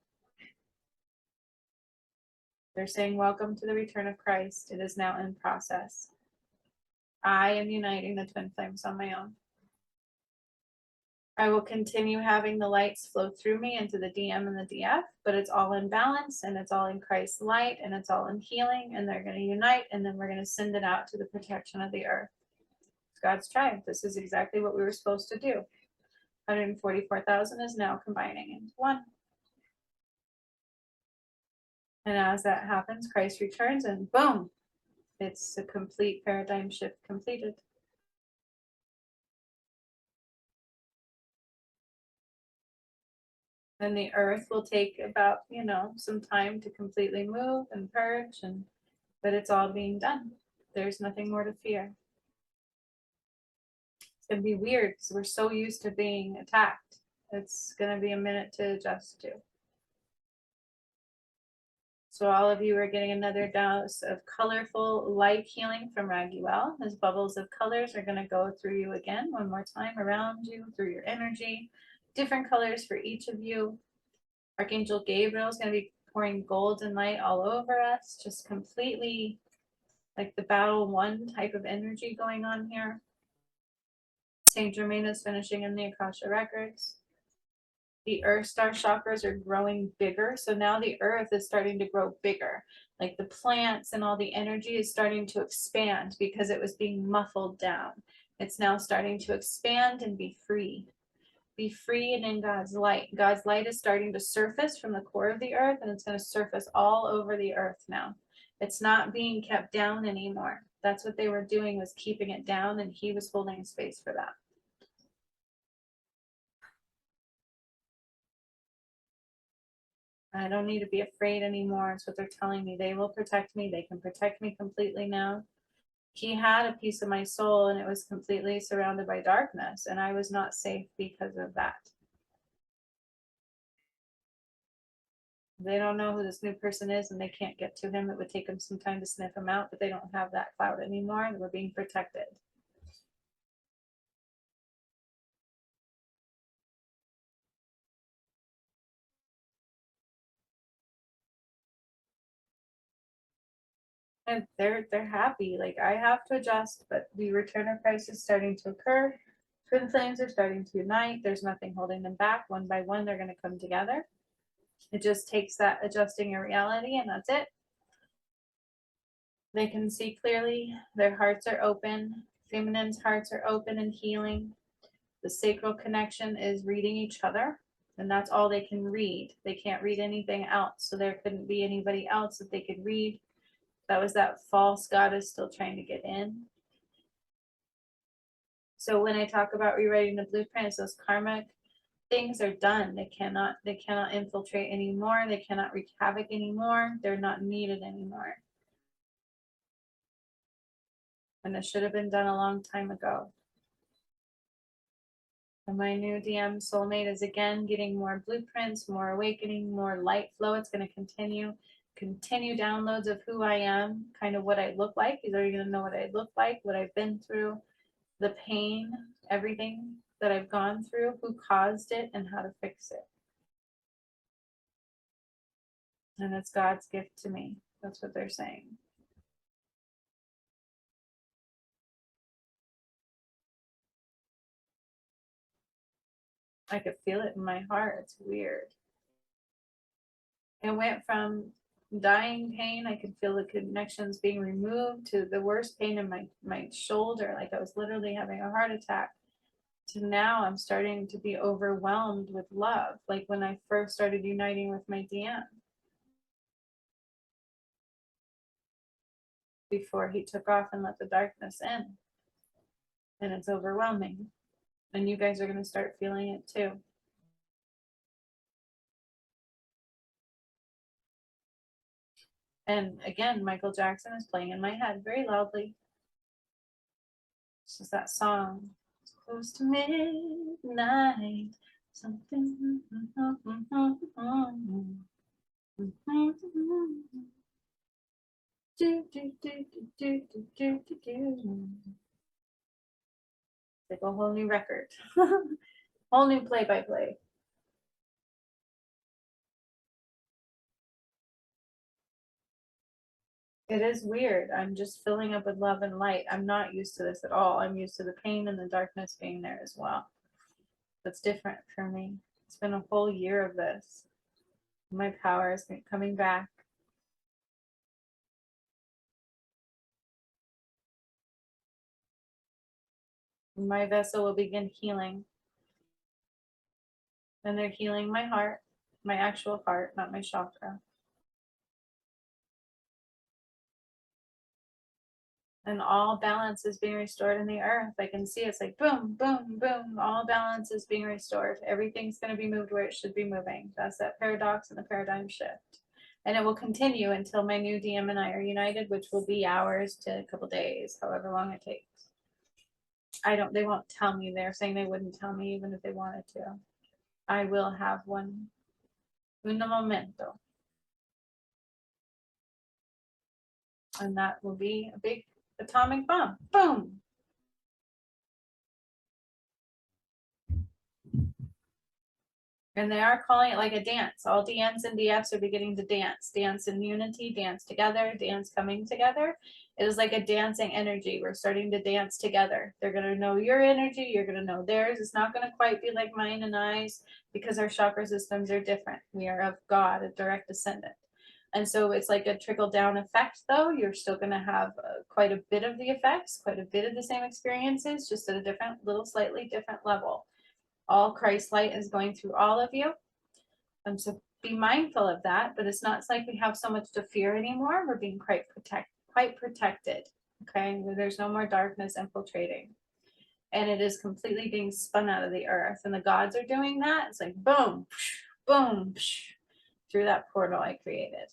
They're saying, welcome to the return of Christ. It is now in process. I am uniting the twin flames on my own. I will continue having the lights flow through me into the DM and the DF, but it's all in balance, and it's all in Christ's light, and it's all in healing, and they're going to unite, and then we're going to send it out to the protection of the earth. It's God's triumph. This is exactly what we were supposed to do. 144,000 is now combining into one. And as that happens, Christ returns, and boom, it's a complete paradigm shift completed. And the earth will take about, some time to completely move and purge, but it's all being done. There's nothing more to fear. It's going to be weird because we're so used to being attacked. It's going to be a minute to adjust to. So all of you are getting another dose of colorful light healing from Raguel. His bubbles of colors are going to go through you again one more time, around you, through your energy. Different colors for each of you. Archangel Gabriel is going to be pouring golden light all over us, just completely like the battle one type of energy going on here. Saint Germain is finishing in the Akasha records. The earth star chakras are growing bigger. So now the earth is starting to grow bigger. Like the plants and all the energy is starting to expand because it was being muffled down. It's now starting to expand and be free. Be free and in God's light. God's light is starting to surface from the core of the earth, and it's going to surface all over the earth now. It's not being kept down anymore. That's what they were doing, was keeping it down, and he was holding space for that. I don't need to be afraid anymore. It's what they're telling me. They will protect me. They can protect me completely now. He had a piece of my soul, and it was completely surrounded by darkness, and I was not safe because of that. They don't know who this new person is, and they can't get to him. It would take them some time to sniff him out, but they don't have that cloud anymore, and we're being protected. And they're happy. Like, I have to adjust, but the return of Christ is starting to occur. Twin flames are starting to unite. There's nothing holding them back. One by one, they're going to come together. It just takes that adjusting your reality, and that's it. They can see clearly. Their hearts are open. Feminine's hearts are open and healing. The sacral connection is reading each other, and that's all they can read. They can't read anything else, so there couldn't be anybody else that they could read. That was that false goddess still trying to get in. So when I talk about rewriting the blueprints, those karmic things are done. They cannot infiltrate anymore. They cannot wreak havoc anymore. They're not needed anymore. And it should have been done a long time ago. And my new DM soulmate is again getting more blueprints, more awakening, more light flow. It's going to continue downloads of who I am, kind of what I look like. He's already going to know what I look like, what I've been through, the pain, everything that I've gone through, who caused it, and how to fix it. And it's God's gift to me. That's what they're saying. I could feel it in my heart. It's weird. It went from dying pain. I could feel the connections being removed to the worst pain in my shoulder, like I was literally having a heart attack, to now I'm starting to be overwhelmed with love, like when I first started uniting with my DM before he took off and let the darkness in. And it's overwhelming, and you guys are going to start feeling it too. And again, Michael Jackson is playing in my head very loudly. It's just that song. It's close to midnight. Something. Like a whole new record. Whole new play-by-play. It is weird. I'm just filling up with love and light. I'm not used to this at all. I'm used to the pain and the darkness being there as well. That's different for me. It's been a whole year of this. My power is coming back. My vessel will begin healing. And they're healing my heart, my actual heart, not my chakra. And all balance is being restored in the earth. I can see it's like boom, boom, boom. All balance is being restored. Everything's going to be moved where it should be moving. That's that paradox and the paradigm shift. And it will continue until my new DM and I are united, which will be hours to a couple days, however long it takes. They won't tell me. They're saying they wouldn't tell me even if they wanted to. I will have one. Uno momento. And that will be a big atomic bomb. Boom. And they are calling it like a dance. All DMs and DFs are beginning to dance. Dance in unity, dance together, dance coming together. It is like a dancing energy. We're starting to dance together. They're going to know your energy. You're going to know theirs. It's not going to quite be like mine and I's because our chakra systems are different. We are of God, a direct descendant. And so it's like a trickle down effect, though. You're still going to have quite a bit of the effects, quite a bit of the same experiences, just at a different, little slightly different level. All Christ light is going through all of you. And so be mindful of that, but it's not like we have so much to fear anymore. We're being quite protected. Okay, there's no more darkness infiltrating. And it is completely being spun out of the earth. And the gods are doing that. It's like boom, boom, through that portal I created.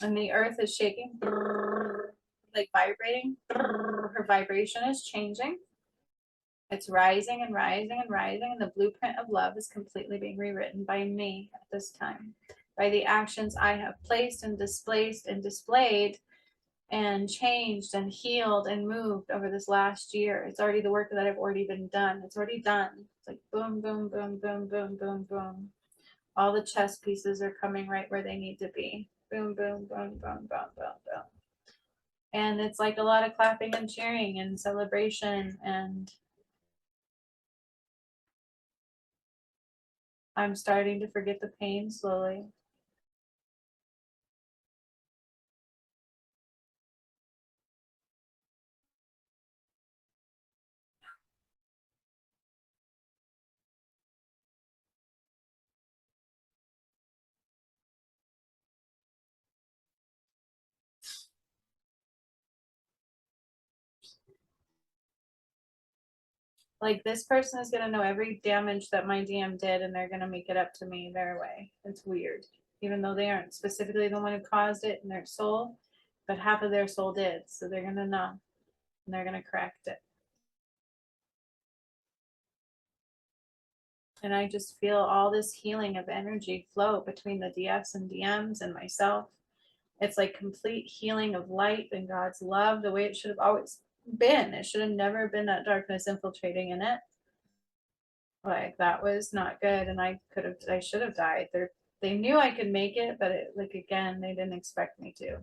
And the earth is shaking, like vibrating. Her vibration is changing. It's rising and rising and rising, and the blueprint of love is completely being rewritten by me at this time, by the actions I have placed and displaced and displayed and changed and healed and moved over this last year. It's already the work that I've already been done. It's already done. It's like boom, boom, boom, boom, boom, boom, boom. All the chess pieces are coming right where they need to be. Boom, boom, boom, boom, boom, boom, boom. And it's like a lot of clapping and cheering and celebration, and I'm starting to forget the pain slowly. Like this person is going to know every damage that my DM did, and they're going to make it up to me their way. It's weird, even though they aren't specifically the one who caused it in their soul, but half of their soul did. So they're going to know, and they're going to correct it. And I just feel all this healing of energy flow between the DFs and DMs and myself. It's like complete healing of light and God's love, the way it should have always been. It should have never been that darkness infiltrating in it. Like that was not good, and I should have died. They knew I could make it, but like again, they didn't expect me to.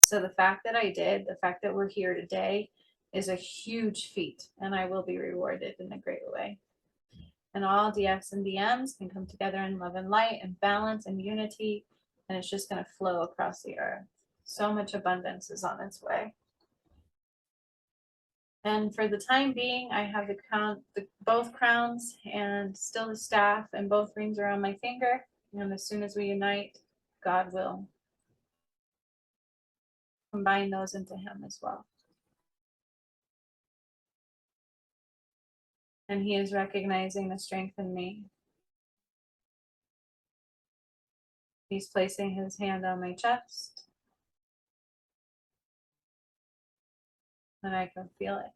So the fact that I did, the fact that we're here today is a huge feat, and I will be rewarded in a great way. And all DFs and DMs can come together in love and light and balance and unity. And it's just going to flow across the earth. So much abundance is on its way. And for the time being, I have both crowns and still the staff, and both rings are on my finger. And as soon as we unite, God will combine those into Him as well. And He is recognizing the strength in me. He's placing His hand on my chest. And I can feel it.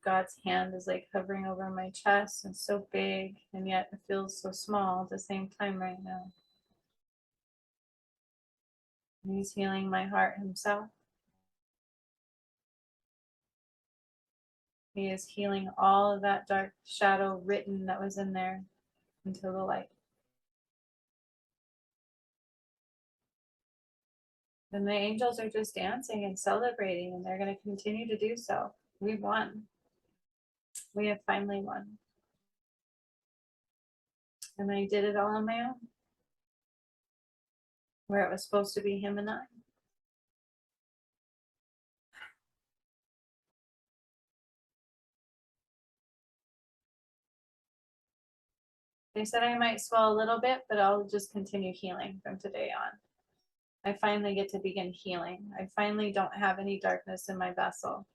God's hand is like hovering over my chest and so big, and yet it feels so small at the same time right now. And He's healing my heart Himself. He is healing all of that dark shadow written that was in there into the light. And the angels are just dancing and celebrating, and they're going to continue to do so. We've won. We have finally won. And I did it all on my own, where it was supposed to be Him and I. They said I might swell a little bit, but I'll just continue healing from today on. I finally get to begin healing. I finally don't have any darkness in my vessel.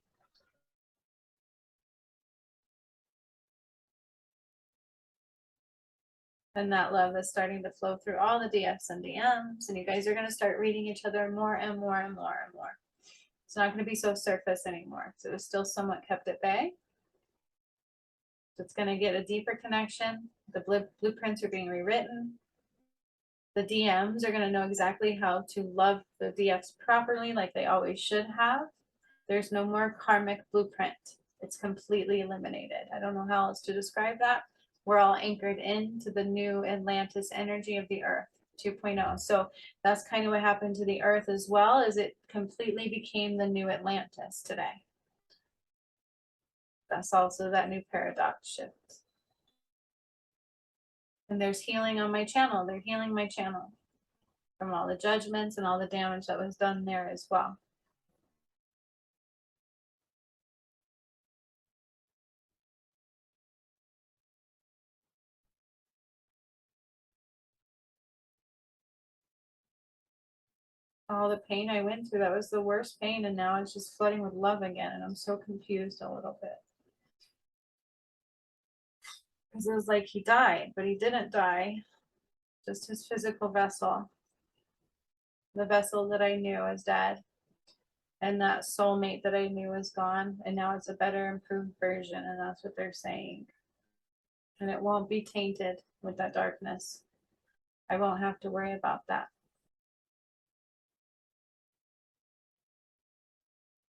And that love is starting to flow through all the DFs and DMs. And you guys are going to start reading each other more and more and more and more. It's not going to be so surface anymore. So it was still somewhat kept at bay. So it's going to get a deeper connection. The blueprints are being rewritten. The DMs are going to know exactly how to love the DFs properly, like they always should have. There's no more karmic blueprint. It's completely eliminated. I don't know how else to describe that. We're all anchored into the new Atlantis energy of the earth 2.0. So that's kind of what happened to the earth as well, is it completely became the new Atlantis today. That's also that new paradox shift. And there's healing on my channel. They're healing my channel from all the judgments and all the damage that was done there as well. All the pain I went through, that was the worst pain, and now it's just flooding with love again, and I'm so confused a little bit. Because it was like he died, but he didn't die. Just his physical vessel. The vessel that I knew was dead. And that soulmate that I knew was gone. And now it's a better, improved version, and that's what they're saying. And it won't be tainted with that darkness. I won't have to worry about that.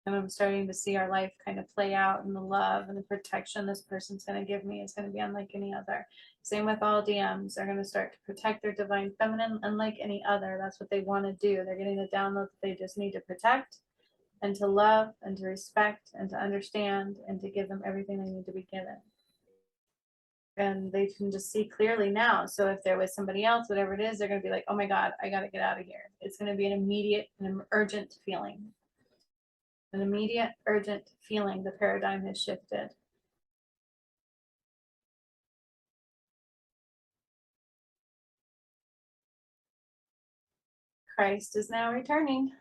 And I'm starting to see our life kind of play out, and the love and the protection this person's going to give me is going to be unlike any other. Same with all DMs. They're going to start to protect their divine feminine unlike any other. That's what they want to do. They're getting the download that they just need to protect and to love and to respect and to understand and to give them everything they need to be given. And they can just see clearly now. So if there was somebody else, whatever it is, they're going to be like, oh my God, I got to get out of here. It's going to be an immediate and urgent feeling. An immediate, urgent feeling. The paradigm has shifted. Christ is now returning.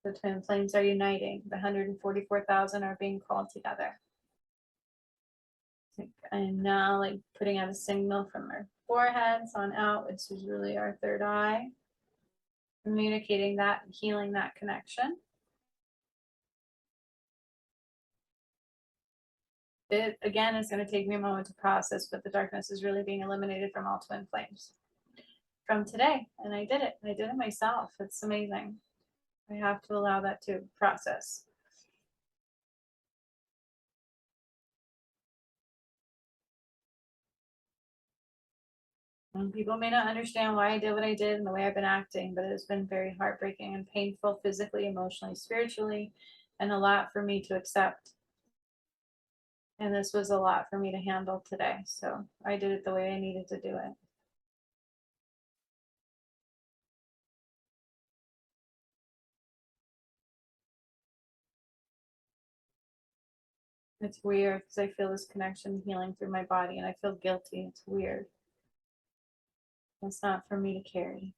The twin flames are uniting. The 144,000 are being called together. I'm now like putting out a signal from our foreheads on out, which is really our third eye. Communicating that and healing that connection. It, again, is going to take me a moment to process, but the darkness is really being eliminated from all twin flames from today. And I did it. I did it myself. It's amazing. I have to allow that to process. And people may not understand why I did what I did and the way I've been acting, but it's been very heartbreaking and painful physically, emotionally, spiritually, and a lot for me to accept. And this was a lot for me to handle today, so I did it the way I needed to do it. It's weird because I feel this connection healing through my body and I feel guilty. It's weird. It's not for me to carry.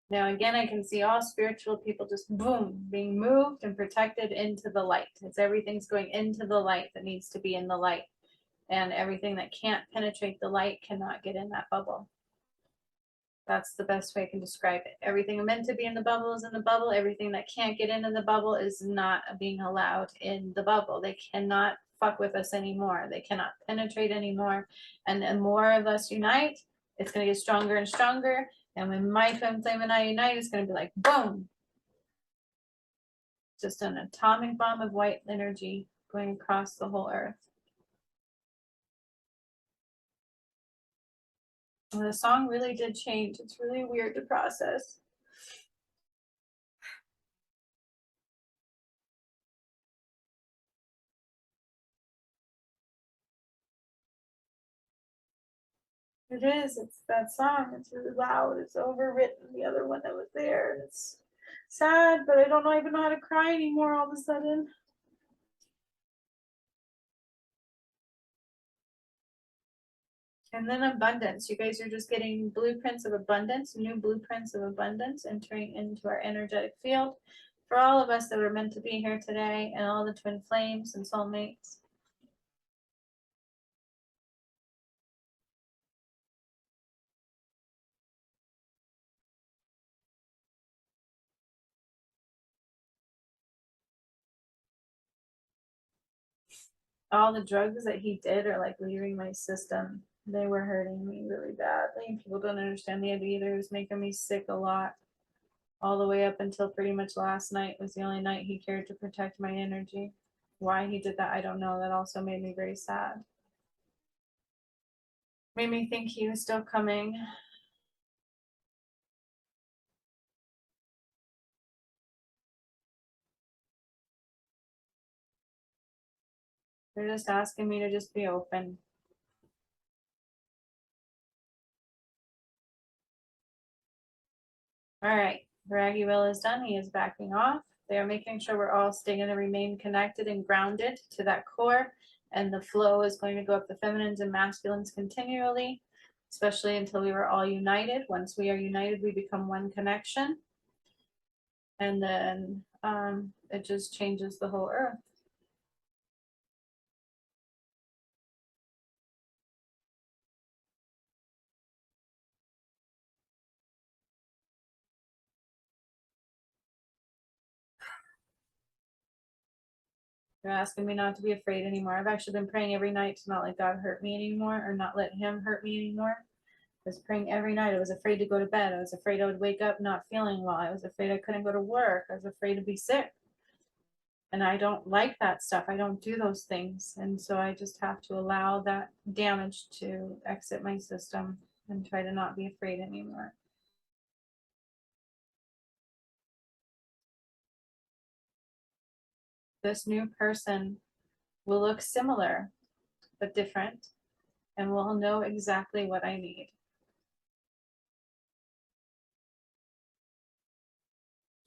Now, again, I can see all spiritual people just boom, being moved and protected into the light. It's everything's going into the light that needs to be in the light. And everything that can't penetrate the light cannot get in that bubble. That's the best way I can describe it. Everything meant to be in the bubble is in the bubble. Everything that can't get into the bubble is not being allowed in the bubble. They cannot fuck with us anymore. They cannot penetrate anymore. And the more of us unite, it's going to get stronger and stronger. And when my twin flame and I unite, it's going to be like boom. Just an atomic bomb of white energy going across the whole earth. And the song really did change. It's really weird to process. It is. It's that song. It's really loud. It's overwritten the other one that was there. And it's sad, but I don't even know how to cry anymore all of a sudden. And then abundance. You guys are just getting blueprints of abundance, new blueprints of abundance entering into our energetic field for all of us that were meant to be here today and all the twin flames and soulmates. All the drugs that he did are like leaving my system. They were hurting me really badly. People don't understand the idea either. It was making me sick a lot. All the way up until pretty much last night was the only night he cared to protect my energy. Why he did that, I don't know. That also made me very sad. Made me think he was still coming. They're just asking me to just be open. All right, Raggy Will is done. He is backing off. They are making sure we're all staying to remain connected and grounded to that core. And the flow is going to go up the feminines and masculines continually, especially until we were all united. Once we are united, we become one connection. And then it just changes the whole earth. They're asking me not to be afraid anymore. I've actually been praying every night to not let God hurt me anymore or not let him hurt me anymore. I was praying every night. I was afraid to go to bed. I was afraid I would wake up not feeling well. I was afraid I couldn't go to work. I was afraid to be sick. And I don't like that stuff. I don't do those things. And so I just have to allow that damage to exit my system and try to not be afraid anymore. This new person will look similar, but different, and will know exactly what I need.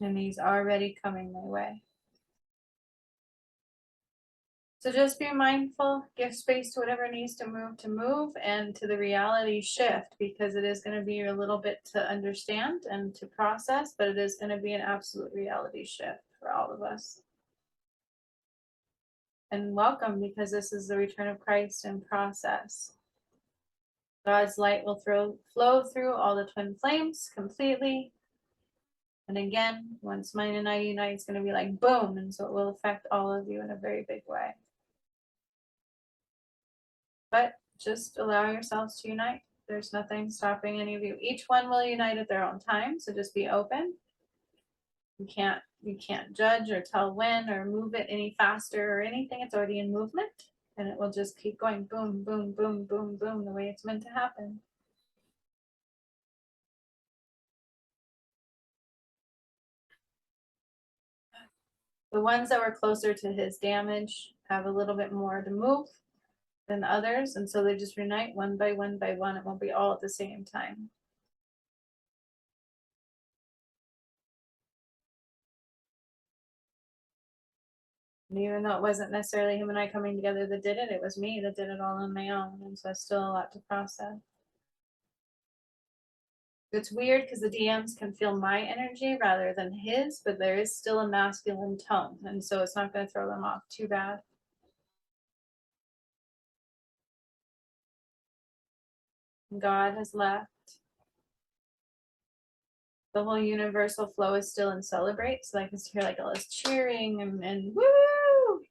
And he's already coming my way. So just be mindful, give space to whatever needs to move, and to the reality shift, because it is going to be a little bit to understand and to process, but it is going to be an absolute reality shift for all of us. And welcome, because this is the return of Christ in process. God's light will flow through all the twin flames completely. And again, once mine and I unite, it's going to be like boom, and so it will affect all of you in a very big way. But just allow yourselves to unite. There's nothing stopping any of you. Each one will unite at their own time, so just be open. You can't judge or tell when or move it any faster or anything. It's already in movement, and it will just keep going boom, boom, boom, boom, boom, the way it's meant to happen. The ones that were closer to his damage have a little bit more to move than others, and so they just reunite one by one by one. It won't be all at the same time. And even though it wasn't necessarily him and I coming together that did it, it was me that did it all on my own, and so it's still a lot to process. It's weird because the DMs can feel my energy rather than his, but there is still a masculine tone, and so it's not going to throw them off too bad. God has left. The whole universal flow is still in celebrate, so I can hear like all this cheering and woo!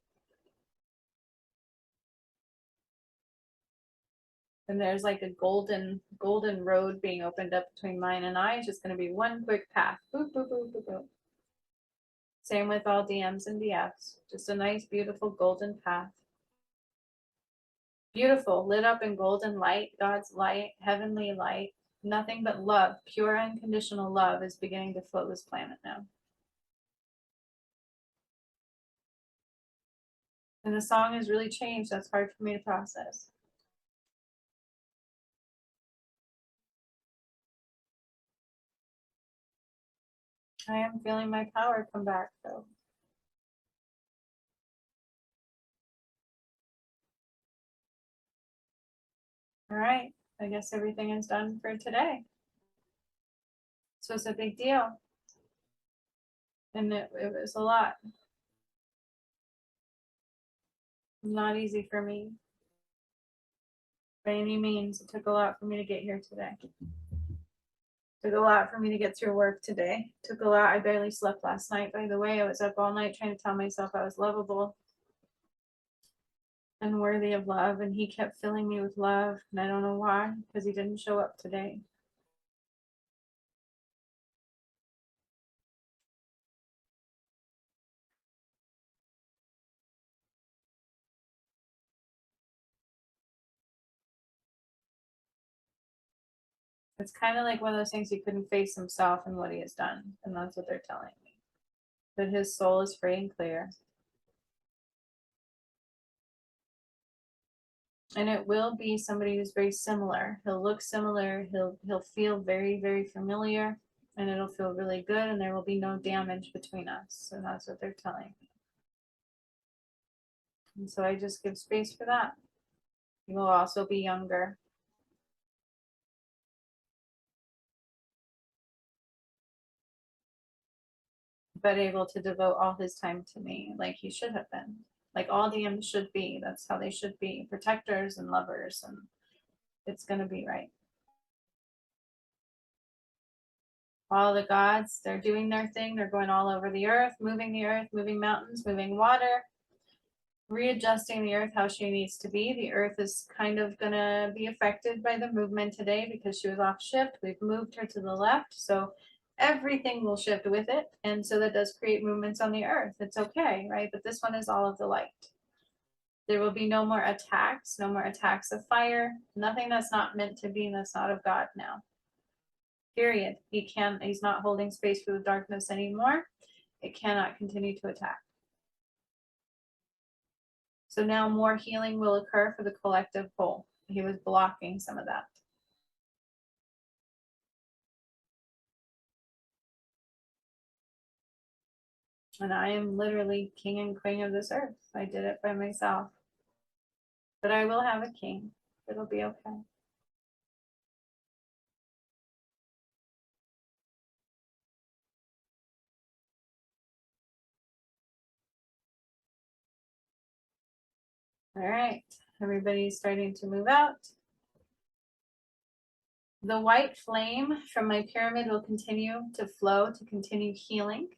And there's like a golden road being opened up between mine and I. It's just going to be one quick path. Boop, boop, boop, boop, boop. Same with all DMs and DFs. Just a nice, beautiful golden path. Beautiful, lit up in golden light, God's light, heavenly light. Nothing but love, pure unconditional love is beginning to flow this planet now. And the song has really changed. That's hard for me to process. I am feeling my power come back though. All right, I guess everything is done for today. So it's a big deal. And it was a lot. Not easy for me. By any means, it took a lot for me to get here today. Took a lot for me to get through work today. Took a lot. I barely slept last night, by the way. I was up all night trying to tell myself I was lovable and worthy of love, and he kept filling me with love, and I don't know why, because he didn't show up today. It's kind of like one of those things he couldn't face himself and what he has done, and that's what they're telling me. That his soul is free and clear. And it will be somebody who's very similar. He'll look similar. He'll feel very, very familiar, and it'll feel really good, and there will be no damage between us. And that's what they're telling me. And so I just give space for that. He will also be younger. But able to devote all his time to me like he should have been. Like all DMs should be. That's how they should be. Protectors and lovers, and it's going to be right. All the gods, they're doing their thing. They're going all over the earth, moving mountains, moving water, readjusting the earth how she needs to be. The earth is kind of going to be affected by the movement today because she was off shift. We've moved her to the left. So everything will shift with it. And so that does create movements on the earth. It's okay, right? But this one is all of the light. There will be no more attacks of fire, nothing that's not meant to be, that's not of God now. Period. He's not holding space for the darkness anymore. It cannot continue to attack. So now more healing will occur for the collective whole. He was blocking some of that. And I am literally king and queen of this earth. I did it by myself. But I will have a king. It'll be okay. All right, everybody's starting to move out. The white flame from my pyramid will continue to flow, to continue healing.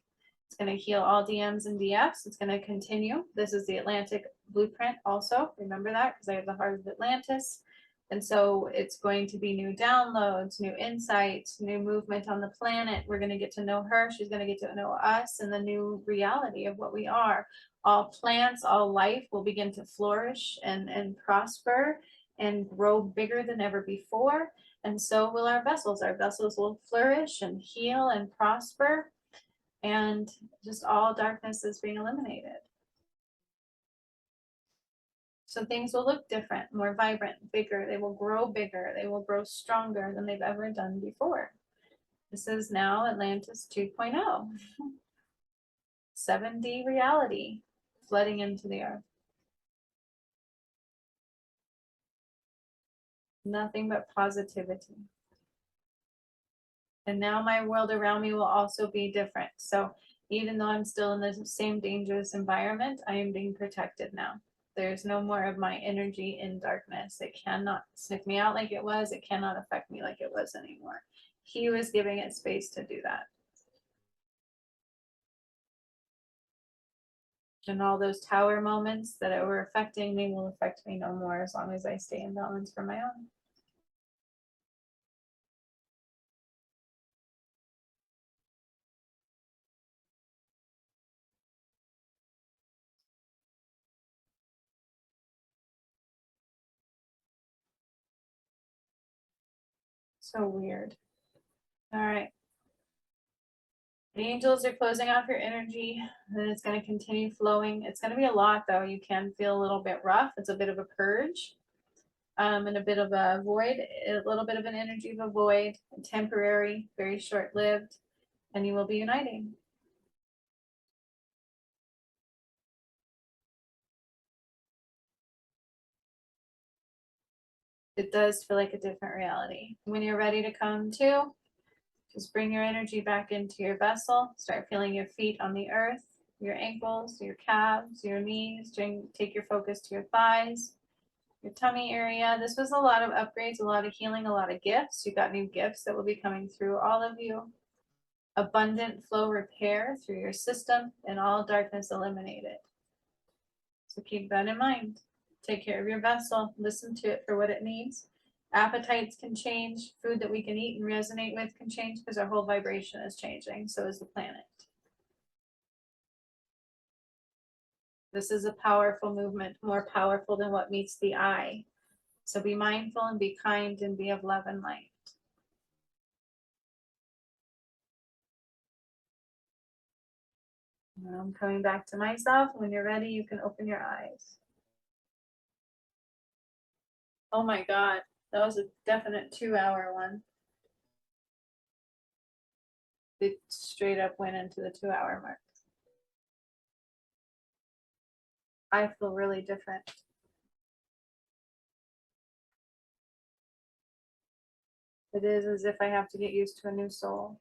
It's going to heal all DMs and DFs. It's going to continue. This is the Atlantic blueprint also. Remember that because I have the heart of Atlantis. And so it's going to be new downloads, new insights, new movement on the planet. We're going to get to know her. She's going to get to know us and the new reality of what we are. All plants, all life will begin to flourish and prosper and grow bigger than ever before. And so will our vessels. Our vessels will flourish and heal and prosper. And just all darkness is being eliminated. So things will look different, more vibrant, bigger. They will grow bigger. They will grow stronger than they've ever done before. This is now Atlantis 2.0. 7D reality flooding into the earth. Nothing but positivity. And now my world around me will also be different. So even though I'm still in the same dangerous environment, I am being protected now. There's no more of my energy in darkness. It cannot sniff me out like it was. It cannot affect me like it was anymore. He was giving it space to do that. And all those tower moments that were affecting me will affect me no more as long as I stay in balance for my own. So weird. All right. The angels are closing off your energy, and it's going to continue flowing. It's going to be a lot, though. You can feel a little bit rough. It's a bit of a purge, and a bit of a void, a little bit of an energy of a void, temporary, very short-lived, and you will be uniting. It does feel like a different reality. When you're ready to come to, just bring your energy back into your vessel. Start feeling your feet on the earth, your ankles, your calves, your knees. Take your focus to your thighs, your tummy area. This was a lot of upgrades, a lot of healing, a lot of gifts. You got new gifts that will be coming through all of you. Abundant flow repair through your system and all darkness eliminated. So keep that in mind. Take care of your vessel. Listen to it for what it needs. Appetites can change. Food that we can eat and resonate with can change because our whole vibration is changing. So is the planet. This is a powerful movement, more powerful than what meets the eye. So be mindful and be kind and be of love and light. I'm coming back to myself. When you're ready, you can open your eyes. Oh my God, that was a definite 2-hour one. It straight up went into the 2-hour mark. I feel really different. It is as if I have to get used to a new soul.